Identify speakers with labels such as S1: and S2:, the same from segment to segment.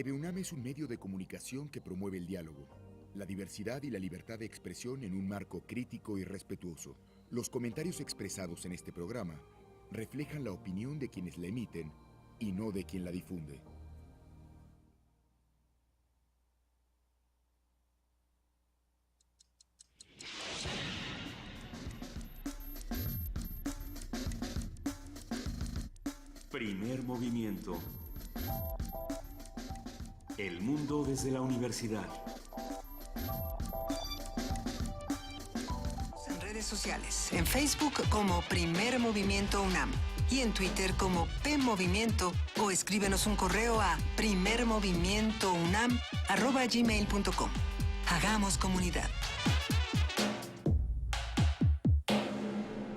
S1: TV UNAM es un medio de comunicación que promueve el diálogo, la diversidad y la libertad de expresión en un marco crítico y respetuoso. Los comentarios expresados en este programa reflejan la opinión de quienes la emiten y no de quien la difunde.
S2: Primer movimiento. El mundo desde la universidad.
S3: En redes sociales, en Facebook como Primer Movimiento UNAM y en Twitter como PMovimiento, o escríbenos un correo a primermovimientounam@gmail.com. Hagamos comunidad.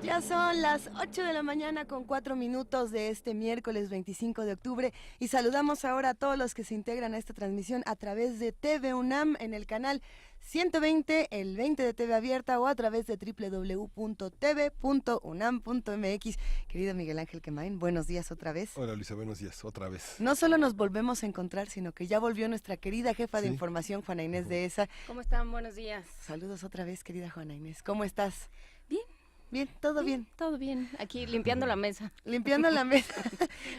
S4: Ya son las 8 de la mañana con 4 minutos de este miércoles 25 de octubre y saludamos ahora a todos los que se integran a esta transmisión a través de TV UNAM en el canal 120, el 20 de TV Abierta o a través de www.tv.unam.mx. Querido Miguel Ángel Quemain, buenos días otra vez.
S5: Hola Luisa, buenos días, otra vez.
S4: No solo nos volvemos a encontrar, sino que ya volvió nuestra querida jefa de información, Juana Inés de ESA.
S6: ¿Cómo están? Buenos días.
S4: Saludos otra vez, querida Juana Inés. ¿Cómo estás?
S6: Bien.
S4: Bien, todo bien.
S6: Todo bien, aquí limpiando la mesa.
S4: Limpiando la mesa.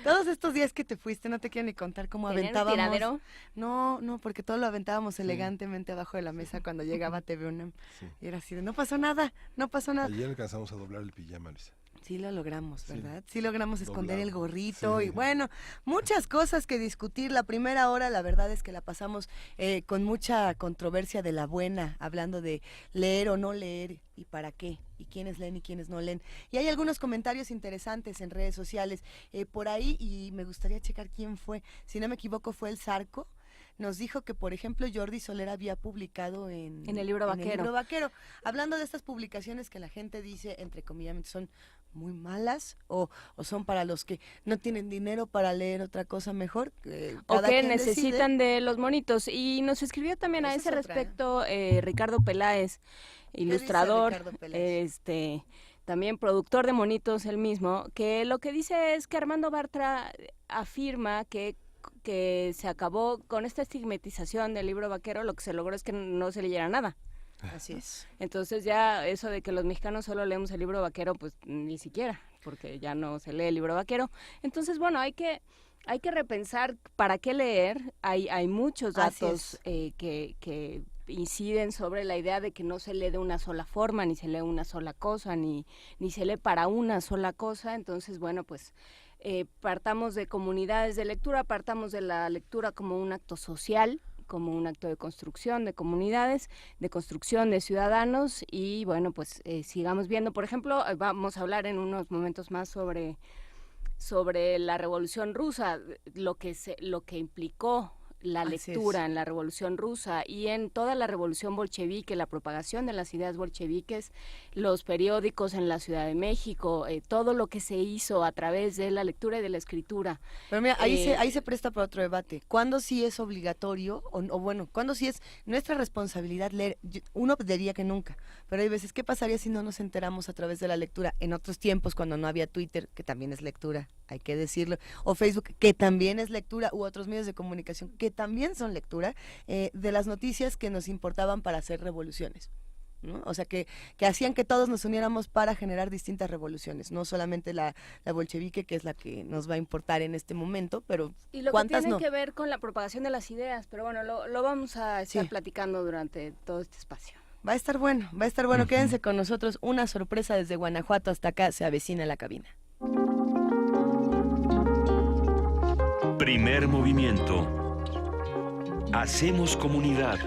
S4: Todos estos días que te fuiste, no te quiero ni contar cómo aventábamos.
S6: ¿Tiradero?
S4: No, porque todo lo aventábamos elegantemente abajo de la mesa cuando llegaba TV UNAM. Y era así de, no pasó nada.
S5: Ayer alcanzamos a doblar el pijama, Luisa.
S4: Sí lo logramos, ¿verdad? Sí logramos esconder el gorrito
S5: Sí.
S4: y bueno, muchas cosas que discutir. La primera hora, la verdad es que la pasamos con mucha controversia de la buena, hablando de leer o no leer y para qué, y quiénes leen y quiénes no leen. Y hay algunos comentarios interesantes en redes sociales por ahí y me gustaría checar quién fue. Si no me equivoco fue el Zarco. Nos dijo que, por ejemplo, Jordi Soler había publicado en
S6: el Libro Vaquero.
S4: Hablando de estas publicaciones que la gente dice, entre comillas, son muy malas o son para los que no tienen dinero para leer otra cosa mejor.
S6: O que necesitan de los monitos. Y nos escribió también a ese respecto Ricardo Peláez, ilustrador,
S4: Ricardo Peláez?
S6: También productor de monitos él mismo, que lo que dice es que Armando Bartra afirma que se acabó con esta estigmatización del Libro Vaquero, lo que se logró es que no se leyera nada.
S4: Así es.
S6: Entonces ya eso de que los mexicanos solo leemos el Libro Vaquero, pues ni siquiera, porque ya no se lee el Libro Vaquero. Entonces, bueno, hay que repensar para qué leer. Hay muchos datos que inciden sobre la idea de que no se lee de una sola forma, ni se lee una sola cosa, ni se lee para una sola cosa. Entonces, bueno, pues partamos de comunidades de lectura, partamos de la lectura como un acto social, como un acto de construcción de comunidades, de construcción de ciudadanos y bueno, pues sigamos viendo. Por ejemplo, vamos a hablar en unos momentos más sobre la Revolución Rusa, lo que implicó la lectura en la Revolución Rusa y en toda la Revolución Bolchevique, la propagación de las ideas bolcheviques, los periódicos en la Ciudad de México, todo lo que se hizo a través de la lectura y de la escritura.
S4: Pero mira, ahí se presta para otro debate. ¿Cuándo sí es obligatorio o bueno, cuándo sí es nuestra responsabilidad leer? Uno diría que nunca, pero hay veces, ¿qué pasaría si no nos enteramos a través de la lectura? En otros tiempos, cuando no había Twitter, que también es lectura, hay que decirlo, o Facebook, que también es lectura, u otros medios de comunicación, que también son lectura, de las noticias que nos importaban para hacer revoluciones, ¿no? O sea, que hacían que todos nos uniéramos para generar distintas revoluciones, no solamente la bolchevique, que es la que nos va a importar en este momento, pero
S6: y lo
S4: ¿cuántas
S6: que tiene
S4: no?
S6: que ver con la propagación de las ideas, pero bueno, lo vamos a estar platicando durante todo este espacio.
S4: Va a estar bueno, quédense con nosotros, una sorpresa desde Guanajuato hasta acá, se avecina la cabina.
S2: Primer movimiento. Hacemos comunidad.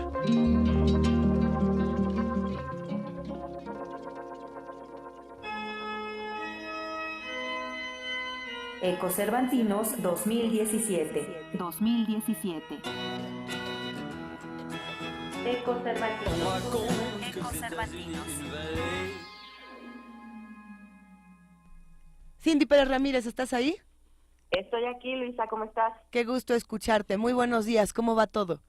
S7: Ecocervantinos 2017. Ecocervantinos.
S4: Cindy Pérez Ramírez, ¿estás ahí?
S8: Estoy aquí, Luisa, ¿cómo estás?
S4: Qué gusto escucharte, muy buenos días, ¿cómo va todo?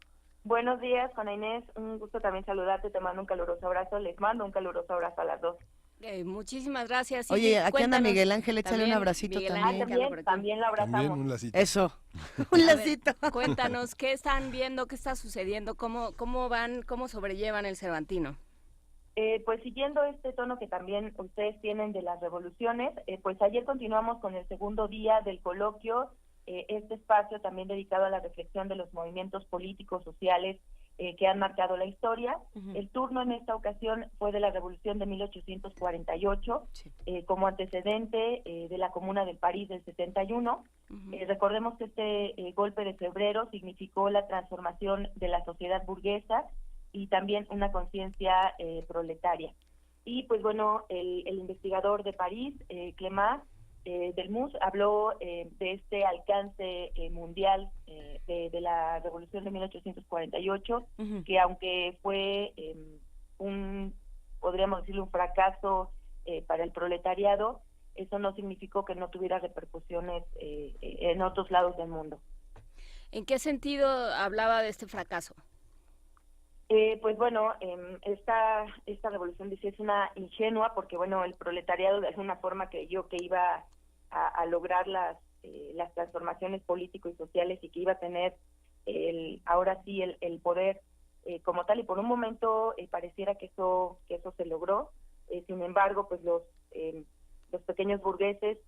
S8: Buenos días, Juana Inés, un gusto también saludarte, te mando un caluroso abrazo, les mando un caluroso abrazo a las dos.
S6: Muchísimas gracias.
S4: Oye,
S6: Cindy,
S4: aquí anda
S6: cuéntanos.
S4: Miguel Ángel, échale un
S6: También,
S4: abracito
S6: Miguel
S4: también.
S6: Ángel, que anda por aquí.
S8: También lo
S5: También
S8: abrazamos.
S5: un lacito.
S4: Eso, un
S6: A ver,
S4: lacito.
S6: cuéntanos, ¿qué están viendo? ¿Qué está sucediendo? ¿Cómo sobrellevan el Cervantino?
S8: Pues siguiendo este tono que también ustedes tienen de las revoluciones, pues ayer continuamos con el segundo día del coloquio, este espacio también dedicado a la reflexión de los movimientos políticos, sociales que han marcado la historia. El turno en esta ocasión fue de la Revolución de 1848,
S4: Sí.
S8: como antecedente de la Comuna de París del 71. Recordemos que este golpe de febrero significó la transformación de la sociedad burguesa y también una conciencia proletaria. Y pues bueno, el investigador de París, Clément Delmus, habló de este alcance mundial de la Revolución de 1848, que aunque fue podríamos decirlo, un fracaso para el proletariado, eso no significó que no tuviera repercusiones en otros lados del mundo.
S6: ¿En qué sentido hablaba de este fracaso?
S8: Pues bueno, esta revolución dice es una ingenua porque bueno, el proletariado de alguna forma creyó que iba a lograr las transformaciones políticos y sociales y que iba a tener ahora sí el poder como tal, y por un momento pareciera que eso se logró. Sin embargo, pues los pequeños burgueses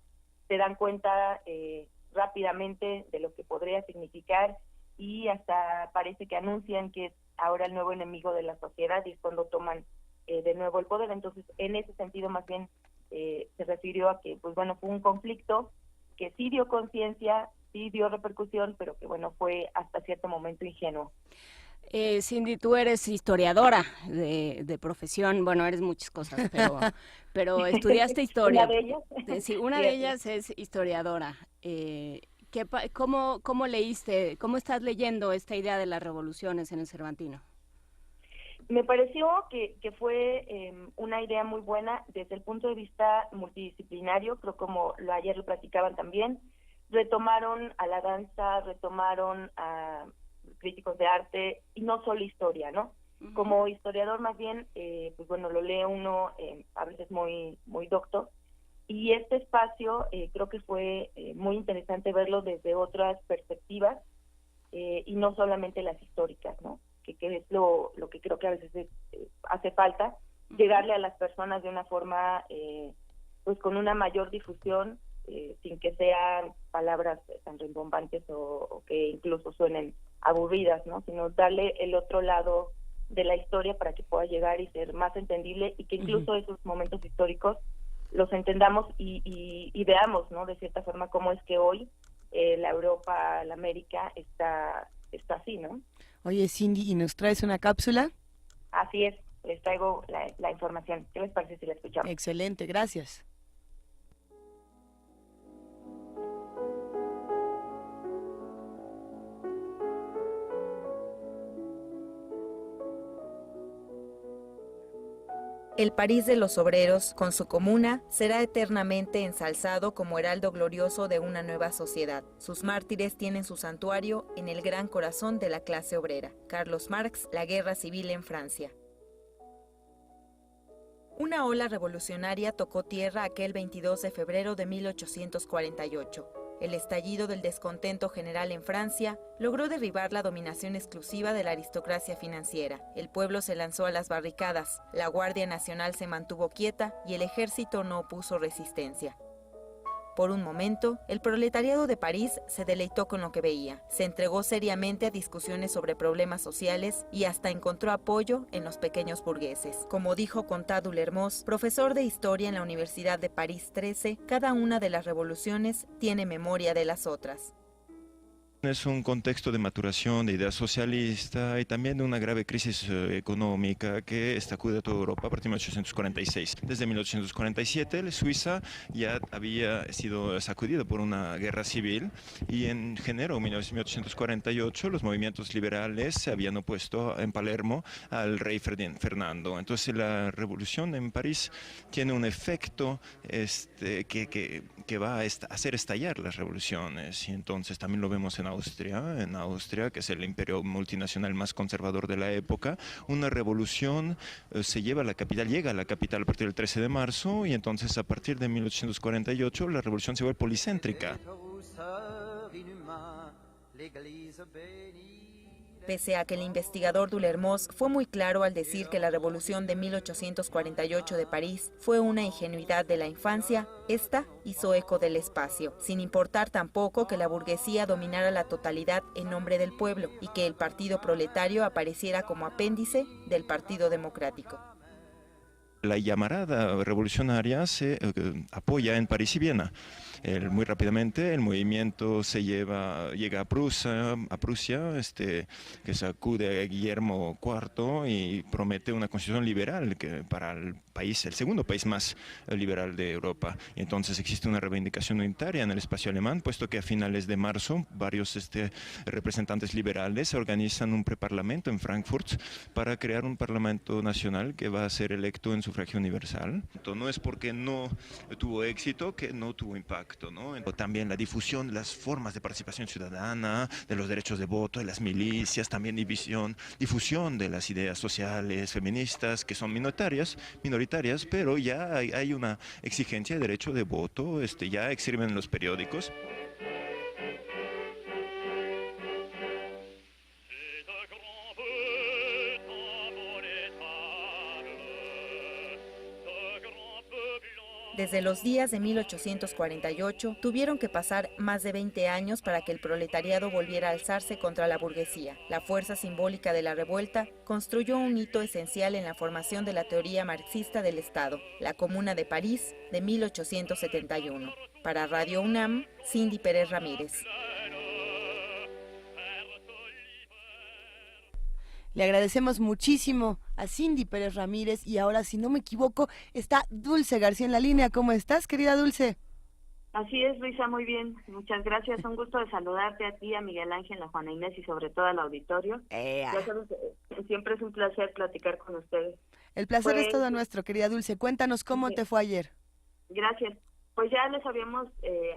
S8: se dan cuenta rápidamente de lo que podría significar y hasta parece que anuncian que es ahora el nuevo enemigo de la sociedad y es cuando toman de nuevo el poder. Entonces, en ese sentido, más bien se refirió a que, pues bueno, fue un conflicto que sí dio conciencia, sí dio repercusión, pero que bueno, fue hasta cierto momento ingenuo.
S6: Cindy, tú eres historiadora de profesión, bueno, eres muchas cosas, pero estudiaste historia.
S8: ¿Una de ellas?
S6: Sí, una de ellas es historiadora. ¿Cómo leíste, cómo estás leyendo esta idea de las revoluciones en el Cervantino?
S8: Me pareció que fue una idea muy buena desde el punto de vista multidisciplinario, creo como ayer lo platicaban también, retomaron a la danza, retomaron a críticos de arte y no solo historia, ¿no? Como historiador más bien, pues bueno, lo lee uno a veces muy docto, y este espacio creo que fue muy interesante verlo desde otras perspectivas y no solamente las históricas, ¿no? Que es lo que creo que a veces hace falta, llegarle a las personas de una forma, pues con una mayor difusión, sin que sean palabras tan rimbombantes o que incluso suenen aburridas, ¿no? Sino darle el otro lado de la historia para que pueda llegar y ser más entendible y que incluso esos momentos históricos los entendamos y veamos, ¿no? De cierta forma cómo es que hoy la Europa, la América está así, ¿no?
S4: Oye, Cindy, ¿y nos traes una cápsula?
S8: Así es, les traigo la información. ¿Qué les parece si la escuchamos?
S4: Excelente, gracias.
S7: El París de los obreros, con su comuna, será eternamente ensalzado como heraldo glorioso de una nueva sociedad. Sus mártires tienen su santuario en el gran corazón de la clase obrera. Carlos Marx, La Guerra Civil en Francia. Una ola revolucionaria tocó tierra aquel 22 de febrero de 1848. El estallido del descontento general en Francia logró derribar la dominación exclusiva de la aristocracia financiera. El pueblo se lanzó a las barricadas, la Guardia Nacional se mantuvo quieta y el ejército no opuso resistencia. Por un momento, el proletariado de París se deleitó con lo que veía, se entregó seriamente a discusiones sobre problemas sociales y hasta encontró apoyo en los pequeños burgueses. Como dijo Contadul Hermós, profesor de historia en la Universidad de París 13, cada una de las revoluciones tiene memoria de las otras.
S9: Es un contexto de maturación de ideas socialistas y también de una grave crisis económica que sacude a toda Europa a partir de 1846. Desde 1847 Suiza ya había sido sacudida por una guerra civil y en enero de 1848 los movimientos liberales se habían opuesto en Palermo al rey Fernando. Entonces la revolución en París tiene un efecto que va a hacer estallar las revoluciones y entonces también lo vemos en Austria, que es el imperio multinacional más conservador de la época. Una revolución llega a la capital a partir del 13 de marzo y entonces a partir de 1848 la revolución se vuelve policéntrica.
S7: Pese a que el investigador Dullermoz fue muy claro al decir que la revolución de 1848 de París fue una ingenuidad de la infancia, esta hizo eco del espacio, sin importar tampoco que la burguesía dominara la totalidad en nombre del pueblo y que el partido proletario apareciera como apéndice del Partido Democrático.
S9: La llamarada revolucionaria se apoya en París y Viena. Muy rápidamente el movimiento llega a Prusia, que sacude a Guillermo IV y promete una constitución liberal que para el país, el segundo país más liberal de Europa. Y entonces existe una reivindicación unitaria en el espacio alemán, puesto que a finales de marzo varios representantes liberales organizan un preparlamento en Frankfurt para crear un parlamento nacional que va a ser electo en sufragio universal. No es porque no tuvo éxito que no tuvo impacto, ¿no? También la difusión, las formas de participación ciudadana, de los derechos de voto, de las milicias, también difusión de las ideas sociales, feministas, que son minoritarias, pero ya hay una exigencia de derecho de voto, ya escriben en los periódicos.
S7: Desde los días de 1848 tuvieron que pasar más de 20 años para que el proletariado volviera a alzarse contra la burguesía. La fuerza simbólica de la revuelta construyó un hito esencial en la formación de la teoría marxista del Estado, la Comuna de París de 1871. Para Radio UNAM, Cindy Pérez Ramírez.
S4: Le agradecemos muchísimo a Cindy Pérez Ramírez y ahora, si no me equivoco, está Dulce García en la línea. ¿Cómo estás, querida Dulce?
S8: Así es, Luisa, muy bien. Muchas gracias. Un gusto de saludarte a ti, a Miguel Ángel, a Juana Inés y sobre todo al auditorio. Ya sabes, siempre es un placer platicar con ustedes.
S4: El placer es todo nuestro, querida Dulce. Cuéntanos cómo te fue ayer.
S8: Gracias. Pues ya les habíamos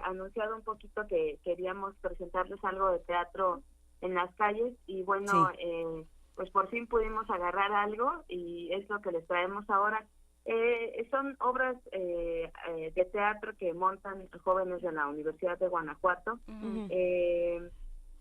S8: anunciado un poquito que queríamos presentarles algo de teatro en las calles y bueno... Sí. Pues por fin pudimos agarrar algo y es lo que les traemos ahora. Son obras de teatro que montan jóvenes de la Universidad de Guanajuato.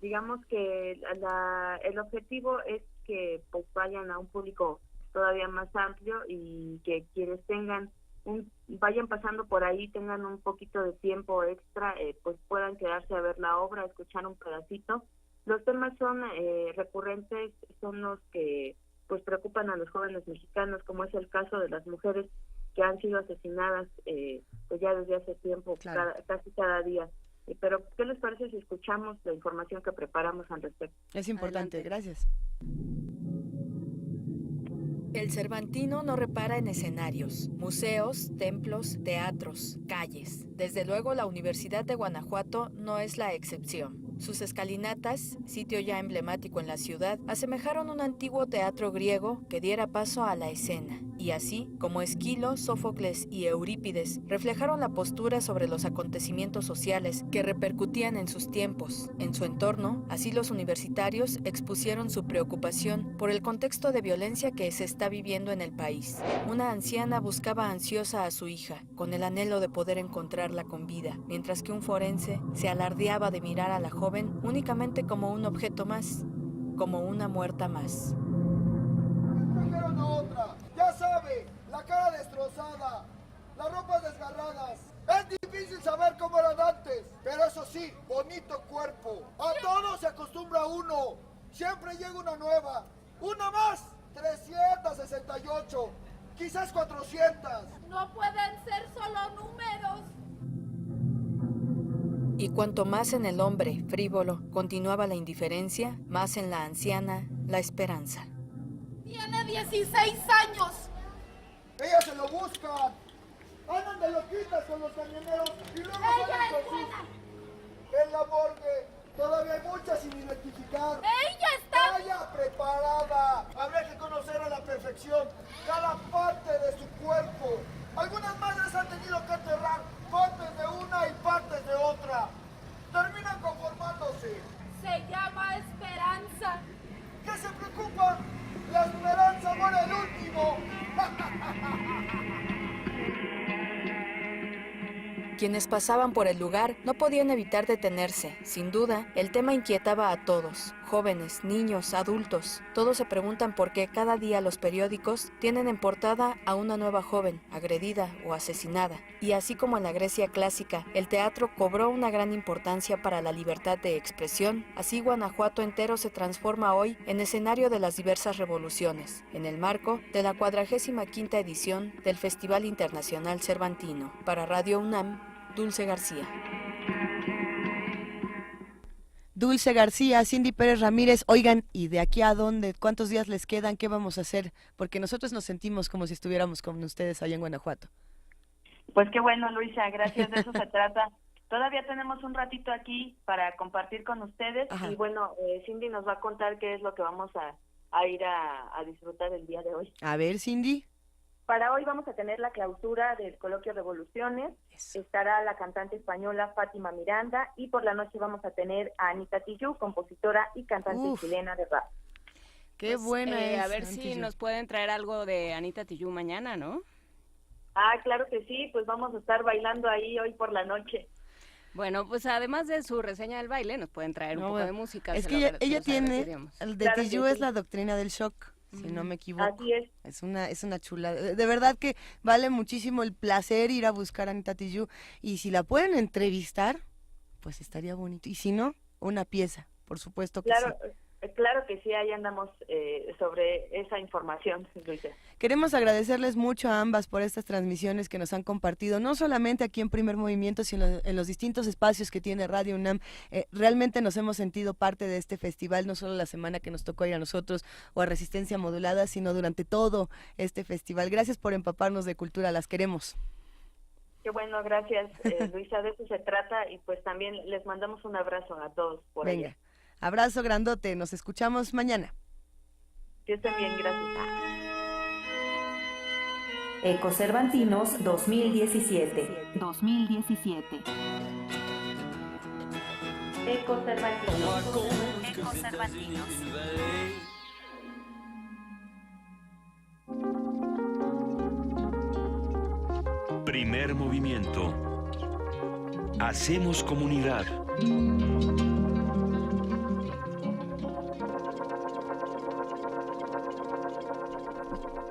S8: Digamos que el objetivo es que pues vayan a un público todavía más amplio y que quienes vayan pasando por ahí, tengan un poquito de tiempo extra, pues puedan quedarse a ver la obra, escuchar un pedacito. Los temas son recurrentes, son los que pues preocupan a los jóvenes mexicanos, como es el caso de las mujeres que han sido asesinadas pues ya desde hace tiempo, claro. Casi cada día. Pero, ¿qué les parece si escuchamos la información que preparamos al respecto?
S4: Es importante, gracias.
S10: El Cervantino no repara en escenarios, museos, templos, teatros, calles. Desde luego, la Universidad de Guanajuato no es la excepción. Sus escalinatas, sitio ya emblemático en la ciudad, asemejaron un antiguo teatro griego que diera paso a la escena. Y así, como Esquilo, Sófocles y Eurípides reflejaron la postura sobre los acontecimientos sociales que repercutían en sus tiempos, en su entorno, así los universitarios expusieron su preocupación por el contexto de violencia que se está viviendo en el país. Una anciana buscaba ansiosa a su hija, con el anhelo de poder encontrarla con vida, mientras que un forense se alardeaba de mirar a la joven únicamente como un objeto más, como una muerta más.
S11: Trajeron a otra, ya sabe, la cara destrozada, las ropas desgarradas. Es difícil saber cómo eran antes, pero eso sí, bonito cuerpo. A todo se acostumbra uno, siempre llega una nueva, una más. 368, quizás 400.
S12: No pueden ser solo números.
S10: Y cuanto más en el hombre, frívolo, continuaba la indiferencia, más en la anciana, la esperanza.
S12: Tiene 16 años.
S11: Ellas se lo buscan. Andan de loquitas con los camioneros y luego salen con sus... En la morgue todavía hay muchas sin identificar.
S12: ¡Ella está!
S11: ¡Vaya preparada! Habría que conocer a la perfección cada parte de su cuerpo. Algunas madres han tenido que enterrar partes de una y partes de otra. Terminan conformándose.
S12: Se se llama esperanza.
S11: ¿Qué se preocupa? La esperanza muere el último.
S10: Quienes pasaban por el lugar no podían evitar detenerse. Sin duda, el tema inquietaba a todos, jóvenes, niños, adultos. Todos se preguntan por qué cada día los periódicos tienen en portada a una nueva joven, agredida o asesinada. Y así como en la Grecia clásica, el teatro cobró una gran importancia para la libertad de expresión, así Guanajuato entero se transforma hoy en escenario de las diversas revoluciones, en el marco de la 45ª edición del Festival Internacional Cervantino. Para Radio UNAM, Dulce García.
S4: Dulce García, Cindy Pérez Ramírez, oigan, ¿y de aquí a dónde? ¿Cuántos días les quedan? ¿Qué vamos a hacer? Porque nosotros nos sentimos como si estuviéramos con ustedes allá en Guanajuato.
S8: Pues qué bueno, Luisa, gracias, de eso se trata. Todavía tenemos un ratito aquí para compartir con ustedes. Ajá. Y bueno, Cindy nos va a contar qué es lo que vamos a ir a disfrutar el día de hoy.
S4: A ver, Cindy.
S8: Para hoy vamos a tener la clausura del coloquio Revoluciones. Eso. Estará la cantante española Fátima Miranda y por la noche vamos a tener a Anita Tijoux, compositora y cantante chilena de rap.
S4: Qué buena es.
S6: A ver si nos pueden traer algo de Anita Tijoux mañana, ¿no?
S8: Ah, claro que sí, pues vamos a estar bailando ahí hoy por la noche.
S6: Bueno, pues además de su reseña del baile, nos pueden traer un poco de música.
S4: Es que ella tiene, el de Tijoux es la doctrina del shock. Si no me equivoco.
S8: Así es.
S4: Es una chulada. De verdad que vale muchísimo el placer ir a buscar a Anita Tijoux. Y si la pueden entrevistar, pues estaría bonito. Y si no, una pieza, por supuesto que
S8: claro,
S4: sí.
S8: Claro que sí, ahí andamos sobre esa información, Luisa.
S4: Queremos agradecerles mucho a ambas por estas transmisiones que nos han compartido, no solamente aquí en Primer Movimiento, sino en los distintos espacios que tiene Radio UNAM. Realmente nos hemos sentido parte de este festival, no solo la semana que nos tocó ir a nosotros o a Resistencia Modulada, sino durante todo este festival. Gracias por empaparnos de cultura, las queremos.
S8: Qué bueno, gracias, Luisa, de eso se trata y pues también les mandamos un abrazo a todos por allá.
S4: Abrazo grandote, nos escuchamos mañana.
S8: Que estén bien, gracias.
S7: Ecocervantinos 2017. Ecocervantinos.
S2: Primer movimiento. Hacemos comunidad.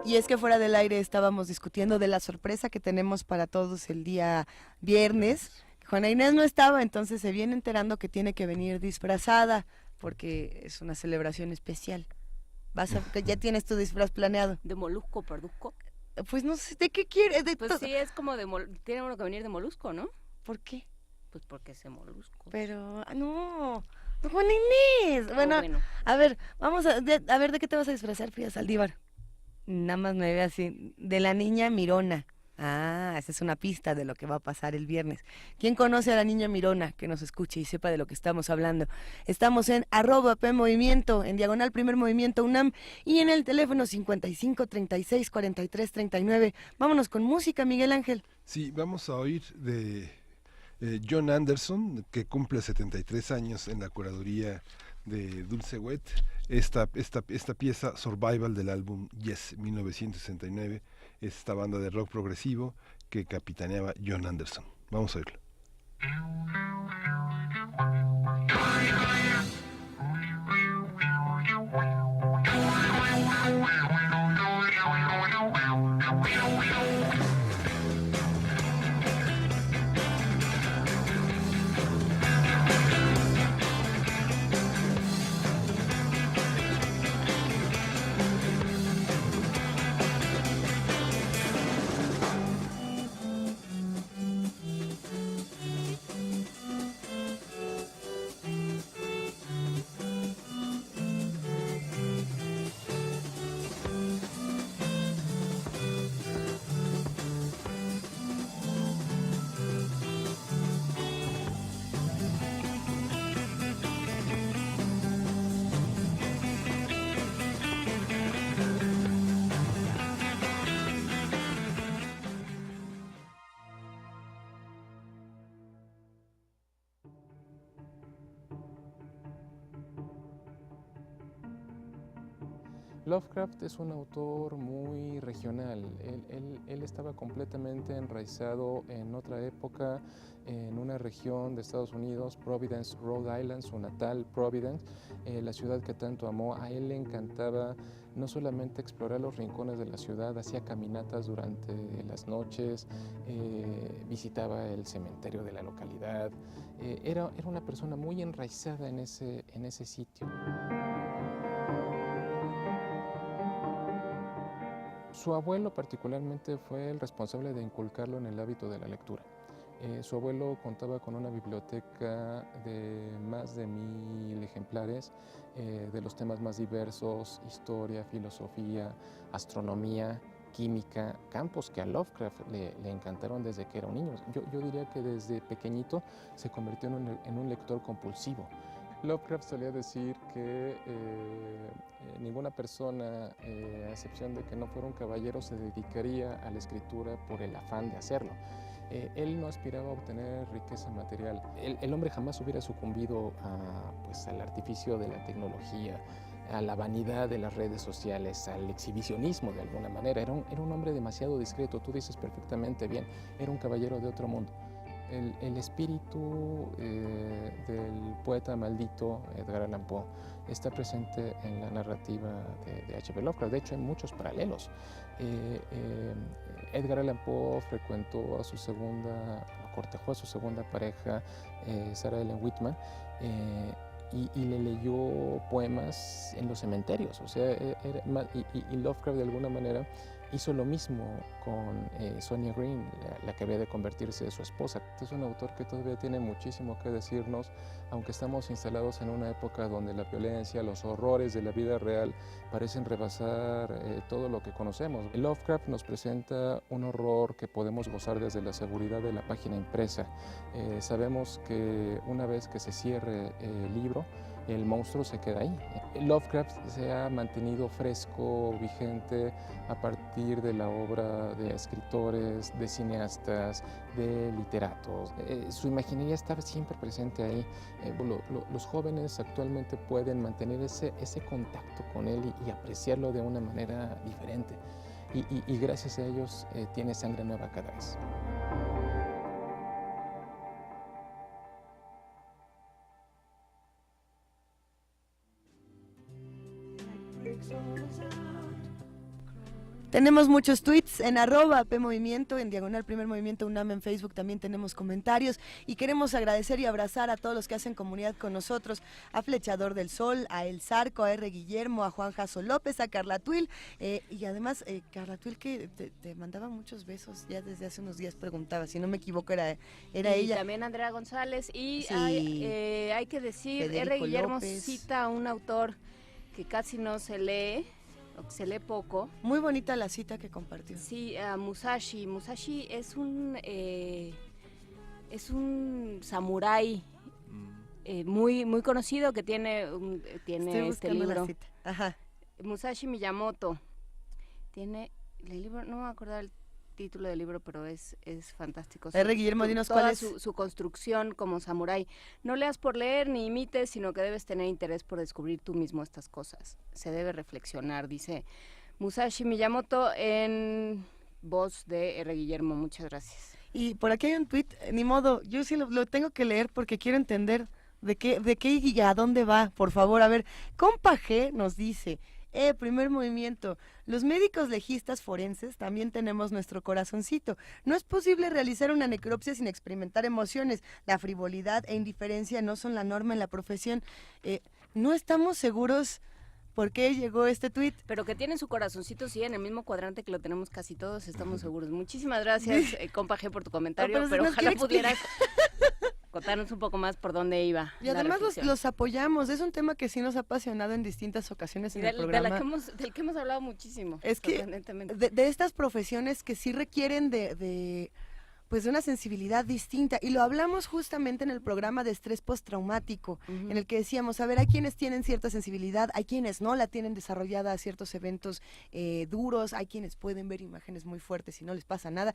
S4: Y es que fuera del aire estábamos discutiendo de la sorpresa que tenemos para todos el día viernes. Juana Inés no estaba, entonces se viene enterando que tiene que venir disfrazada porque es una celebración especial. ¿Ya tienes tu disfraz planeado?
S6: ¿De molusco, parduzco?
S4: Pues no sé, ¿de qué quieres?
S6: Pues sí, es como tiene uno que venir de molusco, ¿no?
S4: ¿Por qué?
S6: Pues porque es molusco.
S4: Pero, no, Juana Inés. Bueno, a ver, vamos a ver, ¿de qué te vas a disfrazar, Frida Saldívar? Nada más me ve así, de la niña Mirona. Ah, esa es una pista de lo que va a pasar el viernes. ¿Quién conoce a la niña Mirona? Que nos escuche y sepa de lo que estamos hablando. Estamos en @PMovimiento, en diagonal Primer Movimiento UNAM y en el teléfono 55 36 43 39. Vámonos con música, Miguel Ángel.
S5: Sí, vamos a oír de John Anderson, que cumple 73 años en la curaduría de Dulce Wet, esta pieza Survival del álbum Yes, 1969, esta banda de rock progresivo que capitaneaba John Anderson. Vamos a oírlo.
S13: Lovecraft es un autor muy regional. Él estaba completamente enraizado en otra época, en una región de Estados Unidos, Providence, Rhode Island, su natal Providence, la ciudad que tanto amó. A él le encantaba no solamente explorar los rincones de la ciudad, hacía caminatas durante las noches, visitaba el cementerio de la localidad. Era una persona muy enraizada en ese sitio. Su abuelo particularmente fue el responsable de inculcarlo en el hábito de la lectura. Su abuelo contaba con una biblioteca de más de 1000 ejemplares de los temas más diversos: historia, filosofía, astronomía, química, campos que a Lovecraft le encantaron desde que era un niño. Yo diría que desde pequeñito se convirtió en un lector compulsivo. Lovecraft solía decir que ninguna persona, a excepción de que no fuera un caballero, se dedicaría a la escritura por el afán de hacerlo. Él no aspiraba a obtener riqueza material. El hombre jamás hubiera sucumbido al artificio de la tecnología, a la vanidad de las redes sociales, al exhibicionismo de alguna manera. Era un hombre demasiado discreto, tú dices perfectamente bien, era un caballero de otro mundo. El espíritu del poeta maldito Edgar Allan Poe está presente en la narrativa de H.P. Lovecraft. De hecho, hay muchos paralelos. Edgar Allan Poe cortejó a su segunda pareja, Sarah Ellen Whitman, y le leyó poemas en los cementerios. O sea, y Lovecraft de alguna manera hizo lo mismo con Sonia Green, la que había de convertirse en su esposa. Es un autor que todavía tiene muchísimo que decirnos, aunque estamos instalados en una época donde la violencia, los horrores de la vida real parecen rebasar todo lo que conocemos. Lovecraft nos presenta un horror que podemos gozar desde la seguridad de la página impresa. Sabemos que una vez que se cierre el libro, el monstruo se queda ahí. Lovecraft se ha mantenido fresco, vigente, a partir de la obra de escritores, de cineastas, de literatos. Su imaginería está siempre presente ahí. Los jóvenes actualmente pueden mantener ese contacto con él y apreciarlo de una manera diferente. Y gracias a ellos tiene sangre nueva cada vez.
S4: Tenemos muchos tweets en @PMovimiento, en diagonal Primer Movimiento UNAM en Facebook, también tenemos comentarios y queremos agradecer y abrazar a todos los que hacen comunidad con nosotros, a Flechador del Sol, a El Zarco, a R. Guillermo, a Juan Jaso López, a Carla Tuil, y además Carla Tuil que te mandaba muchos besos, ya desde hace unos días preguntaba, si no me equivoco era ella.
S6: También Andrea González y
S4: sí,
S6: hay que decir, R. Guillermo
S4: López
S6: cita a un autor que casi no se lee, o que se lee poco.
S4: Muy bonita la cita que compartió.
S6: Sí, Musashi. Musashi es un samurái muy, muy conocido que tiene este libro.
S4: La cita. Ajá.
S6: Musashi Miyamoto. Tiene el libro, no me acuerdo el título del libro, pero es fantástico.
S4: R. Guillermo, dinos cuál es.
S6: Su construcción como samurái. No leas por leer ni imites, sino que debes tener interés por descubrir tú mismo estas cosas. Se debe reflexionar, dice Musashi Miyamoto en voz de R. Guillermo. Muchas gracias.
S4: Y por aquí hay un tuit, ni modo, yo sí lo tengo que leer porque quiero entender de qué y a dónde va. Por favor, a ver, Compa G nos dice... Primer Movimiento. Los médicos legistas forenses también tenemos nuestro corazoncito. No es posible realizar una necropsia sin experimentar emociones. La frivolidad e indiferencia no son la norma en la profesión. No estamos seguros por qué llegó este tuit.
S6: Pero que tiene su corazoncito, sí, en el mismo cuadrante que lo tenemos casi todos, estamos seguros. Muchísimas gracias, compa G, por tu comentario, pero ojalá pudieras contarnos un poco más por dónde iba.
S4: Y además los apoyamos, es un tema que sí nos ha apasionado en distintas ocasiones en el programa.
S6: Del que hemos hablado muchísimo.
S4: Es que de estas profesiones que sí requieren de una sensibilidad distinta, y lo hablamos justamente en el programa de estrés postraumático, en el que decíamos, a ver, hay quienes tienen cierta sensibilidad, hay quienes no la tienen desarrollada a ciertos eventos duros, hay quienes pueden ver imágenes muy fuertes y no les pasa nada,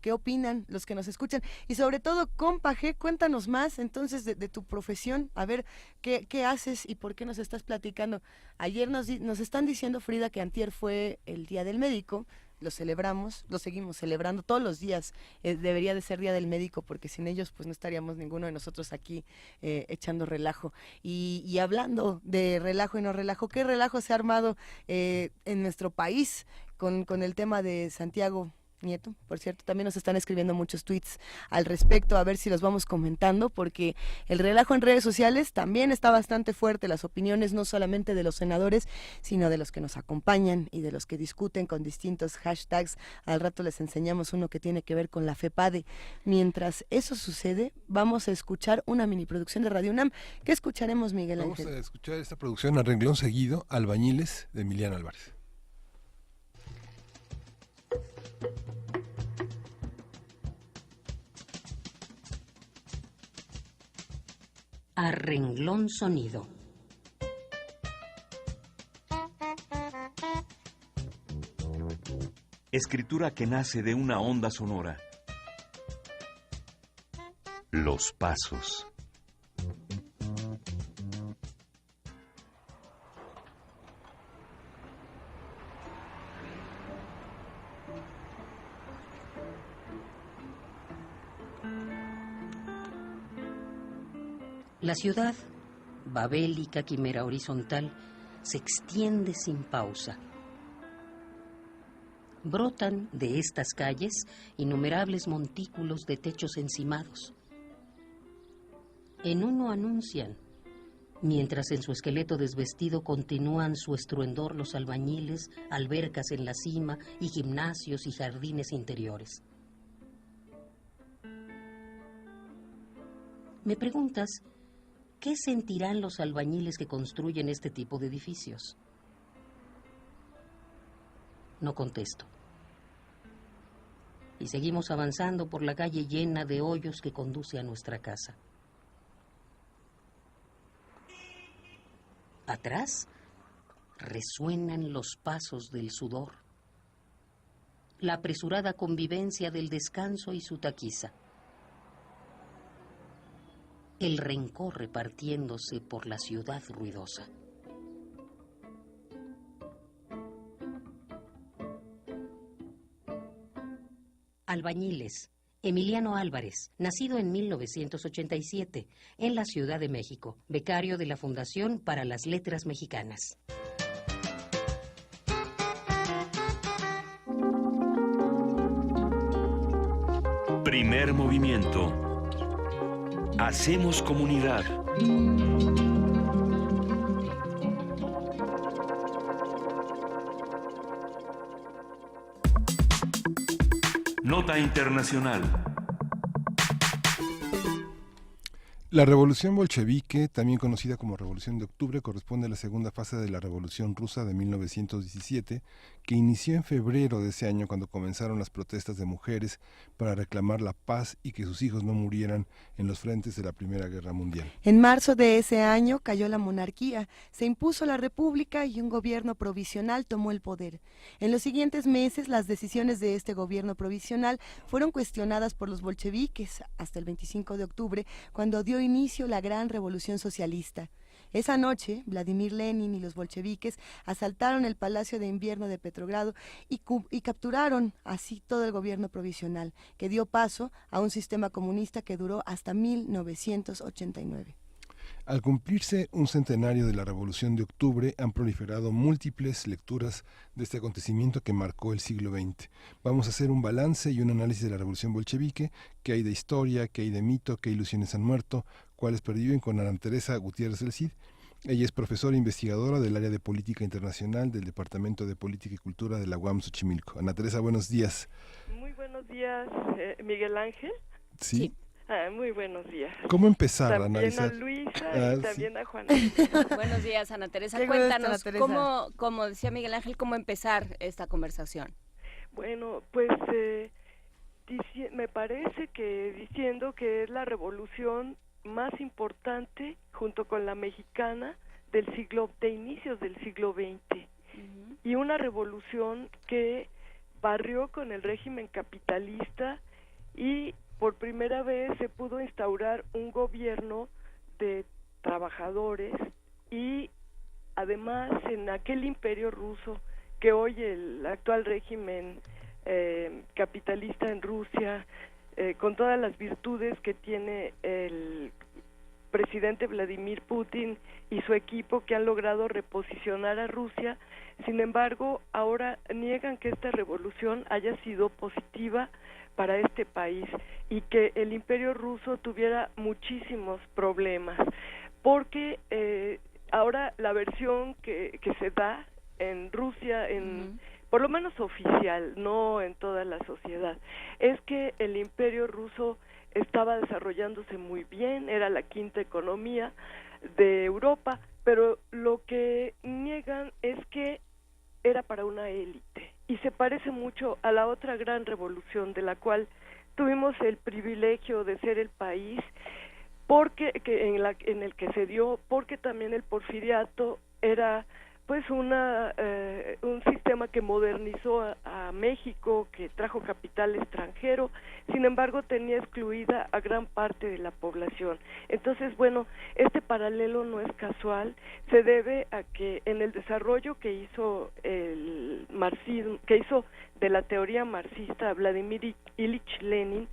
S4: qué opinan los que nos escuchan. Y sobre todo, compa G, cuéntanos más entonces de tu profesión, a ver qué haces y por qué nos estás platicando. Ayer nos están diciendo, Frida, que antier fue el Día del Médico. Lo celebramos, lo seguimos celebrando todos los días. Debería de ser Día del Médico, porque sin ellos pues no estaríamos ninguno de nosotros aquí echando relajo. Y hablando de relajo y no relajo, ¿qué relajo se ha armado en nuestro país con el tema de Santiago Nieto? Por cierto, también nos están escribiendo muchos tweets al respecto, a ver si los vamos comentando, porque el relajo en redes sociales también está bastante fuerte, las opiniones no solamente de los senadores, sino de los que nos acompañan y de los que discuten con distintos hashtags. Al rato les enseñamos uno que tiene que ver con la FEPADE. Mientras eso sucede, vamos a escuchar una mini producción de Radio UNAM. ¿Qué escucharemos, Miguel Ángel?
S5: Vamos a escuchar esta producción a renglón seguido, Albañiles, de Emiliano Álvarez.
S14: A renglón sonido.
S2: Escritura que nace de una onda sonora. Los pasos.
S14: La ciudad, babélica quimera horizontal, se extiende sin pausa. Brotan de estas calles innumerables montículos de techos encimados. En uno anuncian, mientras en su esqueleto desvestido continúan su estruendor los albañiles, albercas en la cima y gimnasios y jardines interiores. Me preguntas, ¿qué sentirán los albañiles que construyen este tipo de edificios? No contesto. Y seguimos avanzando por la calle llena de hoyos que conduce a nuestra casa. Atrás resuenan los pasos del sudor, la apresurada convivencia del descanso y su taquiza. El rencor repartiéndose por la ciudad ruidosa. Albañiles, Emiliano Álvarez, nacido en 1987, en la Ciudad de México, becario de la Fundación para las Letras Mexicanas.
S2: Primer movimiento. Hacemos comunidad. Nota internacional.
S5: La revolución bolchevique, también conocida como Revolución de Octubre, corresponde a la segunda fase de la Revolución Rusa de 1917, que inició en febrero de ese año cuando comenzaron las protestas de mujeres para reclamar la paz y que sus hijos no murieran en los frentes de la Primera Guerra Mundial.
S4: En marzo de ese año cayó la monarquía, se impuso la república y un gobierno provisional tomó el poder. En los siguientes meses, las decisiones de este gobierno provisional fueron cuestionadas por los bolcheviques hasta el 25 de octubre, cuando dio inicio la gran revolución socialista. Esa noche, Vladimir Lenin y los bolcheviques asaltaron el Palacio de Invierno de Petrogrado y capturaron así todo el gobierno provisional, que dio paso a un sistema comunista que duró hasta 1989.
S5: Al cumplirse un centenario de la Revolución de Octubre, han proliferado múltiples lecturas de este acontecimiento que marcó el siglo XX. Vamos a hacer un balance y un análisis de la Revolución bolchevique, qué hay de historia, qué hay de mito, qué ilusiones han muerto, cuáles perviven, con Ana Teresa Gutiérrez del Cid. Ella es profesora e investigadora del área de Política Internacional del Departamento de Política y Cultura de la UAM Xochimilco. Ana Teresa, buenos días.
S15: Muy buenos días, Miguel Ángel.
S5: Sí.
S15: Muy buenos días.
S5: ¿Cómo empezar
S15: también
S5: a analizar?
S15: También a Luisa y también a Juana.
S6: Buenos días, Ana Teresa.
S4: Qué
S6: Cuéntanos,
S4: gusto, Ana Teresa.
S6: como decía Miguel Ángel, cómo empezar esta conversación.
S15: Bueno, pues me parece que diciendo que es la revolución más importante, junto con la mexicana, de inicios del siglo XX. Y una revolución que barrió con el régimen capitalista y por primera vez se pudo instaurar un gobierno de trabajadores y además en aquel imperio ruso que hoy el actual régimen capitalista en Rusia, con todas las virtudes que tiene el presidente Vladimir Putin y su equipo, que han logrado reposicionar a Rusia. Sin embargo, ahora niegan que esta revolución haya sido positiva para este país y que el imperio ruso tuviera muchísimos problemas, porque ahora la versión que se da en Rusia, por lo menos oficial, no en toda la sociedad, es que el imperio ruso estaba desarrollándose muy bien, era la quinta economía de Europa, pero lo que niegan es que era para una élite, y se parece mucho a la otra gran revolución de la cual tuvimos el privilegio de ser el país, porque en el que se dio, porque también el porfiriato era pues un sistema que modernizó a México, que trajo capital extranjero, sin embargo tenía excluida a gran parte de la población. Entonces, bueno, este paralelo no es casual, se debe a que en el desarrollo que hizo el marxismo, que hizo de la teoría marxista Vladimir Ilich Lenin,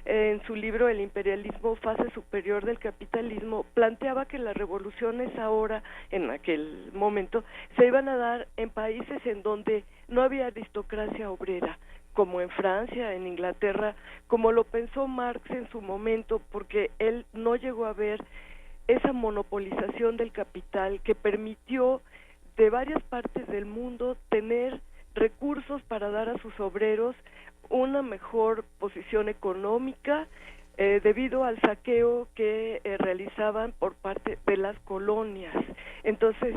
S15: en su libro El imperialismo, fase superior del capitalismo, planteaba que las revoluciones ahora, en aquel momento, se iban a dar en países en donde no había aristocracia obrera, como en Francia, en Inglaterra, como lo pensó Marx en su momento, porque él no llegó a ver esa monopolización del capital que permitió de varias partes del mundo tener recursos para dar a sus obreros una mejor posición económica debido al saqueo que realizaban por parte de las colonias. Entonces,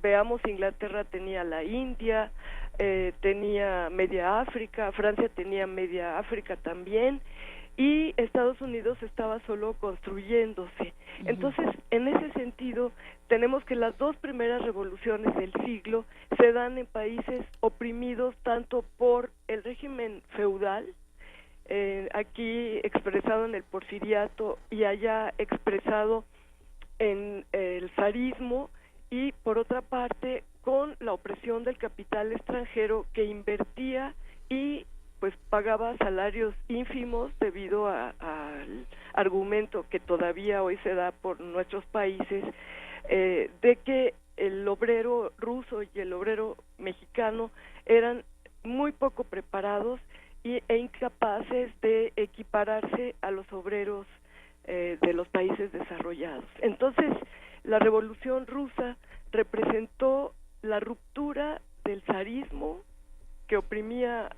S15: veamos, Inglaterra tenía la India, tenía media África, Francia tenía media África también, y Estados Unidos estaba solo construyéndose. Entonces, en ese sentido, tenemos que las dos primeras revoluciones del siglo se dan en países oprimidos tanto por el régimen feudal, aquí expresado en el porfiriato y allá expresado en el zarismo, y por otra parte con la opresión del capital extranjero que invertía y pues pagaba salarios ínfimos debido al argumento que todavía hoy se da por nuestros países de que el obrero ruso y el obrero mexicano eran muy poco preparados e incapaces de equipararse a los obreros de los países desarrollados. Entonces, la Revolución Rusa representó la ruptura del zarismo que oprimía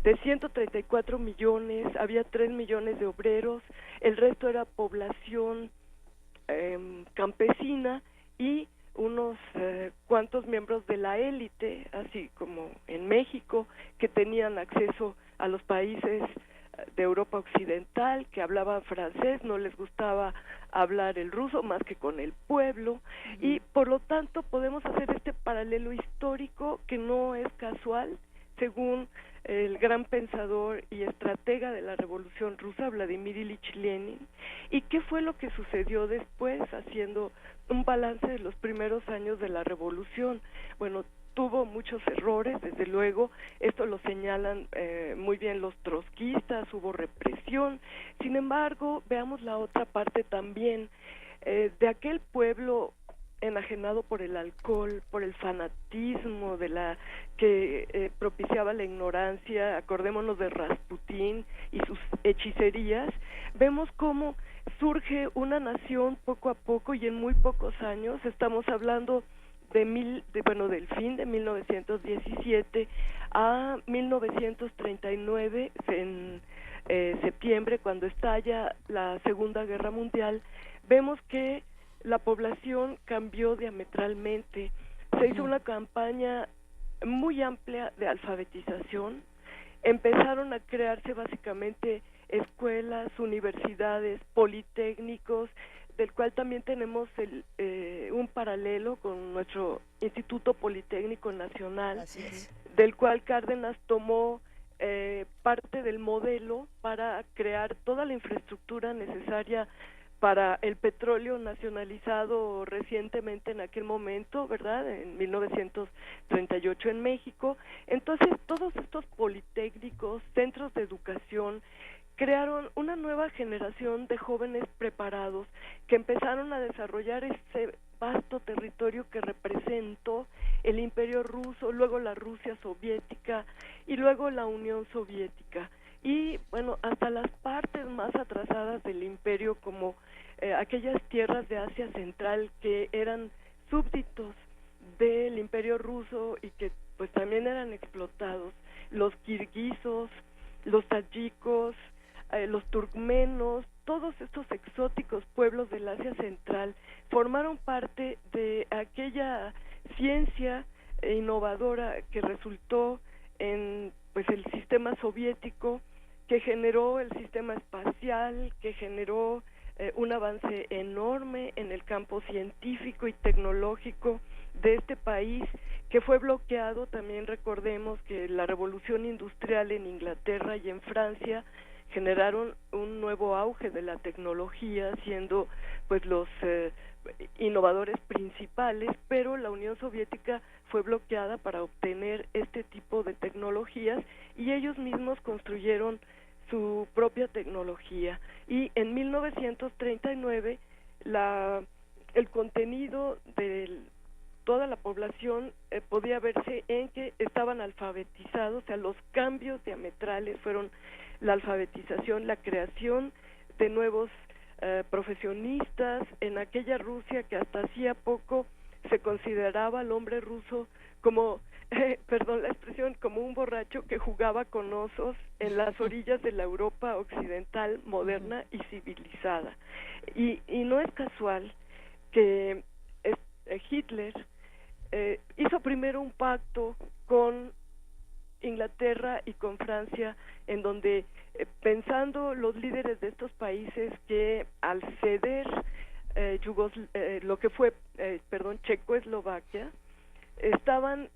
S15: de 134 millones, había 3 millones de obreros, el resto era población campesina y unos cuantos miembros de la élite, así como en México, que tenían acceso a los países de Europa Occidental, que hablaban francés, no les gustaba hablar el ruso más que con el pueblo, y por lo tanto podemos hacer este paralelo histórico que no es casual, según el gran pensador y estratega de la Revolución Rusa, Vladimir Ilich Lenin. ¿Y qué fue lo que sucedió después, haciendo un balance de los primeros años de la Revolución? Bueno, tuvo muchos errores, desde luego, esto lo señalan muy bien los trotskistas, hubo represión. Sin embargo, veamos la otra parte también, de aquel pueblo enajenado por el alcohol, por el fanatismo de la que propiciaba la ignorancia, acordémonos de Rasputín y sus hechicerías, vemos cómo surge una nación poco a poco y en muy pocos años. Estamos hablando del fin de 1917 a 1939, en septiembre, cuando estalla la Segunda Guerra Mundial. Vemos que la población cambió diametralmente, se hizo una campaña muy amplia de alfabetización, empezaron a crearse básicamente escuelas, universidades, politécnicos, del cual también tenemos un paralelo con nuestro Instituto Politécnico Nacional, del cual Cárdenas tomó parte del modelo para crear toda la infraestructura necesaria para el petróleo nacionalizado recientemente en aquel momento, ¿verdad? En 1938 en México. Entonces, todos estos politécnicos, centros de educación, crearon una nueva generación de jóvenes preparados que empezaron a desarrollar ese vasto territorio que representó el Imperio Ruso, luego la Rusia soviética y luego la Unión Soviética. Y bueno, hasta las partes más atrasadas del imperio, como aquellas tierras de Asia Central que eran súbditos del Imperio Ruso y que pues también eran explotados, los kirguisos, los tayikos, los turkmenos, todos estos exóticos pueblos del Asia Central formaron parte de aquella ciencia innovadora que resultó en pues el sistema soviético, que generó el sistema espacial, que generó un avance enorme en el campo científico y tecnológico de este país, que fue bloqueado. También recordemos que la revolución industrial en Inglaterra y en Francia generaron un nuevo auge de la tecnología, siendo pues los innovadores principales, pero la Unión Soviética fue bloqueada para obtener este tipo de tecnologías y ellos mismos construyeron su propia tecnología. Y en 1939 el contenido de toda la población podía verse en que estaban alfabetizados, o sea, los cambios diametrales fueron la alfabetización, la creación de nuevos profesionistas en aquella Rusia que hasta hacía poco se consideraba al hombre ruso como, perdón la expresión, como un borracho que jugaba con osos en las orillas de la Europa occidental moderna y civilizada. Y no es casual que Hitler hizo primero un pacto con Inglaterra y con Francia, en donde pensando los líderes de estos países que al ceder lo que fue Checoslovaquia, estaban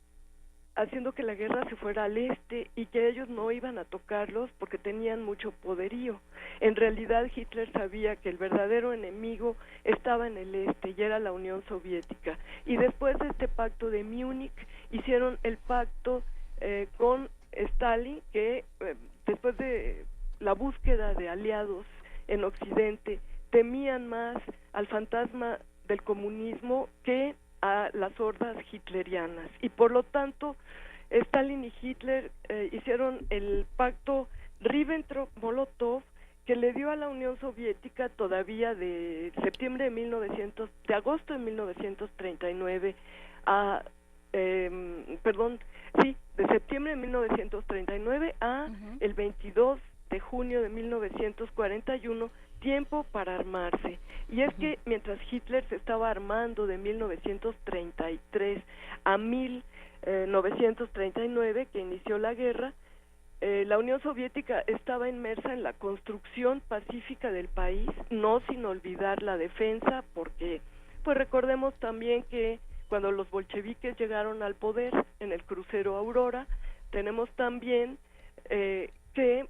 S15: haciendo que la guerra se fuera al este y que ellos no iban a tocarlos porque tenían mucho poderío. En realidad Hitler sabía que el verdadero enemigo estaba en el este y era la Unión Soviética. Y después de este pacto de Múnich hicieron el pacto con Stalin, que después de la búsqueda de aliados en Occidente temían más al fantasma del comunismo que a las hordas hitlerianas, y por lo tanto Stalin y Hitler hicieron el pacto Ribbentrop-Molotov, que le dio a la Unión Soviética todavía de agosto de 1939 de septiembre de 1939 a el 22 de junio de 1941, tiempo para armarse. Y es que mientras Hitler se estaba armando de 1933 a 1939, que inició la guerra, la Unión Soviética estaba inmersa en la construcción pacífica del país, no sin olvidar la defensa, porque pues recordemos también que cuando los bolcheviques llegaron al poder en el crucero Aurora, tenemos también que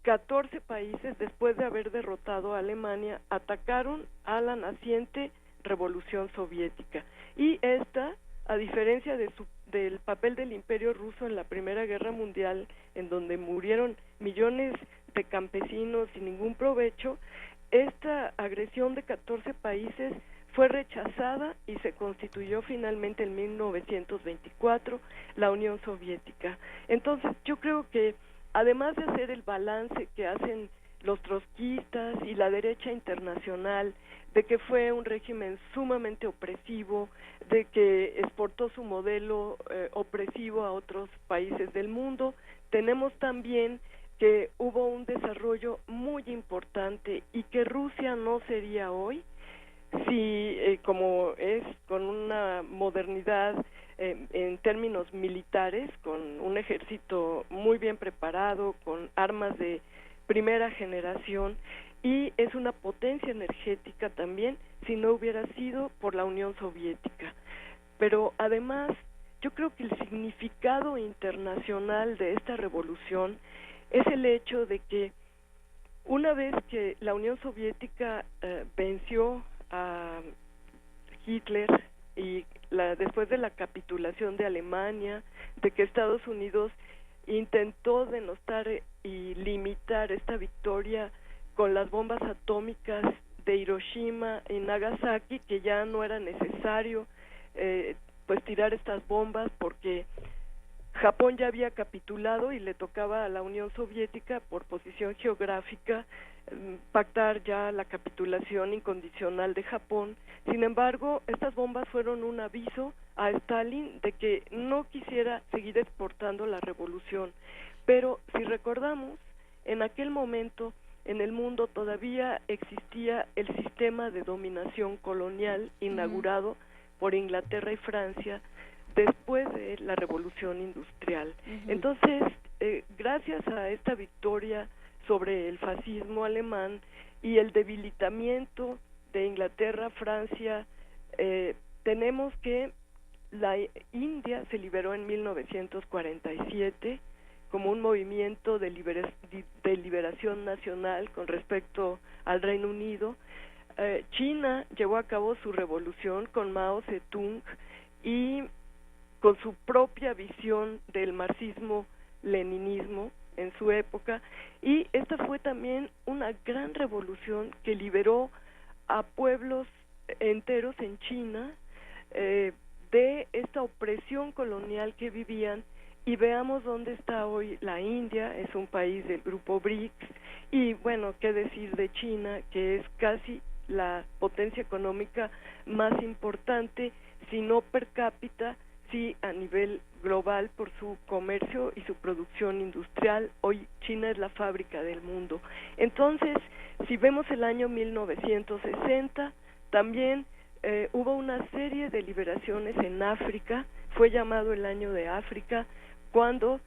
S15: 14 países, después de haber derrotado a Alemania, atacaron a la naciente revolución soviética. Y esta, a diferencia del papel del Imperio Ruso en la Primera Guerra Mundial, en donde murieron millones de campesinos sin ningún provecho, esta agresión de 14 países fue rechazada y se constituyó finalmente en 1924 la Unión Soviética. Entonces, yo creo que además de hacer el balance que hacen los trotskistas y la derecha internacional, de que fue un régimen sumamente opresivo, de que exportó su modelo opresivo a otros países del mundo, tenemos también que hubo un desarrollo muy importante y que Rusia no sería hoy si, como es, con una modernidad en términos militares, con un ejército muy bien preparado, con armas de primera generación, y es una potencia energética también, si no hubiera sido por la Unión Soviética. Pero además, yo creo que el significado internacional de esta revolución es el hecho de que una vez que la Unión Soviética venció a Hitler y después de la capitulación de Alemania, de que Estados Unidos intentó denostar y limitar esta victoria con las bombas atómicas de Hiroshima y Nagasaki, que ya no era necesario pues tirar estas bombas porque Japón ya había capitulado y le tocaba a la Unión Soviética por posición geográfica pactar ya la capitulación incondicional de Japón. Sin embargo, estas bombas fueron un aviso a Stalin de que no quisiera seguir exportando la revolución. Pero si recordamos, en aquel momento en el mundo todavía existía el sistema de dominación colonial inaugurado por Inglaterra y Francia después de la Revolución Industrial. Entonces, gracias a esta victoria sobre el fascismo alemán y el debilitamiento de Inglaterra, Francia, tenemos que la India se liberó en 1947 como un movimiento de liberación nacional con respecto al Reino Unido. China llevó a cabo su revolución con Mao Zedong y con su propia visión del marxismo-leninismo en su época, y esta fue también una gran revolución que liberó a pueblos enteros en China de esta opresión colonial que vivían. Y veamos dónde está hoy la India, es un país del grupo BRICS, y bueno, qué decir de China, que es casi la potencia económica más importante, si no per cápita, sí a nivel global por su comercio y su producción industrial. Hoy China es la fábrica del mundo. Entonces, si vemos el año 1960, también hubo una serie de liberaciones en África, fue llamado el año de África, cuando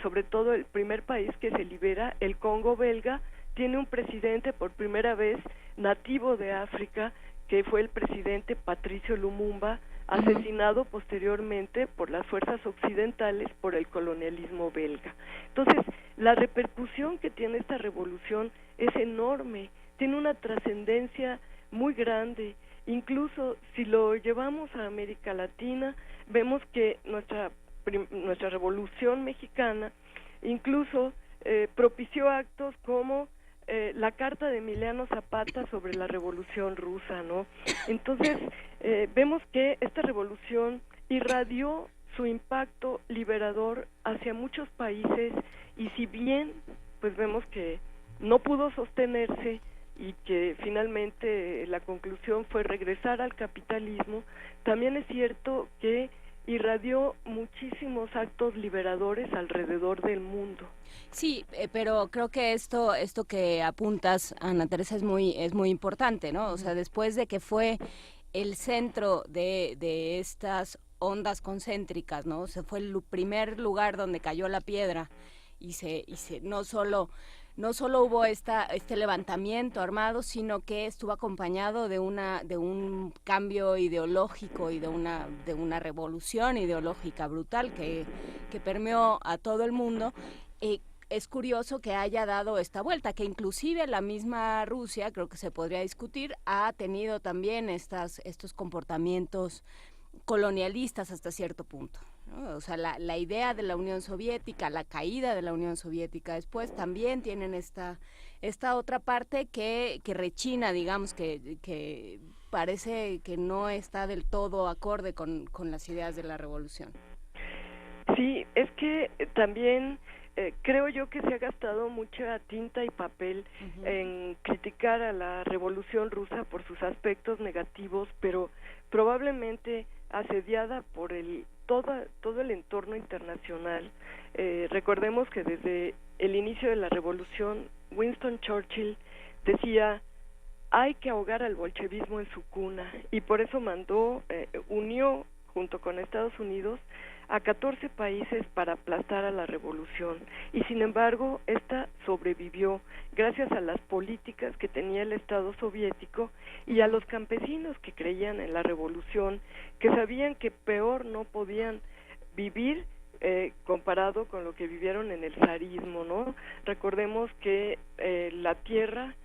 S15: sobre todo el primer país que se libera, el Congo belga, tiene un presidente por primera vez nativo de África, que fue el presidente Patricio Lumumba, asesinado posteriormente por las fuerzas occidentales por el colonialismo belga. Entonces, la repercusión que tiene esta revolución es enorme, tiene una trascendencia muy grande. Incluso si lo llevamos a América Latina, vemos que nuestra revolución mexicana incluso propició actos como la carta de Emiliano Zapata sobre la revolución rusa, ¿no? Entonces, vemos que esta revolución irradió su impacto liberador hacia muchos países, y si bien pues vemos que no pudo sostenerse y que finalmente la conclusión fue regresar al capitalismo, también es cierto que irradió muchísimos actos liberadores alrededor del mundo.
S6: Sí, pero creo que esto que apuntas, Ana Teresa, es muy importante, ¿no? O sea, después de que fue el centro de estas ondas concéntricas, ¿no? O sea, fue el primer lugar donde cayó la piedra y no solo hubo este levantamiento armado, sino que estuvo acompañado de un cambio ideológico y de una revolución ideológica brutal que permeó a todo el mundo. Es curioso que haya dado esta vuelta, que inclusive la misma Rusia, creo que se podría discutir, ha tenido también estos comportamientos colonialistas hasta cierto punto, ¿no? O sea, la idea de la Unión Soviética, la caída de la Unión Soviética después, también tienen esta otra parte que rechina, digamos, que parece que no está del todo acorde con las ideas de la revolución.
S15: Sí, es que también creo yo que se ha gastado mucha tinta y papel en criticar a la revolución rusa por sus aspectos negativos, pero probablemente asediada por todo el entorno internacional. Recordemos que desde el inicio de la revolución, Winston Churchill decía: hay que ahogar al bolchevismo en su cuna, y por eso unió junto con Estados Unidos a 14 países para aplastar a la revolución, y sin embargo esta sobrevivió gracias a las políticas que tenía el Estado soviético y a los campesinos que creían en la revolución, que sabían que peor no podían vivir comparado con lo que vivieron en el zarismo, ¿no? Recordemos que la tierra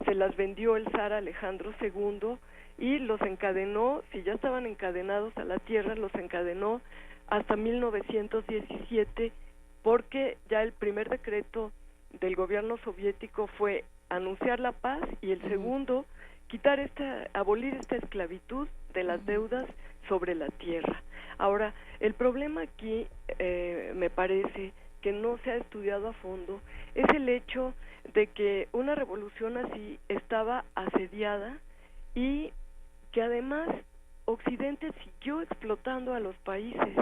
S15: se las vendió el zar Alejandro II y los encadenó, si ya estaban encadenados a la tierra, los encadenó hasta 1917, porque ya el primer decreto del gobierno soviético fue anunciar la paz y el segundo, abolir esta esclavitud de las deudas sobre la tierra. Ahora, el problema aquí, me parece que no se ha estudiado a fondo, es el hecho de que una revolución así estaba asediada y que además Occidente siguió explotando a los países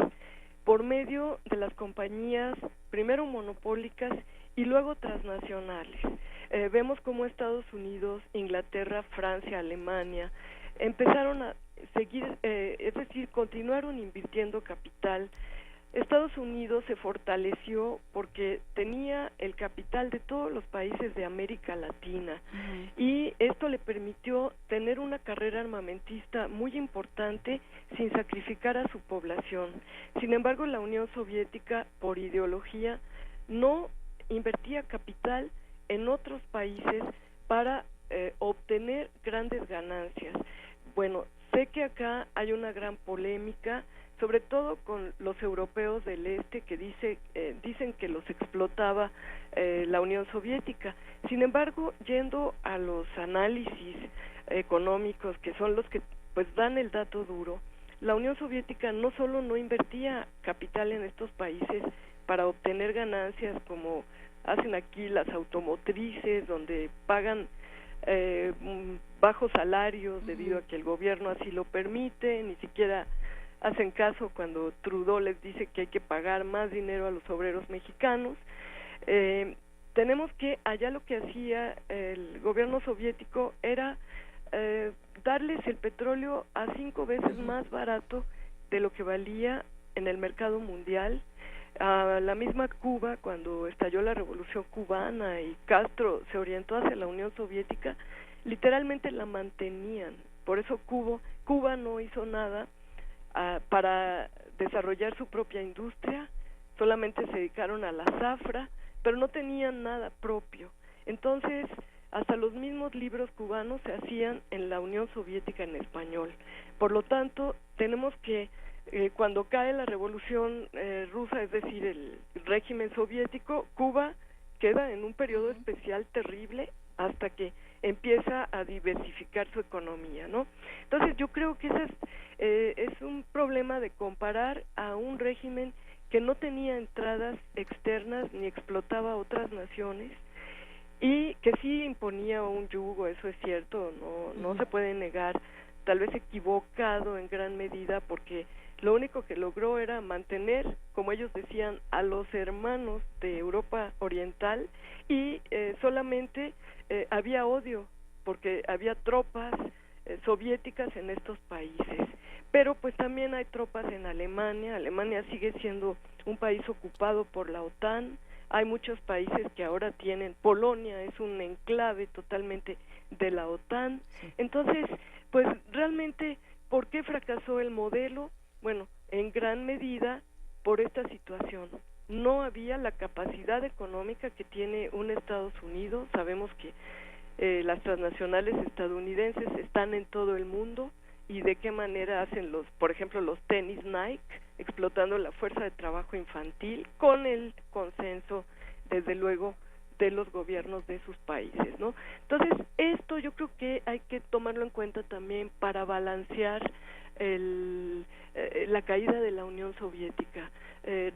S15: por medio de las compañías, primero monopólicas y luego transnacionales. Vemos cómo Estados Unidos, Inglaterra, Francia, Alemania empezaron a seguir, es decir, continuaron invirtiendo capital. Estados Unidos se fortaleció porque tenía el capital de todos los países de América Latina y esto le permitió tener una carrera armamentista muy importante sin sacrificar a su población. Sin embargo, la Unión Soviética, por ideología, no invertía capital en otros países para obtener grandes ganancias. Bueno, sé que acá hay una gran polémica, sobre todo con los europeos del este que dicen que los explotaba la Unión Soviética. Sin embargo, yendo a los análisis económicos, que son los que pues dan el dato duro, la Unión Soviética no solo no invertía capital en estos países para obtener ganancias como hacen aquí las automotrices, donde pagan bajos salarios debido a que el gobierno así lo permite, ni siquiera hacen caso cuando Trudeau les dice que hay que pagar más dinero a los obreros mexicanos. Tenemos que allá lo que hacía el gobierno soviético era darles el petróleo a 5 veces más barato de lo que valía en el mercado mundial. A la misma Cuba, cuando estalló la Revolución Cubana y Castro se orientó hacia la Unión Soviética, literalmente la mantenían. Por eso Cuba no hizo nada para desarrollar su propia industria, solamente se dedicaron a la zafra, pero no tenían nada propio. Entonces, hasta los mismos libros cubanos se hacían en la Unión Soviética en español. Por lo tanto, tenemos que cuando cae la revolución rusa, es decir, el régimen soviético, Cuba queda en un periodo especial terrible hasta que empieza a diversificar su economía, ¿no? Entonces yo creo que ese es un problema de comparar a un régimen que no tenía entradas externas ni explotaba a otras naciones y que sí imponía un yugo, eso es cierto, no se puede negar, tal vez equivocado en gran medida porque lo único que logró era mantener, como ellos decían, a los hermanos de Europa Oriental y solamente había odio porque había tropas soviéticas en estos países. Pero pues también hay tropas en Alemania. Alemania sigue siendo un país ocupado por la OTAN. Hay muchos países que ahora tienen, Polonia es un enclave totalmente de la OTAN. Entonces, pues realmente, ¿por qué fracasó el modelo? Bueno, en gran medida por esta situación. No había la capacidad económica que tiene un Estados Unidos. Sabemos que las transnacionales estadounidenses están en todo el mundo y de qué manera hacen por ejemplo, los tenis Nike, explotando la fuerza de trabajo infantil con el consenso, desde luego, de los gobiernos de sus países, ¿no? Entonces, esto yo creo que hay que tomarlo en cuenta también para balancear la caída de la Unión Soviética.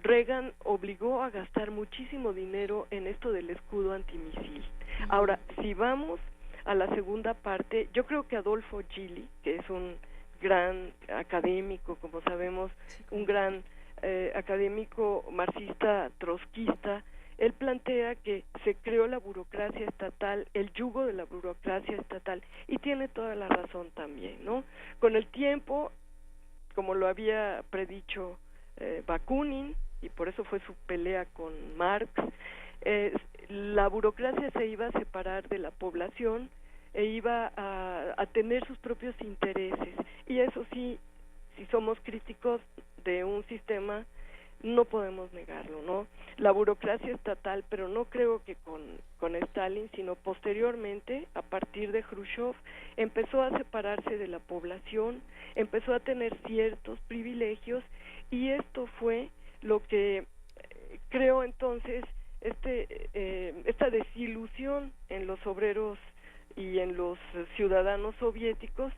S15: Reagan obligó a gastar muchísimo dinero en esto del escudo antimisil. Ahora, si vamos a la segunda parte, yo creo que Adolfo Gili, que es un gran académico, como sabemos, un gran académico marxista trotskista, él plantea que se creó la burocracia estatal, el yugo de la burocracia estatal, y tiene toda la razón también, ¿no? Con el tiempo, como lo había predicho Bakunin, y por eso fue su pelea con Marx, la burocracia se iba a separar de la población e iba a tener sus propios intereses, y eso sí, si somos críticos de un sistema no podemos negarlo, ¿no? La burocracia estatal, pero no creo que con Stalin, sino posteriormente, a partir de Khrushchev, empezó a separarse de la población, empezó a tener ciertos privilegios, y esto fue lo que creo entonces esta desilusión en los obreros y en los ciudadanos soviéticos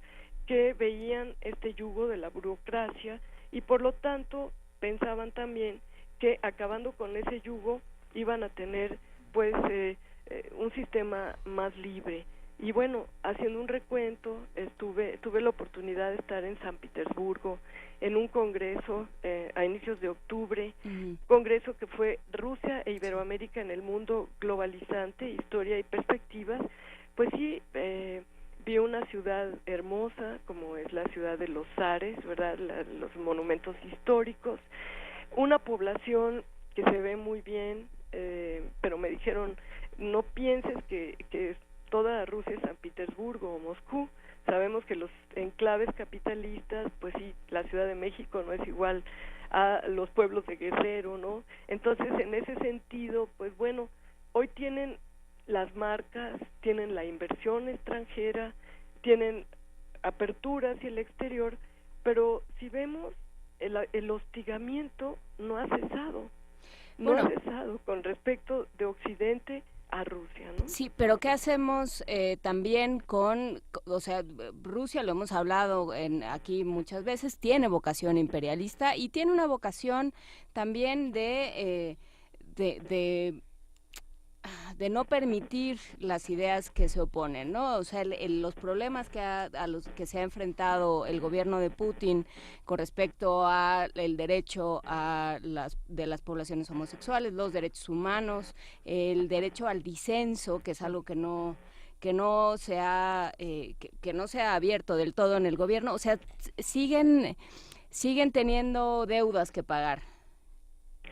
S15: que veían este yugo de la burocracia y por lo tanto pensaban también que acabando con ese yugo iban a tener pues un sistema más libre. Y bueno, haciendo un recuento, tuve la oportunidad de estar en San Petersburgo en un congreso a inicios de octubre, congreso que fue Rusia e Iberoamérica en el mundo globalizante, historia y perspectivas. Pues sí, vi una ciudad hermosa como es la ciudad de los zares, ¿verdad? Los monumentos históricos, una población que se ve muy bien, pero me dijeron, no pienses que toda Rusia es San Petersburgo o Moscú. Sabemos que los enclaves capitalistas, pues sí, la Ciudad de México no es igual a los pueblos de Guerrero, ¿no? Entonces, en ese sentido, pues bueno, hoy tienen las marcas, tienen la inversión extranjera, tienen apertura hacia el exterior, pero si vemos, el hostigamiento no ha cesado, ha cesado con respecto de Occidente a Rusia, ¿no?
S6: Sí, pero ¿qué hacemos también o sea, Rusia, lo hemos hablado aquí muchas veces, tiene vocación imperialista y tiene una vocación también de no permitir las ideas que se oponen, ¿no? O sea, los problemas a los que se ha enfrentado el gobierno de Putin con respecto a el derecho de las poblaciones homosexuales, los derechos humanos, el derecho al disenso, que es algo que no se ha abierto del todo en el gobierno. O sea, siguen teniendo deudas que pagar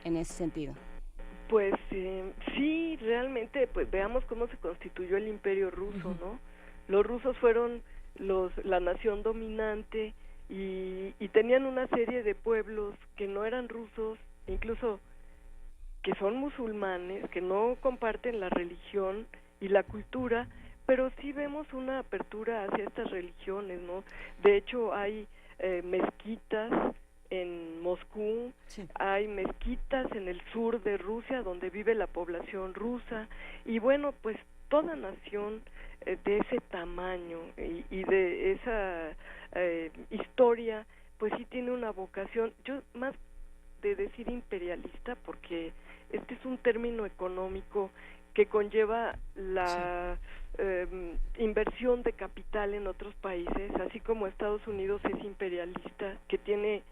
S6: en ese sentido.
S15: Pues sí, realmente, pues veamos cómo se constituyó el Imperio Ruso, ¿no? Los rusos fueron la nación dominante y tenían una serie de pueblos que no eran rusos, incluso que son musulmanes, que no comparten la religión y la cultura, pero sí vemos una apertura hacia estas religiones, ¿no? De hecho, hay mezquitas en Moscú, sí. Hay mezquitas en el sur de Rusia donde vive la población rusa y bueno, pues toda nación de ese tamaño y de esa historia, pues sí tiene una vocación, yo más de decir imperialista, porque este es un término económico que conlleva la inversión de capital en otros países, así como Estados Unidos es imperialista, que tiene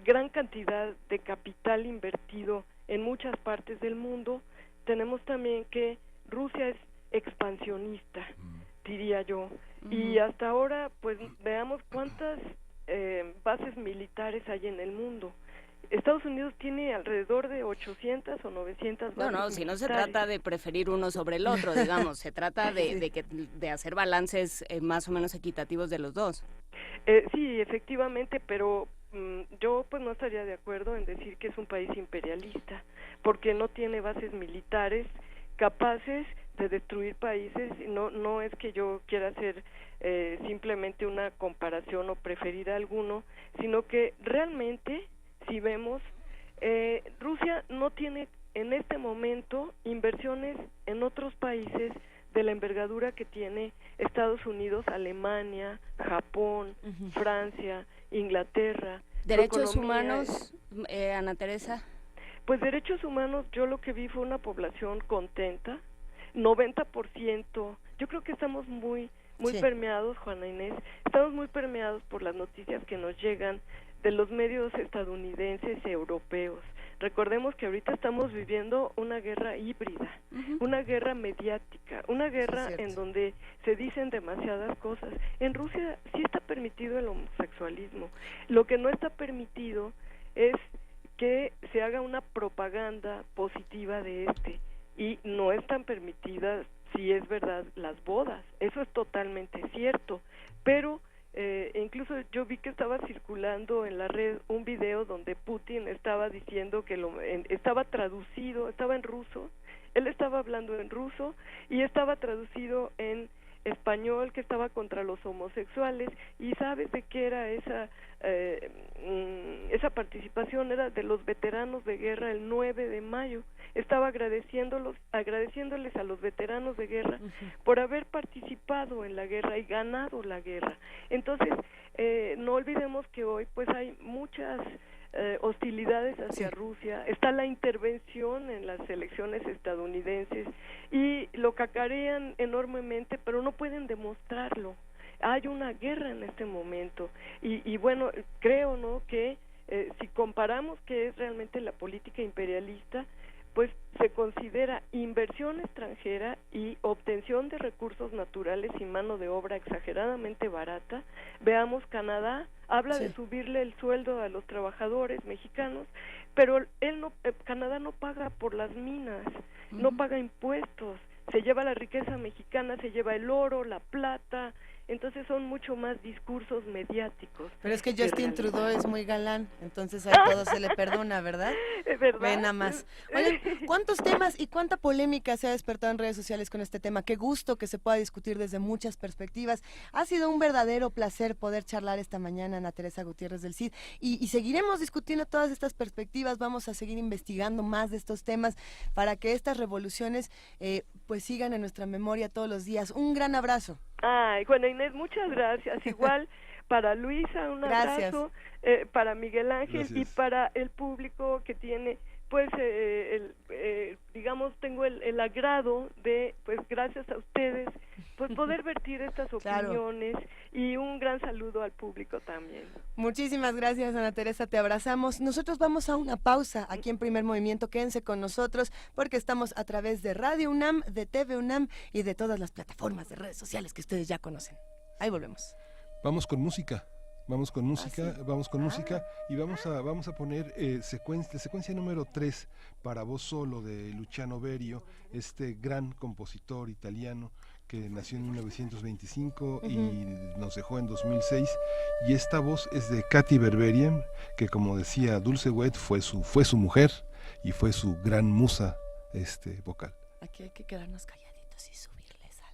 S15: gran cantidad de capital invertido en muchas partes del mundo. Tenemos también que Rusia es expansionista, diría yo, y hasta ahora pues veamos cuántas bases militares hay en el mundo. Estados Unidos tiene alrededor de 800 o 900 bases militares.
S6: Si no se trata de preferir uno sobre el otro, digamos, se trata de hacer balances más o menos equitativos de los dos.
S15: Sí, efectivamente, pero yo pues no estaría de acuerdo en decir que es un país imperialista, porque no tiene bases militares capaces de destruir países. No es que yo quiera hacer simplemente una comparación o preferir a alguno, sino que realmente, si vemos, Rusia no tiene en este momento inversiones en otros países de la envergadura que tiene Estados Unidos, Alemania, Japón, Francia, Inglaterra.
S6: ¿Derechos humanos, Ana Teresa?
S15: Pues derechos humanos, yo lo que vi fue una población contenta, 90%, yo creo que estamos muy permeados, Juana Inés, estamos muy permeados por las noticias que nos llegan de los medios estadounidenses y europeos. Recordemos que ahorita estamos viviendo una guerra híbrida, una guerra mediática, una guerra en donde se dicen demasiadas cosas. En Rusia sí está permitido el homosexualismo. Lo que no está permitido es que se haga una propaganda positiva de y no están permitidas, si es verdad, las bodas. Eso es totalmente cierto, pero Incluso yo vi que estaba circulando en la red un video donde Putin estaba diciendo que estaba traducido, estaba en ruso, él estaba hablando en ruso y estaba traducido en español, que estaba contra los homosexuales. Y ¿sabes de qué era esa participación? Era de los veteranos de guerra el 9 de mayo. Estaba agradeciéndoles a los veteranos de guerra por haber participado en la guerra y ganado la guerra. Entonces, no olvidemos que hoy pues hay muchas hostilidades hacia Rusia, está la intervención en las elecciones estadounidenses y lo cacarean enormemente, pero no pueden demostrarlo. Hay una guerra en este momento y bueno, creo, ¿no?, que si comparamos qué es realmente la política imperialista, pues se considera inversión extranjera y obtención de recursos naturales y mano de obra exageradamente barata. Veamos, Canadá habla de subirle el sueldo a los trabajadores mexicanos, pero Canadá no paga por las minas, no paga impuestos, se lleva la riqueza mexicana, se lleva el oro, la plata. Entonces son mucho más discursos mediáticos.
S4: Pero es que Justin Trudeau es muy galán, entonces a todo se le perdona, ¿verdad?
S15: ¿Verdad?
S4: Ve nada más. Oye, ¿cuántos temas y cuánta polémica se ha despertado en redes sociales con este tema? Qué gusto que se pueda discutir desde muchas perspectivas. Ha sido un verdadero placer poder charlar esta mañana, Ana Teresa Gutiérrez del CID, y seguiremos discutiendo todas estas perspectivas. Vamos a seguir investigando más de estos temas para que estas revoluciones pues sigan en nuestra memoria todos los días. Un gran abrazo.
S15: Ay, bueno, Inés, muchas gracias. Igual para Luisa, un abrazo, para Miguel Ángel. Gracias. Y para el público que tiene, pues, digamos, tengo el agrado de, pues, gracias a ustedes, pues, poder vertir estas opiniones. Claro. Y un gran saludo al público también.
S4: Muchísimas gracias, Ana Teresa, te abrazamos. Nosotros vamos a una pausa aquí en Primer Movimiento. Quédense con nosotros porque estamos a través de Radio UNAM, de TV UNAM y de todas las plataformas de redes sociales que ustedes ya conocen. Ahí volvemos.
S5: Vamos con música. Vamos con música y vamos a poner secuencia número 3 para voz solo de Luciano Berio, este gran compositor italiano que nació en 1925 y nos dejó en 2006, y esta voz es de Katy Berberian, que, como decía Dulce Wet, fue su mujer y fue su gran musa vocal.
S4: Aquí hay que quedarnos calladitos y subirles al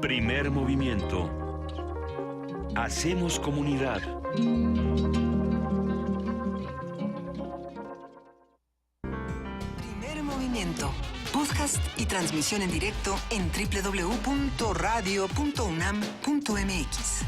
S2: Primer movimiento. Hacemos comunidad.
S3: Primer movimiento. Podcast y transmisión en directo en www.radio.unam.mx.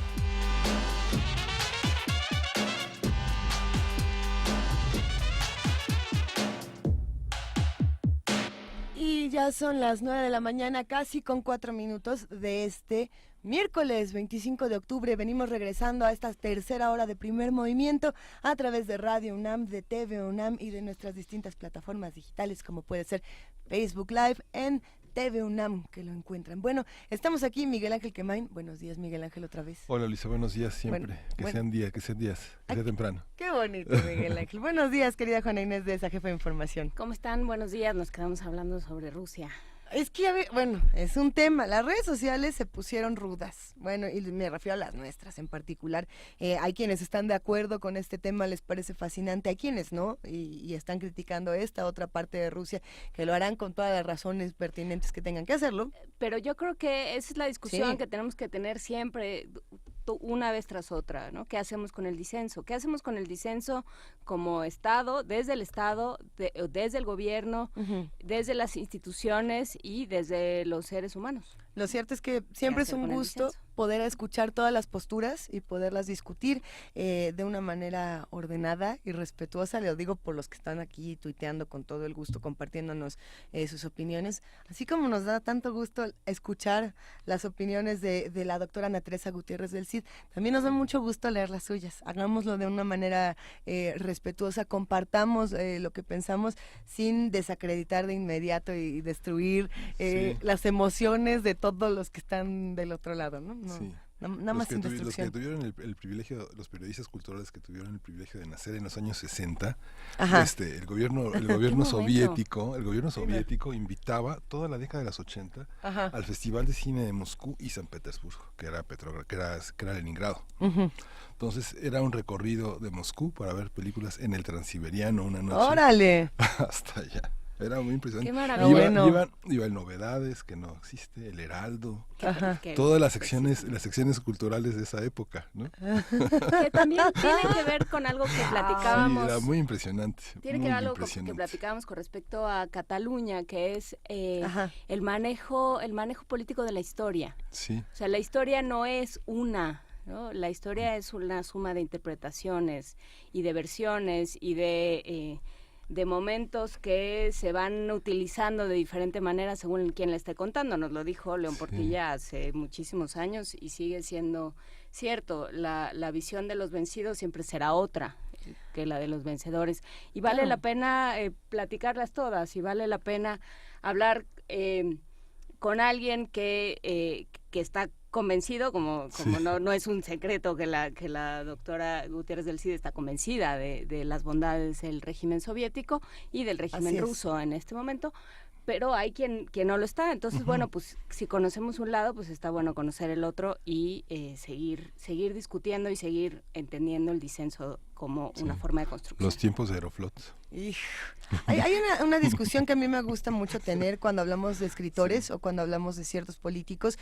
S4: Y ya son las 9 de la mañana, casi con 4 minutos de este miércoles 25 de octubre. Venimos regresando a esta tercera hora de Primer Movimiento a través de Radio UNAM, de TV UNAM y de nuestras distintas plataformas digitales, como puede ser Facebook Live en TV UNAM, que lo encuentran. Bueno, estamos aquí, Miguel Ángel Quemain. Buenos días, Miguel Ángel, otra vez.
S5: Hola, Luisa, buenos días siempre. Sean días, que sea temprano.
S4: Qué bonito, Miguel Ángel. Buenos días, querida Juana Inés de esa jefa de información.
S6: ¿Cómo están? Buenos días. Nos quedamos hablando sobre Rusia.
S4: Es que, bueno, es un tema. Las redes sociales se pusieron rudas. Bueno, y me refiero a las nuestras en particular. Hay quienes están de acuerdo con este tema, les parece fascinante. Hay quienes no, y están criticando esta otra parte de Rusia, que lo harán con todas las razones pertinentes que tengan que hacerlo.
S6: Pero yo creo que esa es la discusión que tenemos que tener siempre. una vez tras otra, ¿no? ¿Qué hacemos con el disenso? ¿Qué hacemos con el disenso como Estado, desde el gobierno, desde las instituciones y desde los seres humanos?
S4: Lo cierto es que siempre es un gusto poder escuchar todas las posturas y poderlas discutir de una manera ordenada y respetuosa. Lo digo por los que están aquí tuiteando con todo el gusto, compartiéndonos sus opiniones. Así como nos da tanto gusto escuchar las opiniones de la doctora Ana Teresa Gutiérrez del CID, también nos da mucho gusto leer las suyas. Hagámoslo de una manera respetuosa, compartamos lo que pensamos sin desacreditar de inmediato y destruir las emociones de todos los que están del otro lado, ¿no?
S5: Sí.
S4: Nada más sin destrucción.
S5: Los que tuvieron el privilegio, los periodistas culturales que tuvieron el privilegio de nacer en los años 60, el gobierno soviético invitaba toda la década de los 80 al Festival de Cine de Moscú y San Petersburgo, que era Leningrado. Entonces era un recorrido de Moscú para ver películas en el Transiberiano una noche.
S4: ¡Órale!
S5: Hasta allá. Era muy impresionante.
S6: ¡Qué maravilla!
S5: Iba el Novedades, que no existe, el Heraldo,
S6: Qué
S5: todas las secciones culturales de esa época, ¿no?
S6: Que también tiene que ver con algo que platicábamos.
S5: Sí, era muy impresionante.
S6: Tiene que ver algo que platicábamos con respecto a Cataluña, que es el manejo político de la historia.
S5: Sí.
S6: O sea, la historia no es una, ¿no? La historia es una suma de interpretaciones y de versiones y de momentos que se van utilizando de diferente manera según quien le esté contando. Nos lo dijo León Portilla hace muchísimos años y sigue siendo cierto. La visión de los vencidos siempre será otra que la de los vencedores. Y vale la pena platicarlas todas y vale la pena hablar con alguien que está convencido, como no es un secreto que la doctora Gutiérrez del CID está convencida de las bondades del régimen soviético y del régimen ruso en este momento, pero hay quien no lo está. Entonces, bueno, pues si conocemos un lado, pues está bueno conocer el otro y seguir discutiendo y seguir entendiendo el disenso como una forma de construcción.
S5: Los tiempos de Aeroflot.
S4: Hay una discusión que a mí me gusta mucho tener cuando hablamos de escritores o cuando hablamos de ciertos políticos,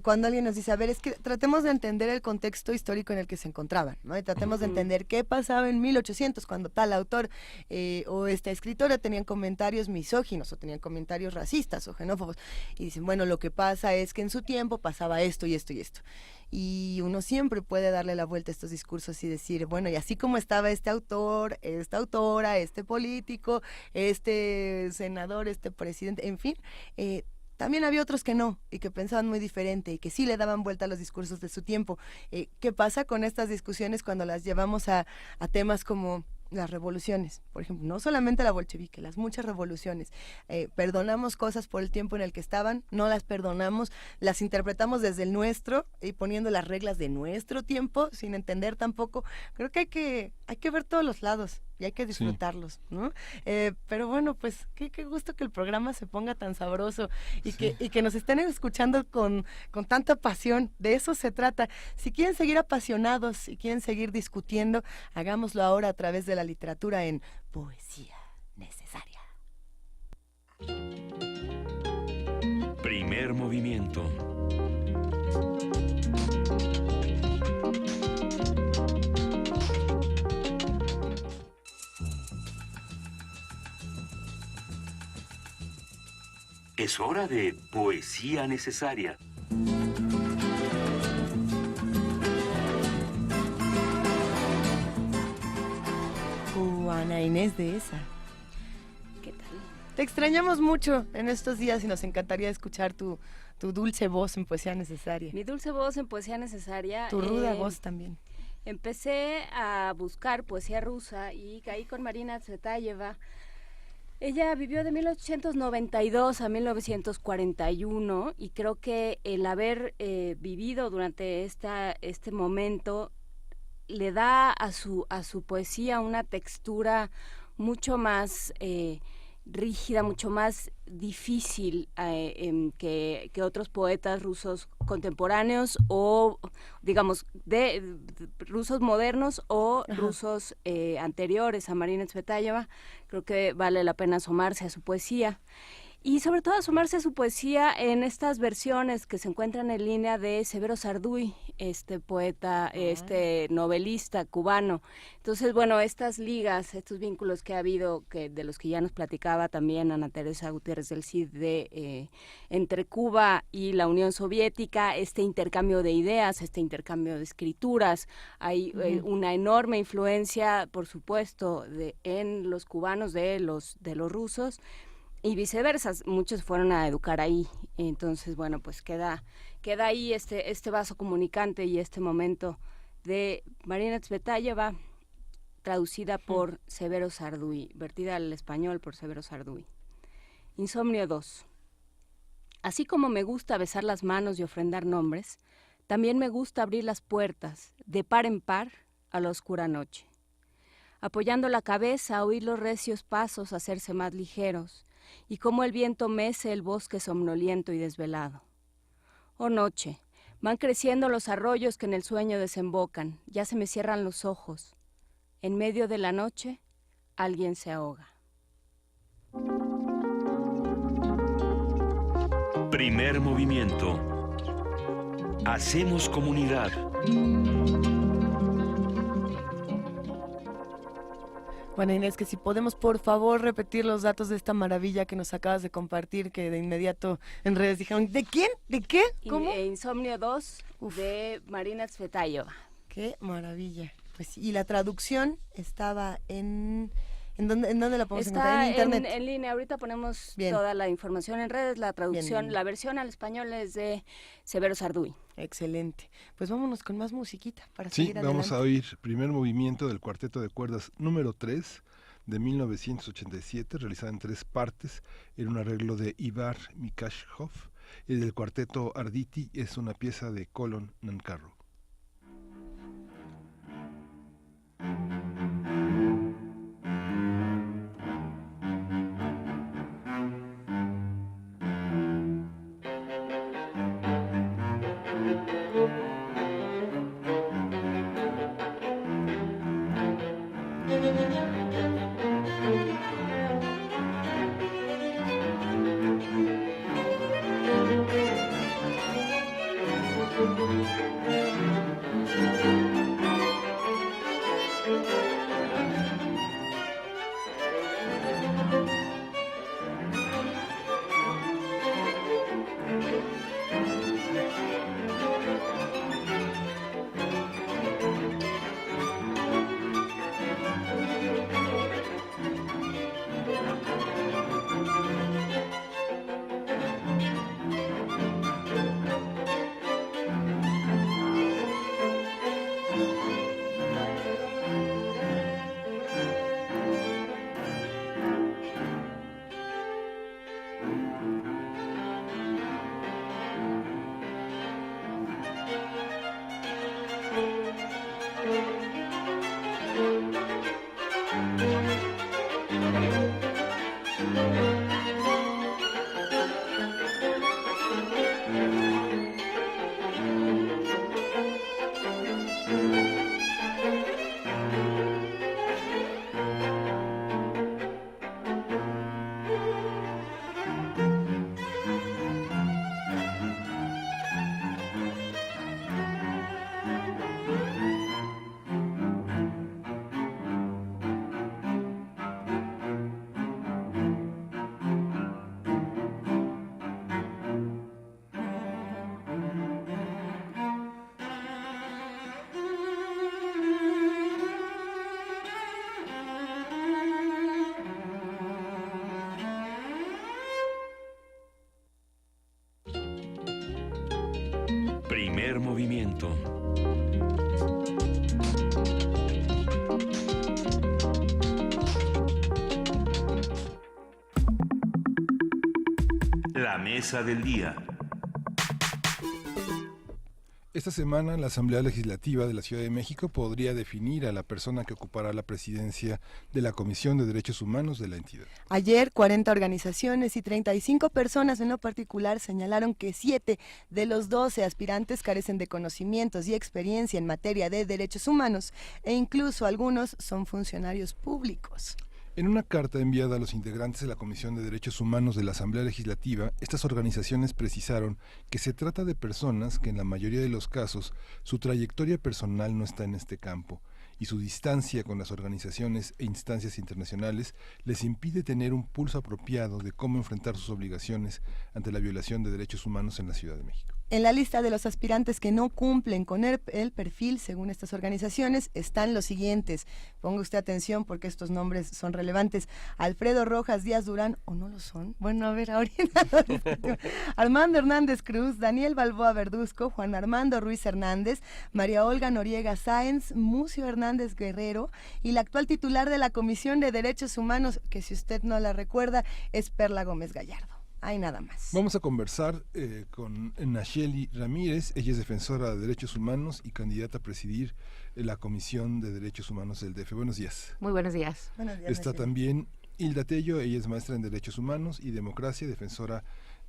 S4: cuando alguien nos dice, a ver, es que tratemos de entender el contexto histórico en el que se encontraban, ¿no? Y tratemos de entender qué pasaba en 1800 cuando tal autor o esta escritora tenían comentarios misóginos o tenían comentarios racistas o xenófobos. Y dicen, bueno, lo que pasa es que en su tiempo pasaba esto y esto y esto. Y uno siempre puede darle la vuelta a estos discursos y decir, bueno, y así como estaba este autor, esta autora, este político, este senador, este presidente, en fin, también había otros que no, y que pensaban muy diferente, y que sí le daban vuelta a los discursos de su tiempo. ¿Qué pasa con estas discusiones cuando las llevamos a temas como las revoluciones? Por ejemplo, no solamente la bolchevique, las muchas revoluciones. Perdonamos cosas por el tiempo en el que estaban, no las perdonamos, las interpretamos desde el nuestro y poniendo las reglas de nuestro tiempo, sin entender tampoco. Creo que hay que ver todos los lados y hay que disfrutarlos, ¿no? Pero bueno, pues qué gusto que el programa se ponga tan sabroso y que nos estén escuchando con tanta pasión. De eso se trata. Si quieren seguir apasionados, si quieren seguir discutiendo, hagámoslo ahora a través de la literatura en Poesía Necesaria.
S2: Primer movimiento. Es hora de Poesía Necesaria.
S4: Ana Inés de esa.
S6: ¿Qué tal?
S4: Te extrañamos mucho en estos días y nos encantaría escuchar tu dulce voz en Poesía Necesaria.
S6: Mi dulce voz en Poesía Necesaria.
S4: Tu ruda voz también.
S6: Empecé a buscar poesía rusa y caí con Marina Tsvetaeva. Ella vivió de 1892 a 1941 y creo que el haber vivido durante este momento le da a su poesía una textura mucho más rígida, mucho más difícil que otros poetas rusos contemporáneos o, digamos, de rusos modernos o rusos anteriores a Marina Tsvetaeva. Creo que vale la pena asomarse a su poesía. Y sobre todo asomarse a su poesía en estas versiones que se encuentran en línea de Severo Sarduy, este poeta, este novelista cubano. Entonces, bueno, estas ligas, estos vínculos que ha habido, que de los que ya nos platicaba también Ana Teresa Gutiérrez del Cid, entre Cuba y la Unión Soviética, este intercambio de ideas, este intercambio de escrituras. Hay una enorme influencia, por supuesto, en los cubanos de los rusos, y viceversa, muchos fueron a educar ahí. Entonces, bueno, pues queda ahí este vaso comunicante y este momento de Marina Tsvetaeva, traducida por Severo Sarduy, vertida al español por Severo Sarduy. Insomnio 2. Así como me gusta besar las manos y ofrendar nombres, también me gusta abrir las puertas, de par en par, a la oscura noche. Apoyando la cabeza, oír los recios pasos hacerse más ligeros, y cómo el viento mece el bosque somnoliento y desvelado. Oh noche, van creciendo los arroyos que en el sueño desembocan, ya se me cierran los ojos. En medio de la noche, alguien se ahoga.
S2: Primer movimiento. Hacemos comunidad.
S4: Bueno, Inés, que si podemos por favor repetir los datos de esta maravilla que nos acabas de compartir, que de inmediato en redes dijeron, ¿de quién? ¿De qué? ¿Cómo?
S6: Insomnio 2 de Marina Tsvetaeva.
S4: Qué maravilla. Pues y la traducción estaba en dónde la podemos encontrar? En internet.
S6: En línea, ahorita ponemos
S4: Bien.
S6: toda la información en redes, la traducción,
S4: Bien.
S6: la versión al español es de Severo Sarduy.
S4: Excelente. Pues vámonos con más musiquita para
S5: Sí,
S4: seguir
S5: vamos
S4: adelante.
S5: a oír primer movimiento del cuarteto de cuerdas número 3 de 1987, realizada en 3 partes, en un arreglo de Ivar Mikashkov, y del cuarteto Arditi es una pieza de Colon Nancarrow.
S2: Primer movimiento. La mesa del día.
S5: Esta semana la Asamblea Legislativa de la Ciudad de México podría definir a la persona que ocupará la presidencia de la Comisión de Derechos Humanos de la entidad.
S4: Ayer, 40 organizaciones y 35 personas en lo particular señalaron que 7 de los 12 aspirantes carecen de conocimientos y experiencia en materia de derechos humanos e incluso algunos son funcionarios públicos.
S5: En una carta enviada a los integrantes de la Comisión de Derechos Humanos de la Asamblea Legislativa, estas organizaciones precisaron que se trata de personas que en la mayoría de los casos su trayectoria personal no está en este campo y su distancia con las organizaciones e instancias internacionales les impide tener un pulso apropiado de cómo enfrentar sus obligaciones ante la violación de derechos humanos en la Ciudad de México.
S4: En la lista de los aspirantes que no cumplen con el perfil, según estas organizaciones, están los siguientes. Ponga usted atención porque estos nombres son relevantes. Alfredo Rojas Díaz Durán, ¿o no lo son? Bueno, a ver, ahorita lo discutimos. Armando Hernández Cruz, Daniel Balboa Verduzco, Juan Armando Ruiz Hernández, María Olga Noriega Sáenz, Mucio Hernández Guerrero y la actual titular de la Comisión de Derechos Humanos, que si usted no la recuerda, es Perla Gómez Gallardo. Hay nada más.
S5: Vamos a conversar con Nacheli Ramírez. Ella es defensora de derechos humanos y candidata a presidir la Comisión de Derechos Humanos del DF. Buenos días.
S16: Muy buenos días.
S4: Buenos días,
S5: Está
S4: Nacheli.
S5: también Hilda Tello. Ella es maestra en Derechos Humanos y Democracia, defensora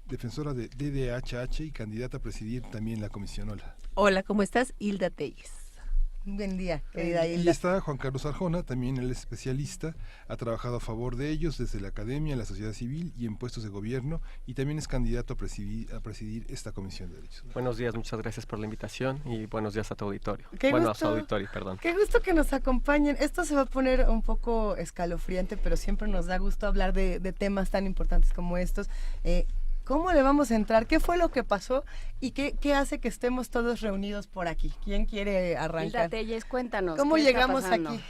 S5: de DDHH y candidata a presidir también la comisión. Hola.
S16: Hola, ¿cómo estás? Hilda Telles.
S4: Buen día, querida
S5: Y
S4: Hilda.
S5: está Juan Carlos Arjona, también él es especialista, ha trabajado a favor de ellos desde la academia, la sociedad civil y en puestos de gobierno, y también es candidato a presidir esta Comisión de Derechos Humanos.
S17: Buenos días, muchas gracias por la invitación y buenos días a tu auditorio.
S4: Qué
S17: A
S4: gusto.
S17: su auditorio, perdón.
S4: Qué gusto que nos acompañen. Esto se va a poner un poco escalofriante, pero siempre nos da gusto hablar de temas tan importantes como estos. ¿Cómo le vamos a entrar? ¿Qué fue lo que pasó? ¿Y qué hace que estemos todos reunidos por aquí? ¿Quién quiere arrancar?
S6: Hilda Telles, cuéntanos.
S4: ¿Cómo
S6: ¿qué está
S4: llegamos
S6: pasando?
S4: aquí?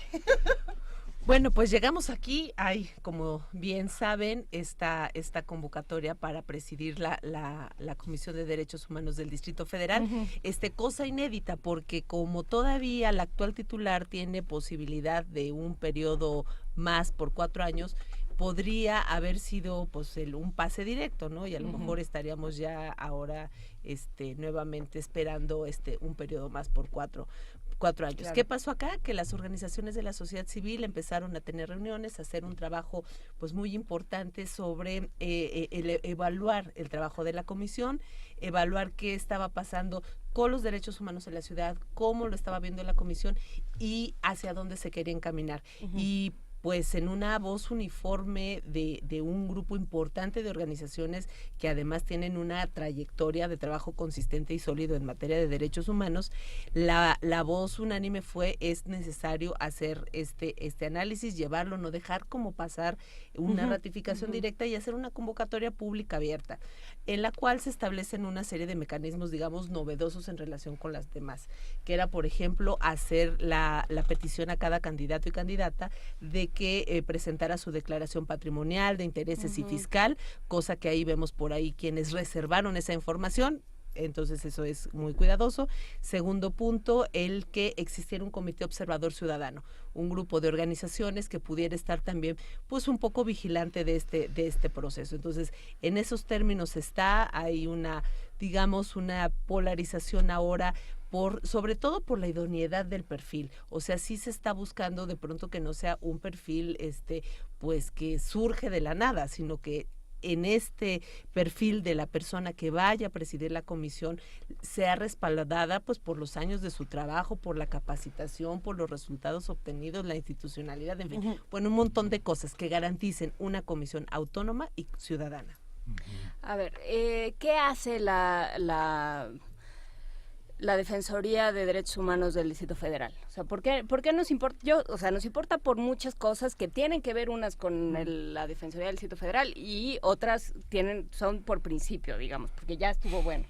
S16: Bueno, pues llegamos aquí, hay, como bien saben, esta convocatoria para presidir la Comisión de Derechos Humanos del Distrito Federal.
S4: Ujú.
S16: Cosa inédita, porque como todavía la actual titular tiene posibilidad de un periodo más por 4 años, podría haber sido pues un pase directo, ¿no? Y a lo
S4: Ujú.
S16: mejor estaríamos ya ahora nuevamente esperando un periodo más por cuatro años.
S4: Claro.
S16: ¿Qué pasó acá? Que las organizaciones de la sociedad civil empezaron a tener reuniones, a hacer un trabajo pues muy importante sobre evaluar el trabajo de la comisión, evaluar qué estaba pasando con los derechos humanos en la ciudad, cómo lo estaba viendo la comisión y hacia dónde se quería encaminar.
S4: Ujú.
S16: Y pues en una voz uniforme de un grupo importante de organizaciones que además tienen una trayectoria de trabajo consistente y sólido en materia de derechos humanos, la voz unánime es necesario hacer este análisis, llevarlo, no dejar como pasar una
S4: Ujú,
S16: ratificación
S4: ujú.
S16: directa y hacer una convocatoria pública abierta, en la cual se establecen una serie de mecanismos, digamos, novedosos en relación con las demás, que era, por ejemplo, hacer la petición a cada candidato y candidata de que presentara su declaración patrimonial, de intereses y
S4: Ujú.
S16: fiscal, cosa que ahí vemos por ahí quienes reservaron esa información. Entonces eso es muy cuidadoso. Segundo punto, el que existiera un comité observador ciudadano, un grupo de organizaciones que pudiera estar también pues un poco vigilante de este proceso. Entonces, en esos términos hay una polarización ahora sobre todo por la idoneidad del perfil. O sea, sí se está buscando de pronto que no sea un perfil pues que surge de la nada, sino que en este perfil de la persona que vaya a presidir la comisión sea respaldada pues por los años de su trabajo, por la capacitación, por los resultados obtenidos, la institucionalidad, en fin,
S4: Ujú.
S16: bueno, un montón de cosas que garanticen una comisión autónoma y ciudadana.
S6: A ver, ¿qué hace la Defensoría de Derechos Humanos del Distrito Federal? O sea, ¿por qué nos importa? Nos importa por muchas cosas que tienen que ver unas con la Defensoría del Distrito Federal y otras son por principio, digamos, porque ya estuvo bueno.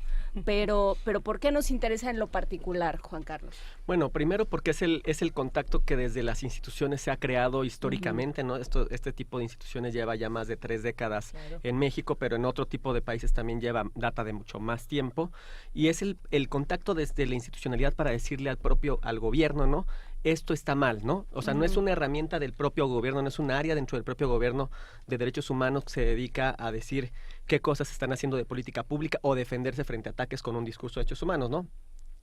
S6: Pero ¿por qué nos interesa en lo particular, Juan Carlos?
S17: Bueno, primero porque es el contacto que desde las instituciones se ha creado históricamente, ¿no? Este tipo de instituciones lleva ya más de 3 décadas
S16: Claro.
S17: en México, pero en otro tipo de países también data de mucho más tiempo, y es el contacto desde la institucionalidad para decirle al gobierno, ¿no? Esto está mal, ¿no? O sea, no es una herramienta del propio gobierno, no es un área dentro del propio gobierno de derechos humanos que se dedica a decir qué cosas están haciendo de política pública o defenderse frente a ataques con un discurso de derechos humanos, ¿no?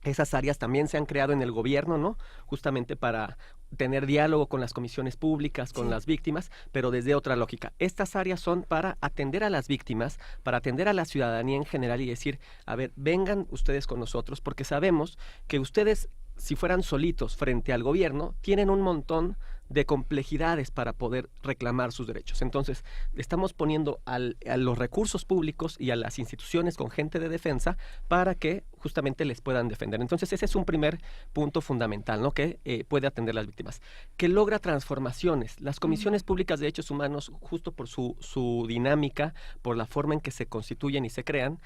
S17: Esas áreas también se han creado en el gobierno, ¿no? Justamente para tener diálogo con las comisiones públicas, con las víctimas, pero desde otra lógica. Estas áreas son para atender a las víctimas, para atender a la ciudadanía en general y decir, a ver, vengan ustedes con nosotros, porque sabemos que ustedes, si fueran solitos frente al gobierno, tienen un montón de complejidades para poder reclamar sus derechos. Entonces, estamos poniendo a los recursos públicos y a las instituciones con gente de defensa para que justamente les puedan defender. Entonces, ese es un primer punto fundamental, ¿no? Que puede atender a las víctimas. Que logra transformaciones. Las comisiones públicas de derechos humanos, justo por su dinámica, por la forma en que se constituyen y se crean,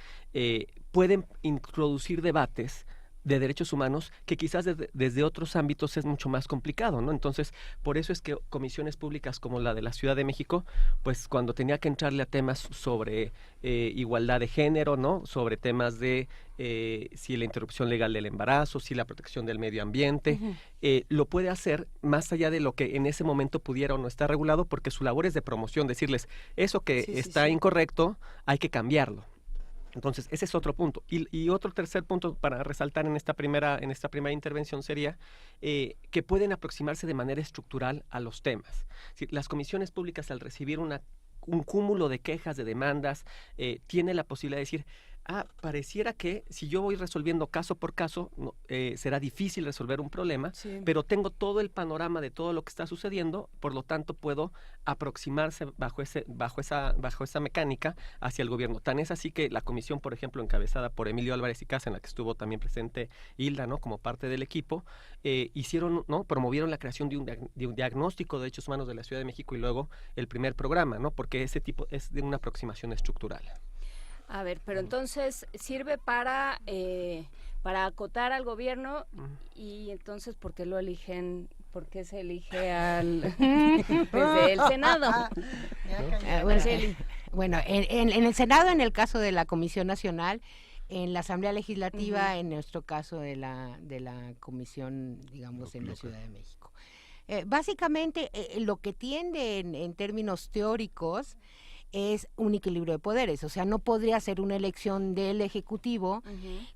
S17: pueden introducir debates de derechos humanos que quizás desde otros ámbitos es mucho más complicado, ¿no? Entonces, por eso es que comisiones públicas como la de la Ciudad de México, pues cuando tenía que entrarle a temas sobre igualdad de género, ¿no? Sobre temas de si la interrupción legal del embarazo, si la protección del medio ambiente, lo puede hacer más allá de lo que en ese momento pudiera o no estar regulado, porque su labor es de promoción, decirles, eso que está incorrecto, hay que cambiarlo. Entonces, ese es otro punto. Y otro tercer punto para resaltar en esta primera intervención sería que pueden aproximarse de manera estructural a los temas. Las comisiones públicas, al recibir un cúmulo de quejas, de demandas, tiene la posibilidad de decir, pareciera que si yo voy resolviendo caso por caso, será difícil resolver un problema, pero tengo todo el panorama de todo lo que está sucediendo, por lo tanto puedo aproximarse bajo esa mecánica hacia el gobierno. Tan es así que la comisión, por ejemplo, encabezada por Emilio Álvarez y Casa, en la que estuvo también presente Hilda, ¿no? Como parte del equipo, promovieron la creación de un diagnóstico de derechos humanos de la Ciudad de México y luego el primer programa, ¿no? Porque ese tipo es de una aproximación estructural.
S6: A ver, pero entonces sirve para acotar al gobierno y entonces ¿por qué lo eligen? ¿Por qué se elige desde el Senado?
S18: Bueno, en el Senado, en el caso de la Comisión Nacional, en la Asamblea Legislativa, en nuestro caso de la Comisión, digamos, en la Ciudad de México. Básicamente, lo que tiende en términos teóricos es un equilibrio de poderes, o sea, no podría ser una elección del Ejecutivo,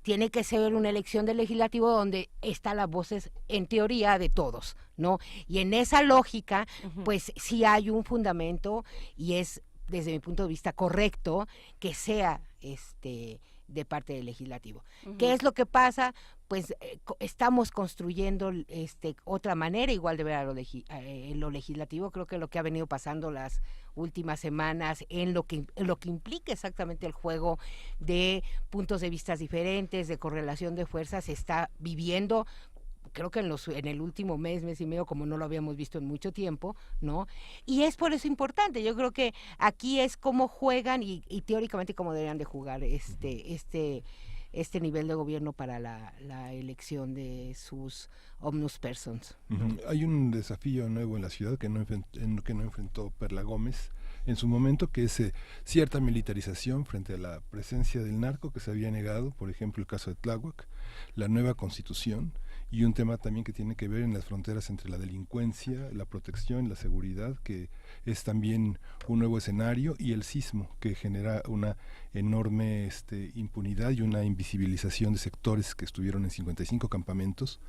S18: tiene que ser una elección del Legislativo donde están las voces, en teoría, de todos, ¿no? Y en esa lógica, pues sí hay un fundamento y es, desde mi punto de vista, correcto que sea de parte del Legislativo. ¿Qué es lo que pasa? Pues estamos construyendo otra manera igual de ver a lo legislativo. Creo que lo que ha venido pasando las últimas semanas en lo que implica exactamente el juego de puntos de vista diferentes, de correlación de fuerzas, se está viviendo, creo que en el último mes y medio, como no lo habíamos visto en mucho tiempo, ¿no? Y es por eso importante. Yo creo que aquí es cómo juegan y teóricamente cómo deberían de jugar este nivel de gobierno para la elección de sus ombudspersons.
S5: Hay un desafío nuevo en la ciudad que no enfrentó Perla Gómez en su momento, que es cierta militarización frente a la presencia del narco que se había negado, por ejemplo el caso de Tláhuac, la nueva constitución y un tema también que tiene que ver en las fronteras entre la delincuencia, la protección, la seguridad, que es también un nuevo escenario, y el sismo, que genera una enorme impunidad y una invisibilización de sectores que estuvieron en 55 campamentos,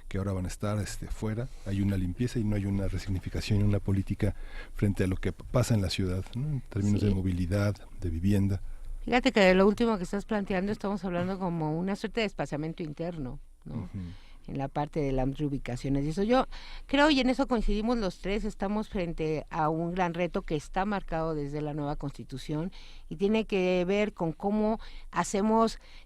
S5: que ahora van a estar fuera. Hay una limpieza y no hay una resignificación y una política frente a lo que pasa en la ciudad, ¿no? En términos de movilidad, de vivienda.
S18: Fíjate que de lo último que estás planteando estamos hablando como una suerte de desplazamiento interno, ¿no? En la parte de las reubicaciones. Y eso yo creo, y en eso coincidimos los tres, estamos frente a un gran reto que está marcado desde la nueva Constitución y tiene que ver con cómo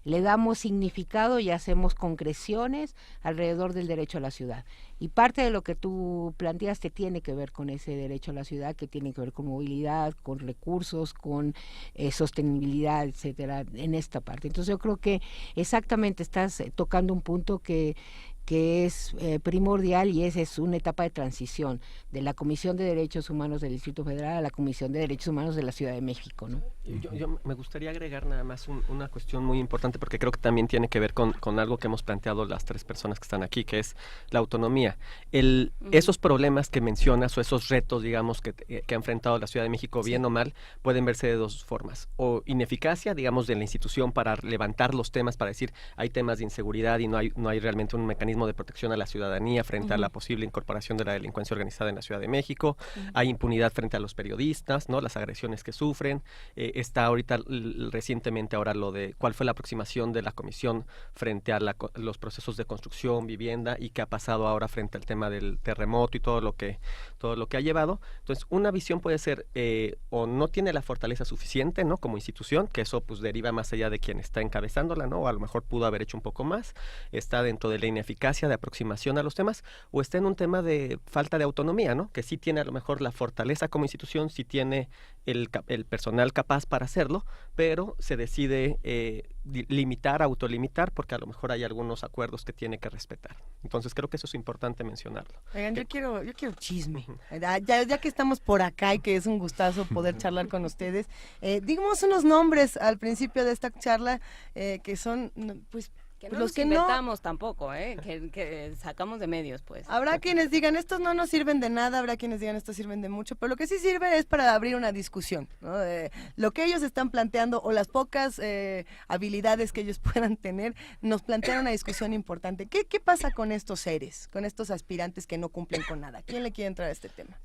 S18: le damos significado y hacemos concreciones alrededor del derecho a la ciudad. Y parte de lo que tú planteaste tiene que ver con ese derecho a la ciudad, que tiene que ver con movilidad, con recursos, con sostenibilidad, etcétera, en esta parte. Entonces yo creo que exactamente estás tocando un punto que es primordial, y es una etapa de transición de la Comisión de Derechos Humanos del Distrito Federal a la Comisión de Derechos Humanos de la Ciudad de México, ¿no?
S17: Yo me gustaría agregar nada más una cuestión muy importante, porque creo que también tiene que ver con algo que hemos planteado las tres personas que están aquí, que es la autonomía. Esos problemas que mencionas o esos retos, digamos, que ha enfrentado la Ciudad de México, bien o mal, pueden verse de dos formas. O ineficacia, digamos, de la institución para levantar los temas, para decir hay temas de inseguridad y no hay realmente un mecanismo mecanismo de protección a la ciudadanía frente a la posible incorporación de la delincuencia organizada en la Ciudad de México, hay impunidad frente a los periodistas, ¿no? Las agresiones que sufren, está ahorita recientemente ahora lo de cuál fue la aproximación de la comisión frente a los procesos de construcción, vivienda, y qué ha pasado ahora frente al tema del terremoto y todo lo que ha llevado. Entonces, una visión puede ser o no tiene la fortaleza suficiente, ¿no? Como institución, que eso pues deriva más allá de quien está encabezándola, ¿no? O a lo mejor pudo haber hecho un poco más, está dentro de la ineficacia de aproximación a los temas, o está en un tema de falta de autonomía, ¿no? Que sí tiene a lo mejor la fortaleza como institución, sí tiene el personal capaz para hacerlo, pero se decide autolimitar, porque a lo mejor hay algunos acuerdos que tiene que respetar. Entonces creo que eso es importante mencionarlo.
S4: Oigan, yo quiero chisme. Ya que estamos por acá y que es un gustazo poder charlar con ustedes, digamos unos nombres al principio de esta charla que son, pues,
S6: que no
S4: los
S6: nos
S4: que
S6: inventamos tampoco, que sacamos de medios, pues.
S4: Habrá quienes digan, estos no nos sirven de nada, habrá quienes digan, estos sirven de mucho, pero lo que sí sirve es para abrir una discusión, ¿no? Lo que ellos están planteando o las pocas habilidades que ellos puedan tener, nos plantean una discusión importante. ¿Qué pasa con estos seres, con estos aspirantes que no cumplen con nada? ¿Quién le quiere entrar a este tema?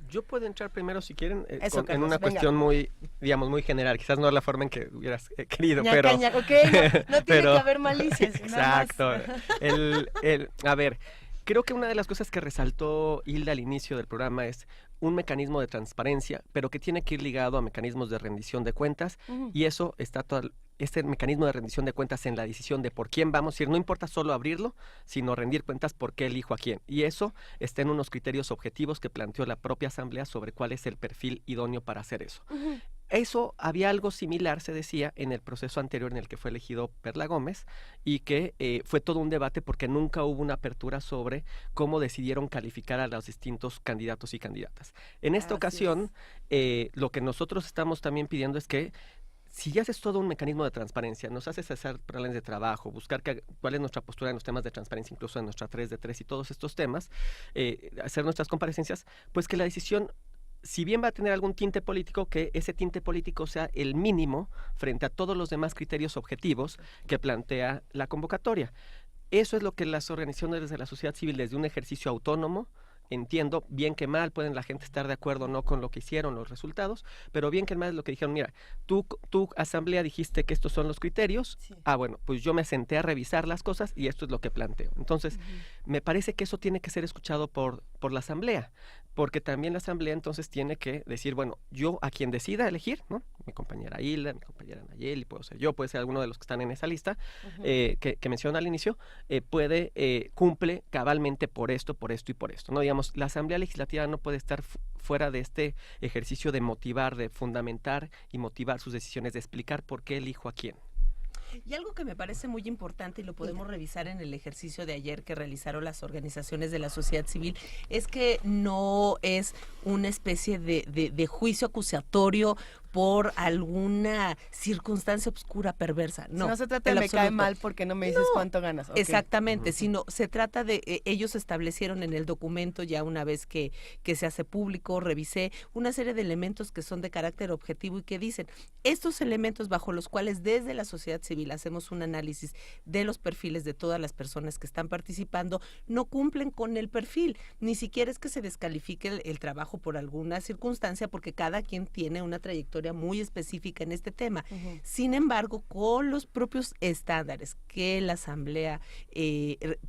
S17: Yo puedo entrar primero, si quieren,
S4: Carlos,
S17: en una cuestión muy, digamos, muy general. Quizás no la forma en que hubieras querido,
S4: Ñaca,
S17: pero...
S4: ñaca, no tiene que haber malicias.
S17: Exacto. A ver, creo que una de las cosas que resaltó Hilda al inicio del programa es un mecanismo de transparencia, pero que tiene que ir ligado a mecanismos de rendición de cuentas, y eso está este mecanismo de rendición de cuentas en la decisión de por quién vamos a ir, no importa solo abrirlo, sino rendir cuentas por qué elijo a quién. Y eso está en unos criterios objetivos que planteó la propia Asamblea sobre cuál es el perfil idóneo para hacer eso. Eso, había algo similar, se decía, en el proceso anterior en el que fue elegido Perla Gómez, y que fue todo un debate porque nunca hubo una apertura sobre cómo decidieron calificar a los distintos candidatos y candidatas. En esta ocasión, lo que nosotros estamos también pidiendo es que si ya haces todo un mecanismo de transparencia, nos haces hacer planes de trabajo, buscar cuál es nuestra postura en los temas de transparencia, incluso en nuestra 3 de 3 y todos estos temas, hacer nuestras comparecencias, pues que la decisión, si bien va a tener algún tinte político, que ese tinte político sea el mínimo frente a todos los demás criterios objetivos que plantea la convocatoria. Eso es lo que las organizaciones de la sociedad civil, desde un ejercicio autónomo, entiendo, bien que mal, pueden la gente estar de acuerdo o no con lo que hicieron, los resultados, pero bien que mal es lo que dijeron, mira, tu asamblea dijiste que estos son los criterios, bueno, pues yo me senté a revisar las cosas y esto es lo que planteo. Entonces, me parece que eso tiene que ser escuchado por la asamblea, porque también la asamblea entonces tiene que decir, bueno, yo a quien decida elegir, ¿no? Mi compañera Hilda, mi compañera Nayeli, puedo ser yo, puede ser alguno de los que están en esa lista, que mencioné al inicio, cumple cabalmente por esto y por esto, ¿no? Digamos, la Asamblea Legislativa no puede estar fuera de este ejercicio de motivar, de fundamentar y motivar sus decisiones, de explicar por qué elijo a quién.
S16: Y algo que me parece muy importante, y lo podemos revisar en el ejercicio de ayer que realizaron las organizaciones de la sociedad civil, es que no es una especie de juicio acusatorio por alguna circunstancia oscura, perversa. No,
S4: no se trata de me cae mal porque no me dices cuánto ganas. Okay.
S16: Exactamente, sino se trata de, ellos establecieron en el documento, ya una vez que se hace público, revisé una serie de elementos que son de carácter objetivo y que dicen, estos elementos bajo los cuales desde la sociedad civil hacemos un análisis de los perfiles de todas las personas que están participando, no cumplen con el perfil, ni siquiera es que se descalifique el trabajo por alguna circunstancia, porque cada quien tiene una trayectoria muy específica en este tema. Sin embargo, con los propios estándares que la Asamblea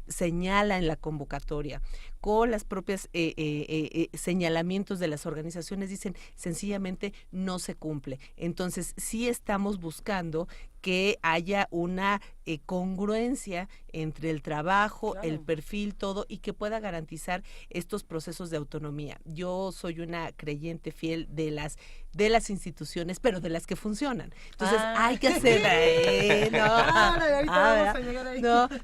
S16: señala en la convocatoria, con las propias señalamientos de las organizaciones, dicen sencillamente no se cumple. Entonces, sí estamos buscando que haya una congruencia entre el trabajo, el perfil, todo, y que pueda garantizar estos procesos de autonomía. Yo soy una creyente fiel de las instituciones, pero de las que funcionan. Entonces, hay que hacer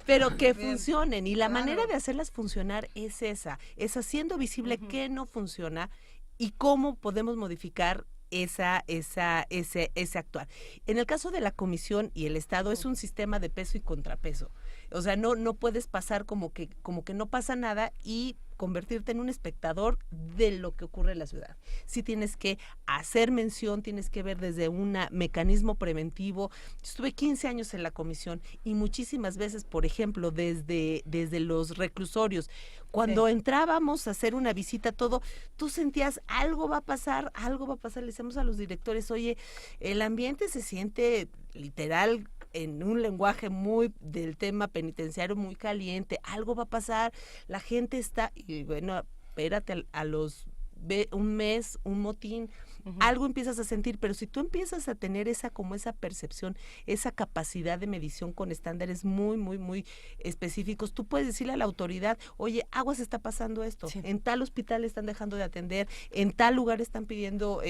S16: pero que funcionen, y la manera de hacerlas funcionar es es haciendo visible qué no funciona y cómo podemos modificar ese actuar. En el caso de la Comisión y el Estado es un sistema de peso y contrapeso. O sea, no puedes pasar como que no pasa nada y convertirte en un espectador de lo que ocurre en la ciudad. Sí tienes que hacer mención, tienes que ver desde un mecanismo preventivo. Estuve 15 años en la comisión y muchísimas veces, por ejemplo, desde los reclusorios, cuando entrábamos a hacer una visita, todo, tú sentías algo va a pasar, le decíamos a los directores, oye, el ambiente se siente literal en un lenguaje muy del tema penitenciario muy caliente, algo va a pasar, la gente está, y bueno, espérate a los un mes, un motín, algo empiezas a sentir, pero si tú empiezas a tener esa percepción, esa capacidad de medición con estándares muy, muy, muy específicos, tú puedes decirle a la autoridad, oye, aguas, está pasando esto, en tal hospital están dejando de atender, en tal lugar están pidiendo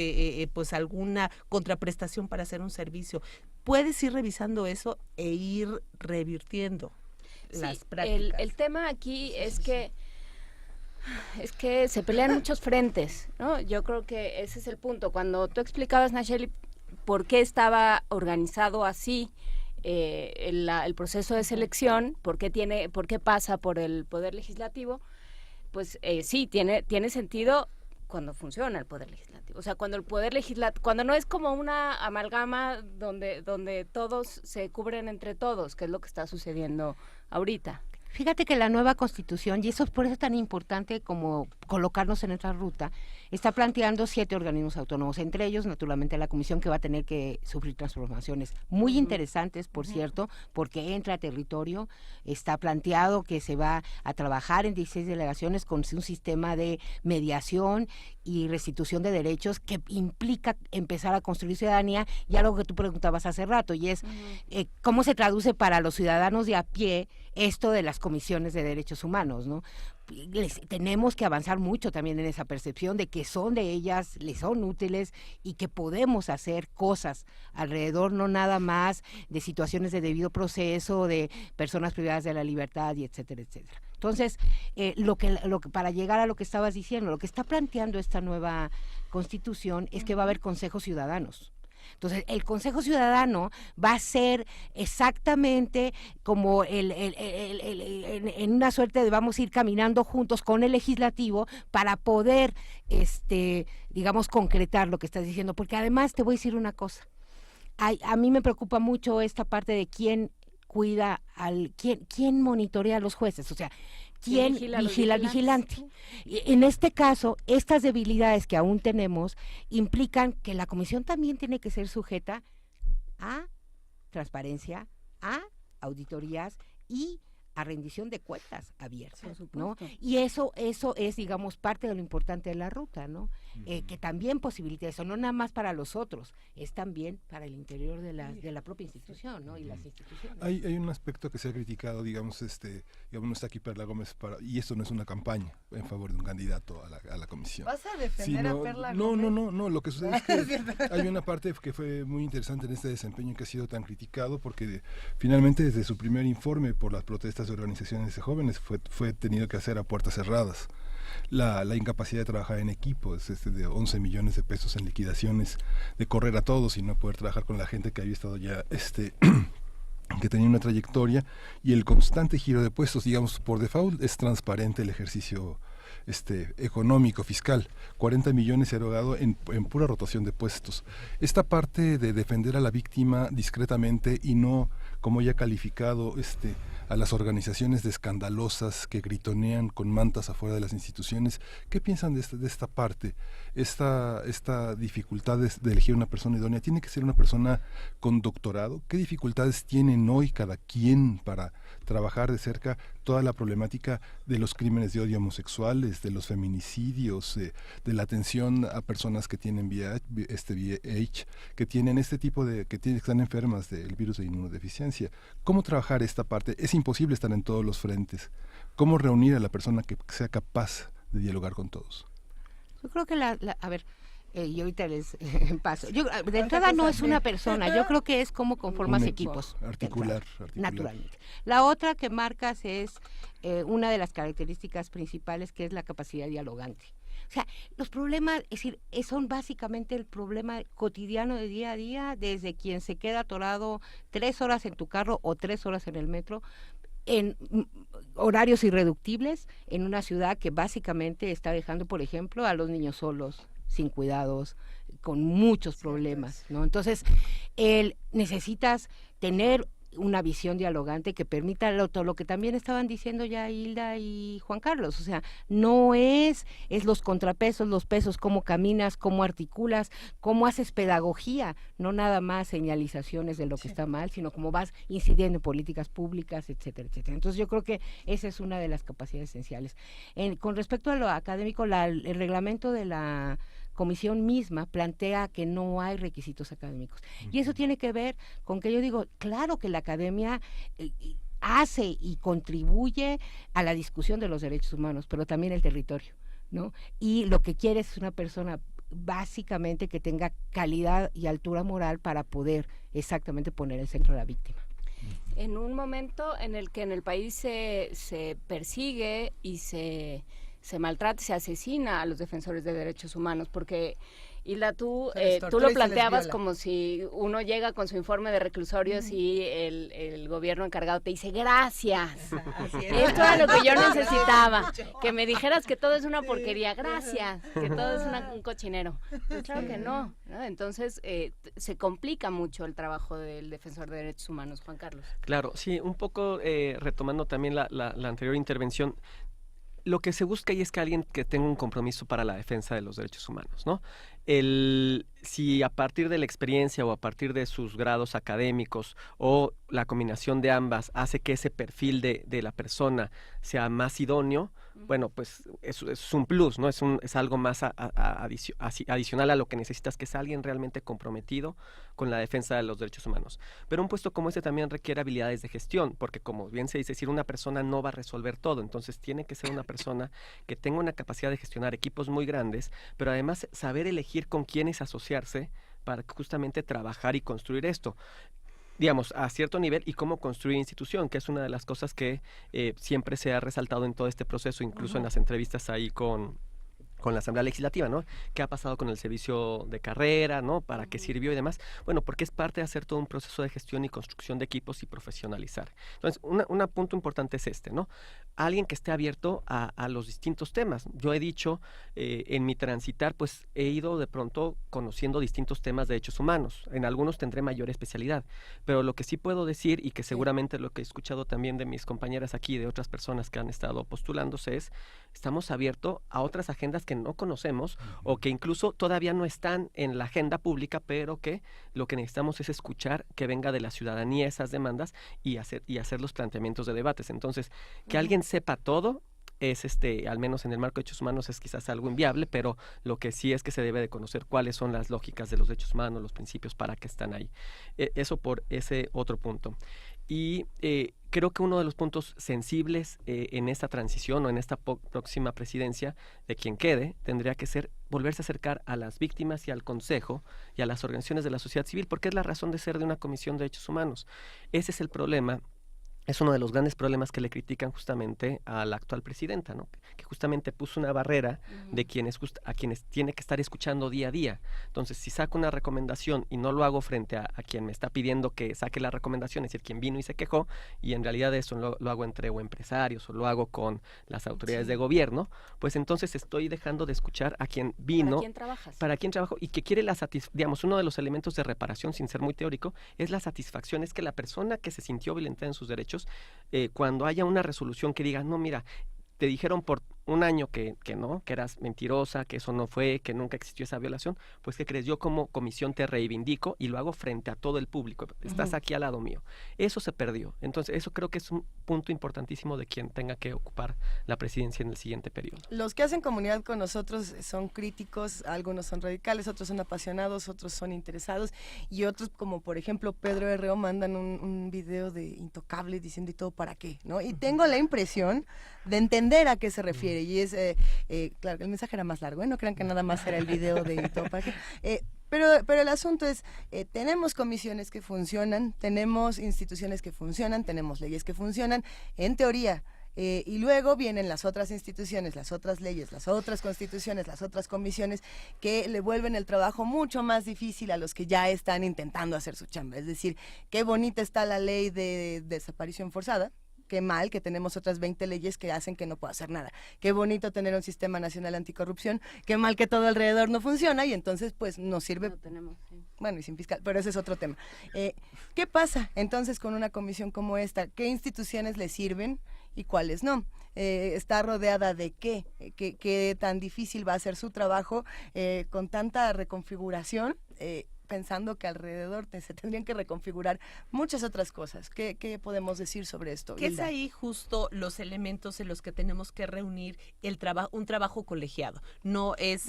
S16: pues alguna contraprestación para hacer un servicio. Puedes ir revisando eso e ir revirtiendo las prácticas.
S6: El tema aquí es que se pelean muchos frentes, ¿no? Yo creo que ese es el punto. Cuando tú explicabas, Nacheli, por qué estaba organizado así el proceso de selección, por qué pasa por el Poder Legislativo, pues sí, tiene sentido cuando funciona el Poder Legislativo. O sea, cuando el Poder Legislativo, cuando no es como una amalgama donde todos se cubren entre todos, que es lo que está sucediendo ahorita.
S18: Fíjate que la nueva Constitución, y eso es por eso tan importante como colocarnos en esta ruta, está planteando 7 organismos autónomos, entre ellos, naturalmente, la Comisión, que va a tener que sufrir transformaciones muy interesantes, por cierto, porque entra a territorio, está planteado que se va a trabajar en 16 delegaciones con un sistema de mediación y restitución de derechos que implica empezar a construir ciudadanía, y algo que tú preguntabas hace rato, y es cómo se traduce para los ciudadanos de a pie esto de las comisiones de derechos humanos, ¿no? Tenemos que avanzar mucho también en esa percepción de que son de ellas, les son útiles y que podemos hacer cosas alrededor, no nada más de situaciones de debido proceso, de personas privadas de la libertad y etcétera, etcétera. Entonces, lo que para llegar a lo que estabas diciendo, lo que está planteando esta nueva Constitución es que va a haber consejos ciudadanos. Entonces, el Consejo Ciudadano va a ser exactamente como en una suerte de vamos a ir caminando juntos con el legislativo para poder, digamos, concretar lo que estás diciendo. Porque además te voy a decir una cosa. A mí me preocupa mucho esta parte de quién cuida quién monitorea a los jueces. O sea, ¿quién vigila al vigilante? En este caso, estas debilidades que aún tenemos implican que la comisión también tiene que ser sujeta a transparencia, a auditorías y a rendición de cuentas abiertas, ¿no? Y eso es, digamos, parte de lo importante de la ruta, ¿no? Que también posibilita eso, no nada más para los otros, es también para el interior de la propia institución, ¿no? Y las instituciones.
S5: Hay un aspecto que se ha criticado, digamos, no está aquí Perla Gómez, y esto no es una campaña en favor de un candidato a la comisión.
S4: ¿Vas a defender a Perla
S5: Gómez? No, lo que sucede es que
S4: es
S5: hay una parte que fue muy interesante en este desempeño que ha sido tan criticado, porque finalmente desde su primer informe por las protestas de organizaciones de jóvenes fue tenido que hacer a puertas cerradas. La incapacidad de trabajar en equipo, de 11 millones de pesos en liquidaciones, de correr a todos y no poder trabajar con la gente que había estado ya que tenía una trayectoria, y el constante giro de puestos, digamos, por default es transparente el ejercicio económico, fiscal, 40 millones erogado en pura rotación de puestos. Esta parte de defender a la víctima discretamente y no, como ya calificado, a las organizaciones de escandalosas que gritonean con mantas afuera de las instituciones, ¿qué piensan de esta parte? Esta dificultad de elegir una persona idónea, ¿tiene que ser una persona con doctorado? ¿Qué dificultades tienen hoy cada quien para trabajar de cerca toda la problemática de los crímenes de odio homosexuales, de los feminicidios, de la atención a personas que tienen VIH, que tienen que están enfermas del virus de inmunodeficiencia? ¿Cómo trabajar esta parte? Es imposible estar en todos los frentes. ¿Cómo reunir a la persona que sea capaz de dialogar con todos?
S18: Yo creo que y ahorita les paso. De entrada no es una persona, yo creo que es cómo conformas equipos.
S5: Articular.
S18: Naturalmente. La otra que marcas es una de las características principales, que es la capacidad dialogante. O sea, los problemas, es decir, son básicamente el problema cotidiano de día a día, desde quien se queda atorado 3 horas en tu carro o 3 horas en el metro, en horarios irreductibles, en una ciudad que básicamente está dejando, por ejemplo, a los niños solos, sin cuidados, con muchos problemas, ¿no? Entonces, necesitas tener una visión dialogante que permita todo lo que también estaban diciendo ya Hilda y Juan Carlos, o sea, no es los contrapesos, los pesos, cómo caminas, cómo articulas, cómo haces pedagogía, no nada más señalizaciones de lo que está mal, sino cómo vas incidiendo en políticas públicas, etcétera, etcétera. Entonces yo creo que esa es una de las capacidades esenciales. Con respecto a lo académico, el reglamento de la comisión misma plantea que no hay requisitos académicos. Y eso tiene que ver con que yo digo, claro que la academia hace y contribuye a la discusión de los derechos humanos, pero también el territorio, ¿no? Y lo que quiere es una persona básicamente que tenga calidad y altura moral para poder exactamente poner el centro a la víctima.
S6: En un momento en el que en el país se persigue y se maltrata, se asesina a los defensores de derechos humanos, porque Hilda, tú lo planteabas como si uno llega con su informe de reclusorios y el gobierno encargado te dice gracias. Esto era lo que yo necesitaba, que me dijeras que todo es una porquería, gracias, que todo es un cochinero. Pues claro que no, ¿no? Entonces se complica mucho el trabajo del defensor de derechos humanos, Juan Carlos.
S17: Claro, sí, un poco retomando también la anterior intervención. Lo que se busca ahí es que alguien que tenga un compromiso para la defensa de los derechos humanos, ¿no? Si a partir de la experiencia o a partir de sus grados académicos o la combinación de ambas hace que ese perfil de la persona sea más idóneo, bueno, pues es un plus, ¿no? Es algo más adicional a lo que necesitas, que es alguien realmente comprometido con la defensa de los derechos humanos. Pero un puesto como este también requiere habilidades de gestión, porque como bien se dice, decir, una persona no va a resolver todo, entonces tiene que ser una persona que tenga una capacidad de gestionar equipos muy grandes, pero además saber elegir con quiénes asociarse para justamente trabajar y construir esto, digamos, a cierto nivel, y cómo construir institución, que es una de las cosas que siempre se ha resaltado en todo este proceso, incluso en las entrevistas ahí con la Asamblea Legislativa, ¿no? ¿Qué ha pasado con el servicio de carrera, ¿no? ¿Para qué sirvió y demás? Bueno, porque es parte de hacer todo un proceso de gestión y construcción de equipos y profesionalizar. Entonces, un punto importante es ¿no? Alguien que esté abierto a los distintos temas. Yo he dicho, en mi transitar, pues he ido de pronto conociendo distintos temas de derechos humanos. En algunos tendré mayor especialidad, pero lo que sí puedo decir, y que seguramente lo que he escuchado también de mis compañeras aquí, de otras personas que han estado postulándose, es estamos abiertos a otras agendas que no conocemos o que incluso todavía no están en la agenda pública, pero que lo que necesitamos es escuchar que venga de la ciudadanía esas demandas y hacer los planteamientos de debates. Entonces, que alguien sepa todo es al menos en el marco de derechos humanos es quizás algo inviable, pero lo que sí es que se debe de conocer cuáles son las lógicas de los derechos humanos, los principios para qué están ahí. Eso por ese otro punto. Y creo que uno de los puntos sensibles en esta transición o en esta próxima presidencia de quien quede tendría que ser volverse a acercar a las víctimas y al Consejo y a las organizaciones de la sociedad civil, porque es la razón de ser de una comisión de derechos humanos. Ese es el problema. Es uno de los grandes problemas que le critican justamente a la actual presidenta, ¿no? Que justamente puso una barrera de a quienes tiene que estar escuchando día a día. Entonces, si saco una recomendación y no lo hago frente a quien me está pidiendo que saque la recomendación, es decir, quien vino y se quejó, y en realidad eso lo hago entre empresarios o lo hago con las autoridades de gobierno, pues entonces estoy dejando de escuchar a quien vino, para quién trabajo y que quiere digamos, uno de los elementos de reparación, sin ser muy teórico, es la satisfacción, es que la persona que se sintió violentada en sus derechos, cuando haya una resolución que diga, no, mira, te dijeron por un año que no, que eras mentirosa, que eso no fue, que nunca existió esa violación, pues ¿qué crees? Yo como comisión te reivindico y lo hago frente a todo el público. Estás aquí al lado mío. Eso se perdió. Entonces, eso creo que es un punto importantísimo de quien tenga que ocupar la presidencia en el siguiente periodo.
S4: Los que hacen comunidad con nosotros son críticos, algunos son radicales, otros son apasionados, otros son interesados, y otros, como por ejemplo Pedro R.O., mandan un video de Intocable diciendo ¿y todo para qué? ¿No? Y tengo la impresión de entender a qué se refiere. Y es, claro, el mensaje era más largo, no crean que nada más era el video de todo para qué. Pero el asunto es, tenemos comisiones que funcionan, tenemos instituciones que funcionan, tenemos leyes que funcionan, en teoría, y luego vienen las otras instituciones, las otras leyes, las otras constituciones, las otras comisiones que le vuelven el trabajo mucho más difícil a los que ya están intentando hacer su chamba. Es decir, qué bonita está la ley de desaparición forzada, qué mal que tenemos otras 20 leyes que hacen que no pueda hacer nada. Qué bonito tener un sistema nacional anticorrupción, qué mal que todo alrededor no funciona y entonces pues nos sirve.
S6: No tenemos, sí.
S4: Bueno, y sin fiscal, pero ese es otro tema. ¿Qué pasa entonces con una comisión como esta? ¿Qué instituciones le sirven y cuáles no? ¿Está rodeada de qué? ¿Qué tan difícil va a ser su trabajo con tanta reconfiguración? Pensando que alrededor se tendrían que reconfigurar muchas otras cosas. ¿Qué podemos decir sobre esto?
S16: Que es
S4: Hilda?
S16: ahí justo los elementos en los que tenemos que reunir un trabajo colegiado. No es,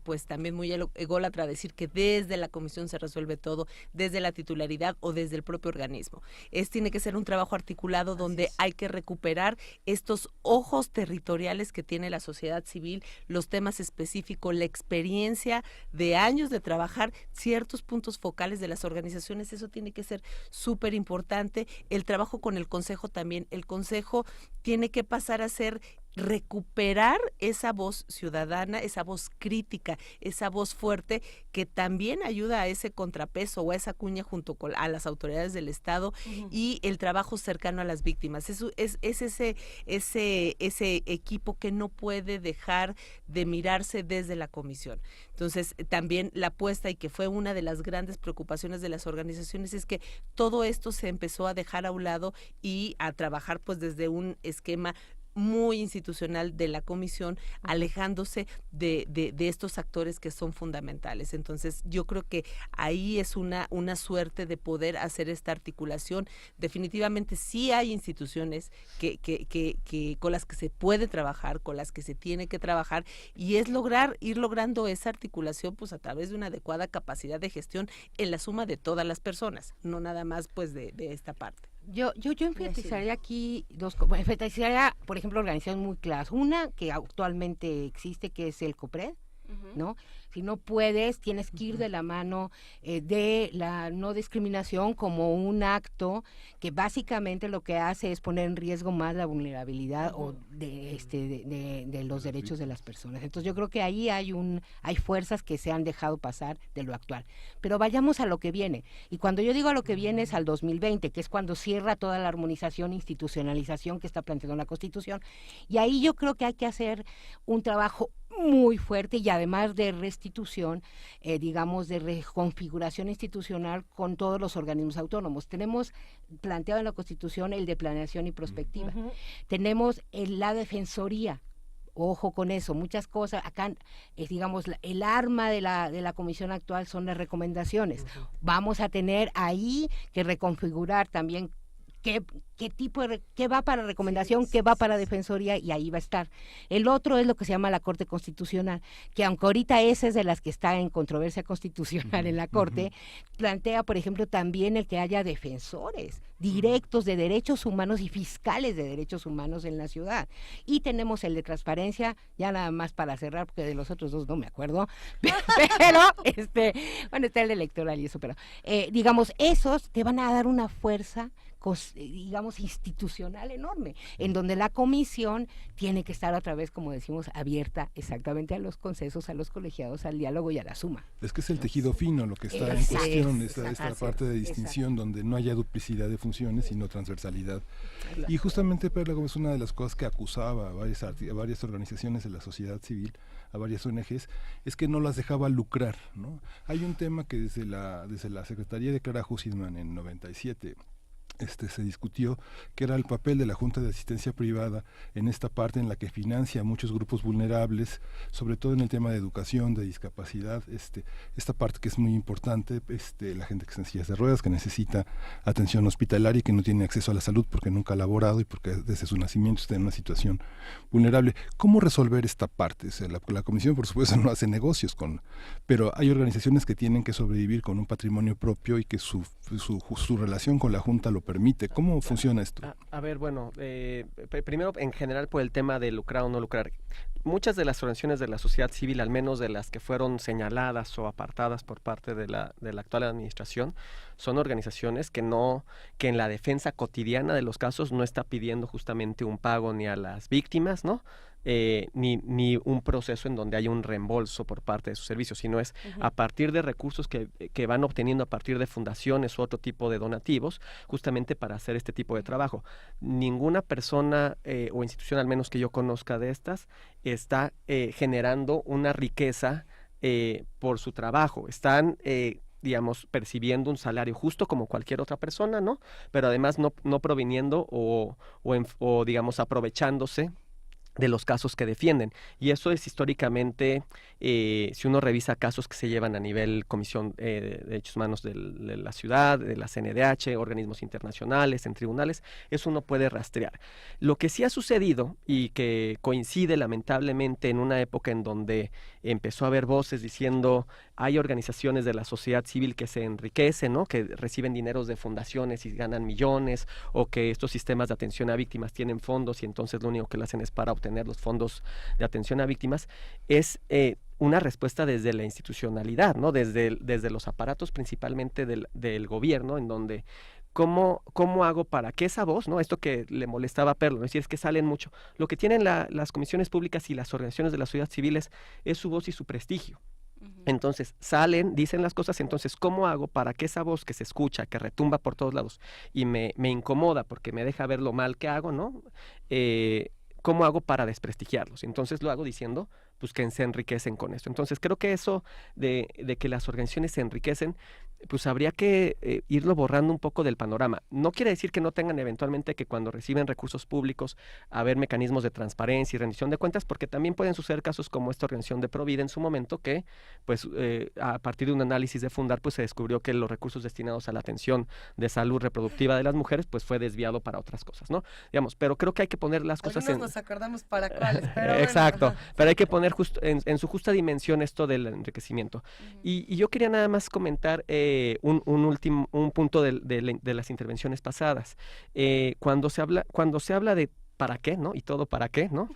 S16: pues también muy ególatra decir que desde la comisión se resuelve todo, desde la titularidad o desde el propio organismo. Tiene que ser un trabajo articulado donde hay que recuperar estos ojos territoriales que tiene la sociedad civil, los temas específicos, la experiencia de años de trabajar ciertos puntos focales de las organizaciones. Eso tiene que ser súper importante. El trabajo con el Consejo también. El Consejo tiene que pasar a ser recuperar esa voz ciudadana, esa voz crítica, esa voz fuerte que también ayuda a ese contrapeso o a esa cuña junto con a las autoridades del Estado y el trabajo cercano a las víctimas. Eso es ese equipo que no puede dejar de mirarse desde la comisión. Entonces, también la apuesta, y que fue una de las grandes preocupaciones de las organizaciones, es que todo esto se empezó a dejar a un lado y a trabajar pues desde un esquema muy institucional de la comisión, alejándose de estos actores que son fundamentales. Entonces, yo creo que ahí es una suerte de poder hacer esta articulación. Definitivamente sí hay instituciones que con las que se puede trabajar, con las que se tiene que trabajar, y es ir logrando esa articulación pues a través de una adecuada capacidad de gestión en la suma de todas las personas, no nada más pues de esta parte.
S18: Yo enfatizaría aquí enfatizaría, por ejemplo, organizaciones muy claras. Una que actualmente existe, que es el COPRED, ¿no? Si no puedes, tienes que ir de la mano de la no discriminación como un acto que básicamente lo que hace es poner en riesgo más la vulnerabilidad o de los derechos de las personas. Entonces yo creo que ahí hay fuerzas que se han dejado pasar de lo actual. Pero vayamos a lo que viene. Y cuando yo digo a lo que viene es al 2020, que es cuando cierra toda la armonización, institucionalización que está planteando la Constitución. Y ahí yo creo que hay que hacer un trabajo muy fuerte y además de restitución, digamos, de reconfiguración institucional con todos los organismos autónomos. Tenemos planteado en la Constitución el de planeación y prospectiva. Tenemos la Defensoría. Ojo con eso, muchas cosas. Acá, digamos, el arma de la comisión actual son las recomendaciones. Vamos a tener ahí que reconfigurar también qué va para recomendación, qué va para defensoría, y ahí va a estar. El otro es lo que se llama la Corte Constitucional, que aunque ahorita esa es de las que está en controversia constitucional en la Corte, plantea, por ejemplo, también el que haya defensores directos de derechos humanos y fiscales de derechos humanos en la ciudad. Y tenemos el de transparencia, ya nada más para cerrar, porque de los otros dos no me acuerdo, pero bueno, está el electoral y eso, pero digamos, esos te van a dar una fuerza digamos, institucional enorme, en donde la comisión tiene que estar otra vez, como decimos, abierta exactamente a los consensos, a los colegiados, al diálogo y a la suma.
S5: Es que es el tejido fino lo que está en cuestión, esta parte de distinción donde no haya duplicidad de funciones, sino transversalidad. Y justamente Perla Gómez, una de las cosas que acusaba a varias organizaciones de la sociedad civil, a varias ONGs, es que no las dejaba lucrar, ¿no? Hay un tema que desde la Secretaría de Clara Hussitman en 97 se discutió, que era el papel de la Junta de Asistencia Privada en esta parte en la que financia a muchos grupos vulnerables, sobre todo en el tema de educación, de discapacidad, esta parte que es muy importante, la gente que está en sillas de ruedas, que necesita atención hospitalaria y que no tiene acceso a la salud porque nunca ha laborado y porque desde su nacimiento está en una situación vulnerable. ¿Cómo resolver esta parte? O sea, la Comisión, por supuesto, no hace negocios pero hay organizaciones que tienen que sobrevivir con un patrimonio propio y que su relación con la Junta lo permite. ¿Cómo funciona esto?
S17: A ver, bueno, primero en general por el tema de lucrar o no lucrar. Muchas de las organizaciones de la sociedad civil, al menos de las que fueron señaladas o apartadas por parte de la actual administración, son organizaciones que en la defensa cotidiana de los casos no está pidiendo justamente un pago ni a las víctimas, ¿no?, ni un proceso en donde haya un reembolso por parte de sus servicios, sino es a partir de recursos que van obteniendo a partir de fundaciones u otro tipo de donativos, justamente para hacer este tipo de trabajo. Ninguna persona o institución, al menos que yo conozca de estas, está generando una riqueza por su trabajo. Están digamos, percibiendo un salario justo como cualquier otra persona, ¿no? Pero además no proviniendo o digamos, aprovechándose de los casos que defienden. Y eso es históricamente, si uno revisa casos que se llevan a nivel Comisión de Derechos Humanos de la ciudad, de la CNDH, organismos internacionales, en tribunales, eso uno puede rastrear. Lo que sí ha sucedido y que coincide lamentablemente en una época en donde empezó a haber voces diciendo hay organizaciones de la sociedad civil que se enriquecen, ¿no? Que reciben dineros de fundaciones y ganan millones, o que estos sistemas de atención a víctimas tienen fondos y entonces lo único que lo hacen es para obtener los fondos de atención a víctimas, es una respuesta desde la institucionalidad, ¿no? Desde los aparatos principalmente del gobierno, en donde ¿cómo hago para que esa voz, ¿no? Esto que le molestaba a Perlo, ¿no? Es decir, es que salen mucho. Lo que tienen las comisiones públicas y las organizaciones de la sociedad civil es su voz y su prestigio. Entonces salen, dicen las cosas, entonces ¿cómo hago para que esa voz que se escucha, que retumba por todos lados y me incomoda porque me deja ver lo mal que hago, ¿no? ¿Cómo hago para desprestigiarlos? Entonces lo hago diciendo pues que se enriquecen con esto. Entonces creo que eso de que las organizaciones se enriquecen, pues habría que irlo borrando un poco del panorama. No quiere decir que no tengan eventualmente que cuando reciben recursos públicos haber mecanismos de transparencia y rendición de cuentas, porque también pueden suceder casos como esta organización de Provida en su momento, que pues a partir de un análisis de Fundar, pues se descubrió que los recursos destinados a la atención de salud reproductiva de las mujeres, pues fue desviado para otras cosas, ¿no? Digamos, pero creo que hay que poner las cosas
S4: Algunos nos acordamos para cuáles, pero
S17: exacto,
S4: bueno.
S17: pero hay que poner en su justa dimensión esto del enriquecimiento. Y yo quería nada más comentar un punto de las intervenciones pasadas. Cuando se habla de para qué, ¿no? Y todo para qué, ¿no?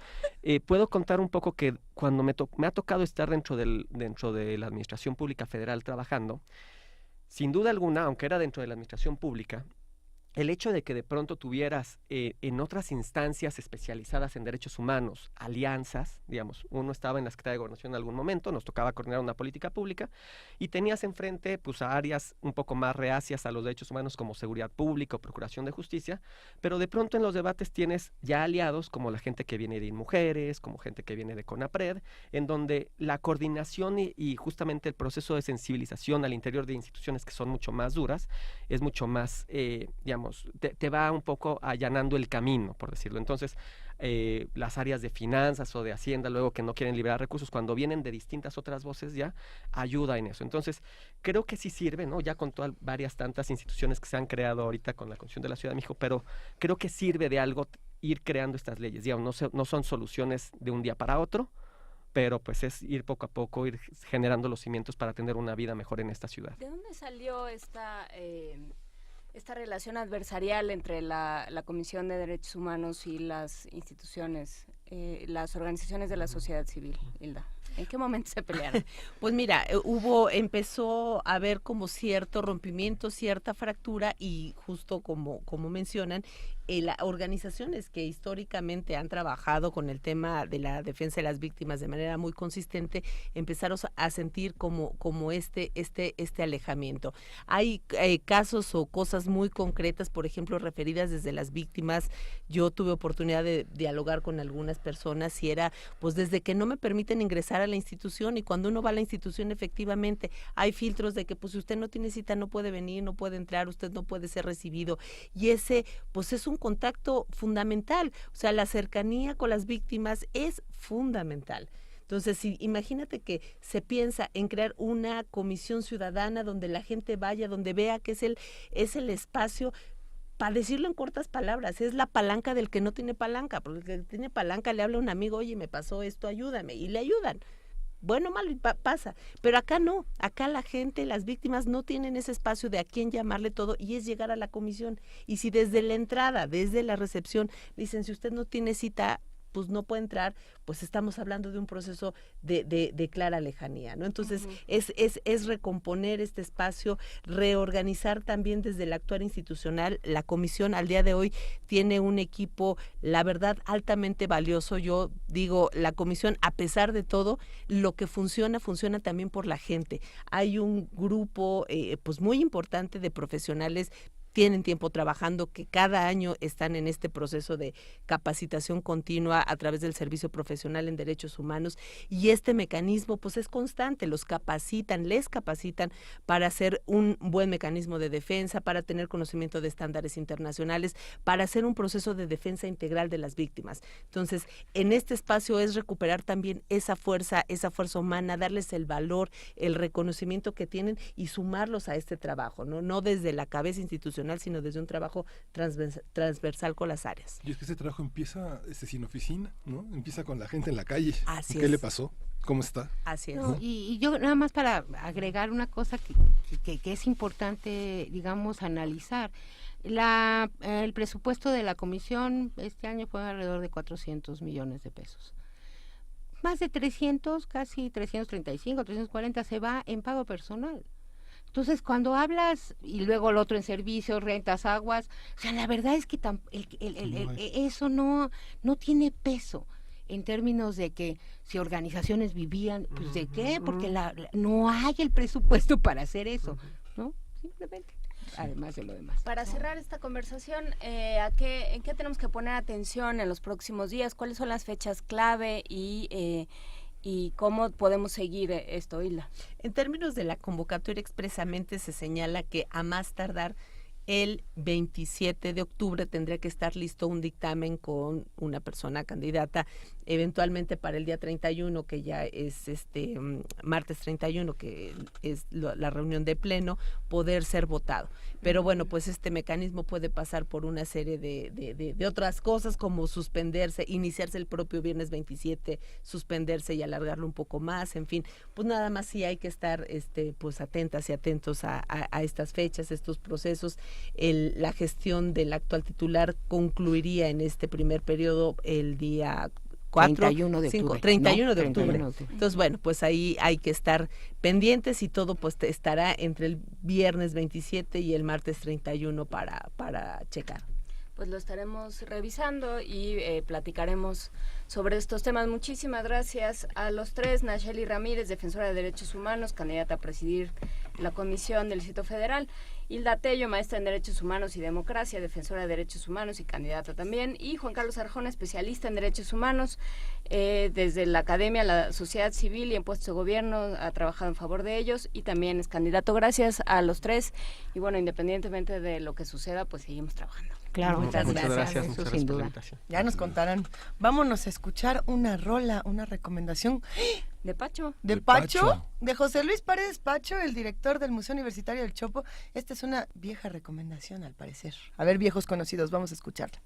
S17: Puedo contar un poco que cuando me ha tocado estar dentro de la Administración Pública Federal trabajando, sin duda alguna, aunque era dentro de la Administración Pública, el hecho de que de pronto tuvieras en otras instancias especializadas en derechos humanos, alianzas, digamos, uno estaba en la Secretaría de Gobernación en algún momento, nos tocaba coordinar una política pública, y tenías enfrente pues a áreas un poco más reacias a los derechos humanos como seguridad pública o procuración de justicia, pero de pronto en los debates tienes ya aliados como la gente que viene de INMujeres, como gente que viene de CONAPRED, en donde la coordinación y justamente el proceso de sensibilización al interior de instituciones que son mucho más duras, es mucho más, digamos, te va un poco allanando el camino, por decirlo. Entonces, las áreas de finanzas o de Hacienda, luego que no quieren liberar recursos, cuando vienen de distintas otras voces ya, ayuda en eso. Entonces, creo que sí sirve, ¿no? Ya con todas varias tantas instituciones que se han creado ahorita con la Constitución de la Ciudad de México, pero creo que sirve de algo ir creando estas leyes. Digamos, no son soluciones de un día para otro, pero pues es ir poco a poco, ir generando los cimientos para tener una vida mejor en esta ciudad.
S6: ¿De dónde salió esta relación adversarial entre la Comisión de Derechos Humanos y las instituciones, las organizaciones de la sociedad civil, Hilda? ¿En qué momento se pelearon?
S16: Pues mira, empezó a haber como cierto rompimiento, cierta fractura, y justo como mencionan, organizaciones que históricamente han trabajado con el tema de la defensa de las víctimas de manera muy consistente, empezaron a sentir como este alejamiento. Hay casos o cosas muy concretas, por ejemplo, referidas desde las víctimas. Yo tuve oportunidad de dialogar con algunas personas y era, pues desde que no me permiten ingresar a la institución, y cuando uno va a la institución efectivamente hay filtros de que pues si usted no tiene cita no puede venir, no puede entrar, usted no puede ser recibido, y ese pues es un contacto fundamental. O sea, la cercanía con las víctimas es fundamental. Entonces, imagínate que se piensa en crear una comisión ciudadana donde la gente vaya, donde vea que es el espacio, para decirlo en cortas palabras, es la palanca del que no tiene palanca, porque el que tiene palanca le habla a un amigo, oye, me pasó esto, ayúdame, y le ayudan. Bueno, malo, pasa, pero acá no, acá la gente, las víctimas no tienen ese espacio de a quién llamarle todo, y es llegar a la comisión. Y si desde la entrada, desde la recepción, dicen, si usted no tiene cita, pues no puede entrar, pues estamos hablando de un proceso de clara lejanía, ¿no? Entonces, es recomponer este espacio, reorganizar también desde el actuar institucional. La comisión al día de hoy tiene un equipo, la verdad, altamente valioso. Yo digo, la comisión, a pesar de todo, lo que funciona también por la gente. Hay un grupo pues muy importante de profesionales, tienen tiempo trabajando, que cada año están en este proceso de capacitación continua a través del Servicio Profesional en Derechos Humanos, y este mecanismo pues es constante, les capacitan para hacer un buen mecanismo de defensa, para tener conocimiento de estándares internacionales, para hacer un proceso de defensa integral de las víctimas. Entonces, en este espacio es recuperar también esa fuerza humana, darles el valor, el reconocimiento que tienen y sumarlos a este trabajo, no desde la cabeza institucional, sino desde un trabajo transversal con las áreas.
S5: Y es que ese trabajo empieza sin oficina, ¿no? Empieza con la gente en la calle.
S16: Así
S5: ¿Qué
S16: es.
S5: le pasó? ¿Cómo está?
S16: Así es.
S18: No, y yo nada más para agregar una cosa que es importante, digamos, analizar. El presupuesto de la comisión este año fue alrededor de 400 millones de pesos. Más de 300, casi 335, 340 se va en pago personal. Entonces, cuando hablas, y luego el otro en servicios, rentas, aguas, o sea, la verdad es que eso no tiene peso en términos de que si organizaciones vivían, pues ¿de qué? Porque no hay el presupuesto para hacer eso, ¿no? Simplemente, además de lo demás.
S6: Para cerrar esta conversación, ¿en qué tenemos que poner atención en los próximos días? ¿Cuáles son las fechas clave y cómo podemos seguir esto, Hilda?
S16: En términos de la convocatoria, expresamente se señala que a más tardar el 27 de octubre tendría que estar listo un dictamen con una persona candidata, eventualmente para el día 31, que ya es martes 31, que es la reunión de pleno, poder ser votado. Pero bueno, pues este mecanismo puede pasar por una serie de otras cosas, como suspenderse, iniciarse el propio viernes 27, suspenderse y alargarlo un poco más, en fin, pues nada más sí hay que estar pues atentas y atentos a estas fechas, estos procesos. La gestión del actual titular concluiría en este primer periodo el día
S18: 31 de octubre.
S16: Entonces, bueno, pues ahí hay que estar pendientes y todo pues estará entre el viernes 27 y el martes 31 para checar.
S6: Pues lo estaremos revisando y platicaremos sobre estos temas. Muchísimas gracias a los tres. Nacheli Ramírez, defensora de derechos humanos, candidata a presidir la Comisión del Distrito Federal. Hilda Tello, maestra en Derechos Humanos y Democracia, defensora de derechos humanos y candidata también. Y Juan Carlos Arjona, especialista en derechos humanos, desde la academia, la sociedad civil y en puestos de gobierno, ha trabajado en favor de ellos y también es candidato. Gracias a los tres. Y bueno, independientemente de lo que suceda, pues seguimos trabajando.
S18: Claro, muchas gracias.
S17: Muchas
S18: Sin
S17: gracias por la
S18: duda.
S17: invitación.
S4: Ya nos contarán. Vámonos a escuchar una rola, una recomendación.
S6: ¿De Pacho?
S4: ¿De Pacho? De José Luis Paredes Pacho, el director del Museo Universitario del Chopo. Esta es una vieja recomendación, al parecer. A ver, viejos conocidos, vamos a escucharla.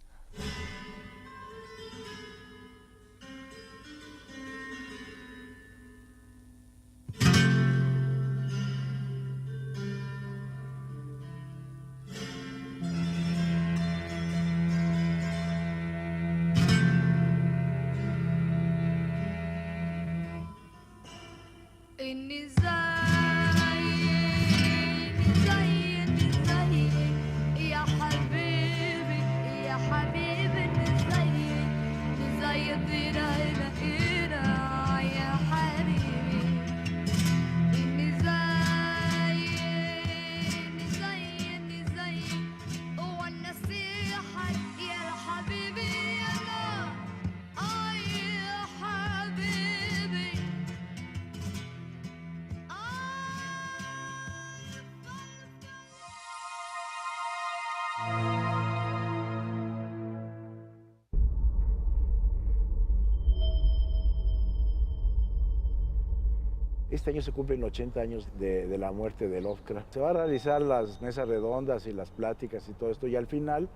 S19: Este año se cumplen 80 años de la muerte de Lovecraft. Se van a realizar las mesas redondas y las pláticas y todo esto, y al final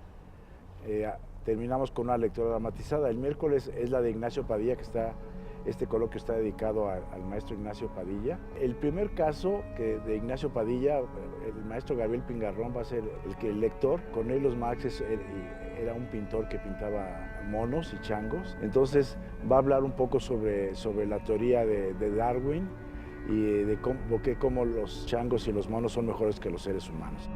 S19: terminamos con una lectura dramatizada. El miércoles es la de Ignacio Padilla, este coloquio está dedicado al maestro Ignacio Padilla. El primer caso de Ignacio Padilla, el maestro Gabriel Pingarrón va a ser el lector. Cornelius Marx era un pintor que pintaba monos y changos. Entonces va a hablar un poco sobre la teoría de Darwin y de cómo los changos y los monos son mejores que los seres humanos.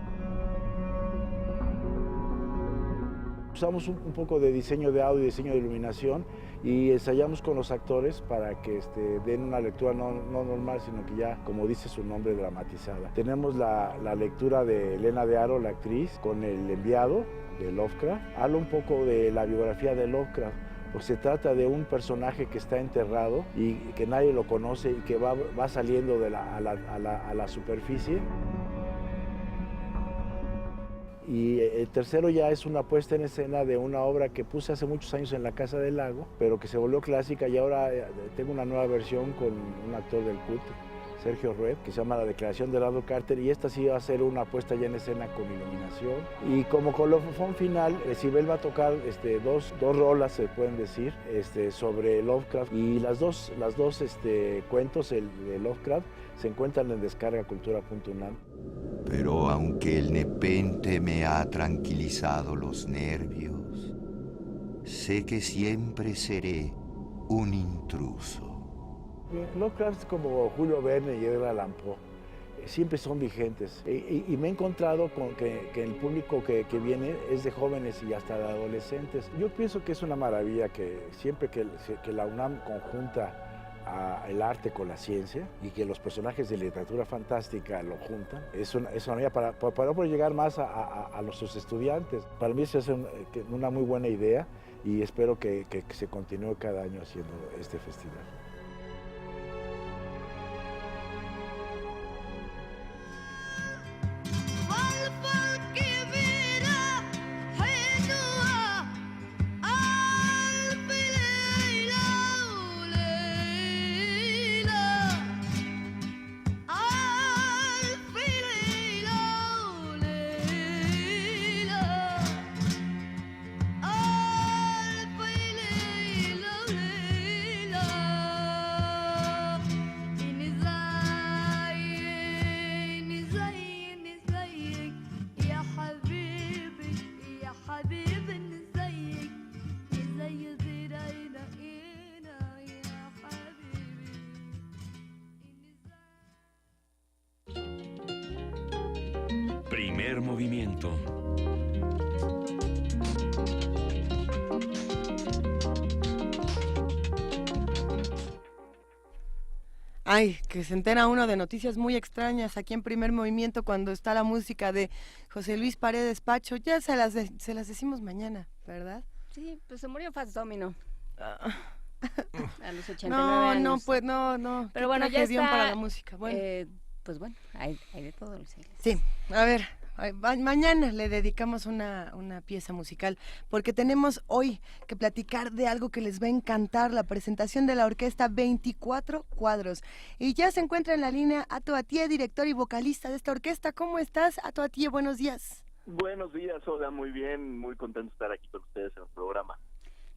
S19: Usamos un poco de diseño de audio y diseño de iluminación y ensayamos con los actores para que den una lectura no normal, sino que ya, como dice su nombre, dramatizada. Tenemos la lectura de Elena de Aro, la actriz, con el enviado de Lovecraft. Habla un poco de la biografía de Lovecraft, pues se trata de un personaje que está enterrado y que nadie lo conoce y que va saliendo a la superficie. Y el tercero ya es una puesta en escena de una obra que puse hace muchos años en la Casa del Lago, pero que se volvió clásica y ahora tengo una nueva versión con un actor del CUT, Sergio Rued, que se llama La Declaración de Lado Carter, y esta sí va a ser una puesta ya en escena con iluminación. Y como colofón final, Sibel va a tocar dos rolas, se pueden decir, sobre Lovecraft, y las dos cuentos de Lovecraft se encuentran en descargacultura.unam.
S20: Pero aunque el nepente me ha tranquilizado los nervios, sé que siempre seré un intruso.
S19: Lovecraft, como Julio Verne y Edgar Allan Poe, siempre son vigentes. Y me he encontrado con que el público que viene es de jóvenes y hasta de adolescentes. Yo pienso que es una maravilla que siempre que la UNAM conjunta el arte con la ciencia y que los personajes de literatura fantástica lo juntan, es una manera para poder llegar más a nuestros estudiantes. Para mí es una muy buena idea y espero que se continúe cada año haciendo este festival.
S2: Primer movimiento.
S4: Ay, que se entera uno de noticias muy extrañas aquí en Primer Movimiento cuando está la música de José Luis Paredes Pacho. Ya se las decimos mañana, ¿verdad?
S6: Sí, pues se murió Fats Domino. A los 89
S4: no,
S6: años.
S4: No, pues no.
S6: Pero bueno, ya está.
S4: Para la música. Bueno.
S6: Pues bueno, hay de todo, Lucía.
S4: Sí, a ver, mañana le dedicamos una pieza musical, porque tenemos hoy que platicar de algo que les va a encantar, la presentación de la orquesta 24 Cuadros. Y ya se encuentra en la línea Ato Atié, director y vocalista de esta orquesta. ¿Cómo estás, Ato Atié? Buenos días.
S21: Buenos días, hola, muy bien, muy contento de estar aquí con ustedes en el programa.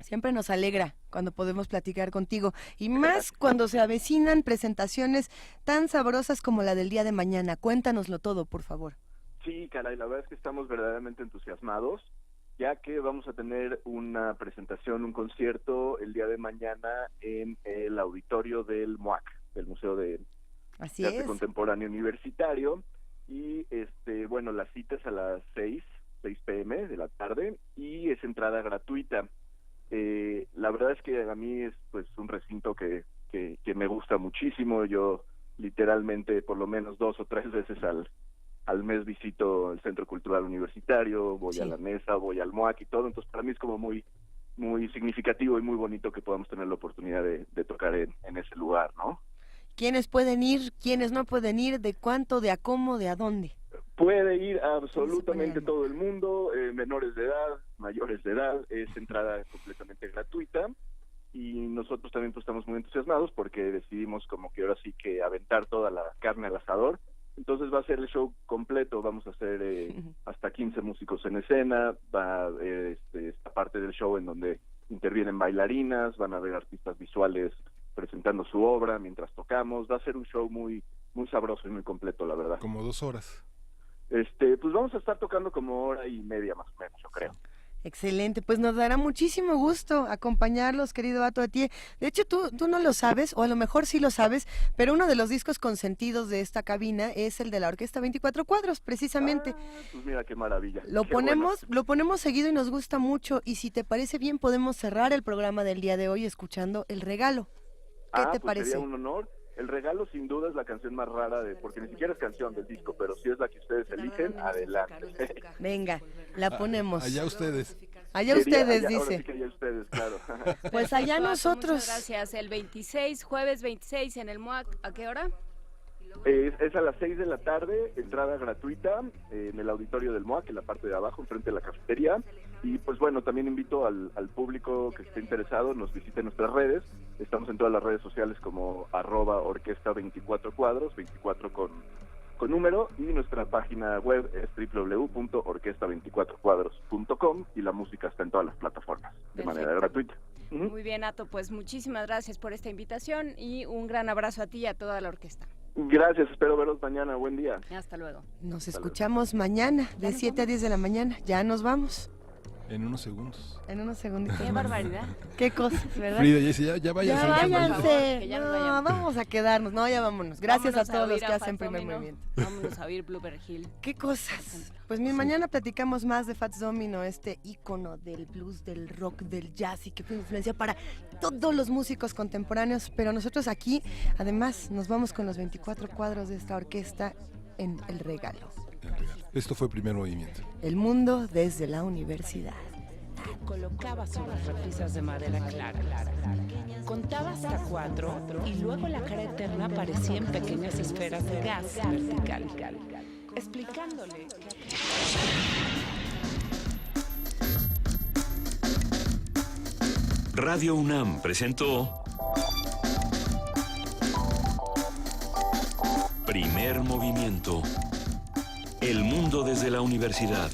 S4: Siempre nos alegra cuando podemos platicar contigo, y más cuando se avecinan presentaciones tan sabrosas como la del día de mañana. Cuéntanoslo todo, por favor.
S21: Sí, caray, la verdad es que estamos verdaderamente entusiasmados, ya que vamos a tener una presentación, un concierto el día de mañana en el auditorio del MUAC, del Museo de Arte Contemporáneo Universitario, y bueno, la cita es a las 6 p.m. de la tarde, y es entrada gratuita. La verdad es que a mí es pues un recinto que me gusta muchísimo. Yo literalmente por lo menos 2 o 3 veces al mes visito el Centro Cultural Universitario, voy a la mesa, voy al MUAC y todo, entonces para mí es como muy significativo y muy bonito que podamos tener la oportunidad de tocar en ese lugar, ¿no?
S4: ¿Quiénes pueden ir, quiénes no pueden ir, de cuánto, de a cómo, de a dónde?
S21: Puede ir absolutamente todo el mundo, menores de edad, mayores de edad, es entrada completamente gratuita, y nosotros también pues estamos muy entusiasmados porque decidimos como que ahora sí que aventar toda la carne al asador. Entonces va a ser el show completo, vamos a hacer hasta 15 músicos en escena, va a haber esta parte del show en donde intervienen bailarinas, van a haber artistas visuales presentando su obra mientras tocamos, va a ser un show muy sabroso y muy completo, la verdad.
S5: Como 2 horas.
S21: Pues vamos a estar tocando como 1 hora y media más o menos, yo creo.
S4: Excelente, pues nos dará muchísimo gusto acompañarlos, querido Ato, a ti. De hecho, tú no lo sabes, o a lo mejor sí lo sabes, pero uno de los discos consentidos de esta cabina es el de la Orquesta 24 Cuadros, precisamente.
S21: Pues mira qué maravilla.
S4: Lo ponemos seguido y nos gusta mucho, y si te parece bien podemos cerrar el programa del día de hoy escuchando El Regalo. ¿Qué te parece?
S21: Sería un honor. El Regalo sin duda es la canción más rara, porque ni siquiera es canción del disco, pero si es la que ustedes eligen, adelante.
S4: Venga, la ponemos.
S5: Allá ustedes.
S4: Allá ustedes, dice.
S21: Ahora sí que allá ustedes, claro.
S4: Pues allá nosotros.
S6: Muchas gracias. El 26, jueves 26 en el MUAC, ¿a qué hora?
S21: Es a las 6 de la tarde, entrada gratuita en el auditorio del MUAC, en la parte de abajo, enfrente de la cafetería. Y pues bueno, también invito al público que esté interesado, nos visite nuestras redes. Estamos en todas las redes sociales como @orquesta24cuadros, 24 con número, y nuestra página web es www.orquesta24cuadros.com, y la música está en todas las plataformas de manera gratuita.
S6: Muy bien, Ato, pues muchísimas gracias por esta invitación y un gran abrazo a ti y a toda la orquesta.
S21: Gracias, espero veros mañana, buen día.
S6: Hasta luego.
S4: Nos escuchamos mañana de 7 a 10 de la mañana, ya nos vamos.
S5: En unos segundos.
S4: En unos segundos.
S6: Qué barbaridad.
S4: Qué cosas, ¿verdad?
S5: Frida ya ya váyanse.
S4: Ya váyanse.
S6: Por favor, que ya nos vayamos.
S4: No, vamos a quedarnos. No, ya vámonos. Gracias
S6: Vámonos
S4: a todos los
S6: oír
S4: que
S6: a
S4: hacen
S6: Fats
S4: Primer
S6: Domino.
S4: Movimiento.
S6: Vámonos a oír Blueberry Hill.
S4: Qué cosas. Pues mañana platicamos más de Fats Domino, este ícono del blues, del rock, del jazz, y que fue influencia para todos los músicos contemporáneos. Pero nosotros aquí, además, nos vamos con los 24 cuadros de esta orquesta en El Regalo.
S5: Esto fue Primer Movimiento.
S4: El mundo desde la universidad.
S1: Colocaba unas repisas de madera clara. Contaba hasta 4 y luego la cara eterna aparecía en pequeñas esferas de gas vertical, explicándole que...
S2: Radio UNAM presentó Primer Movimiento. El mundo desde la universidad.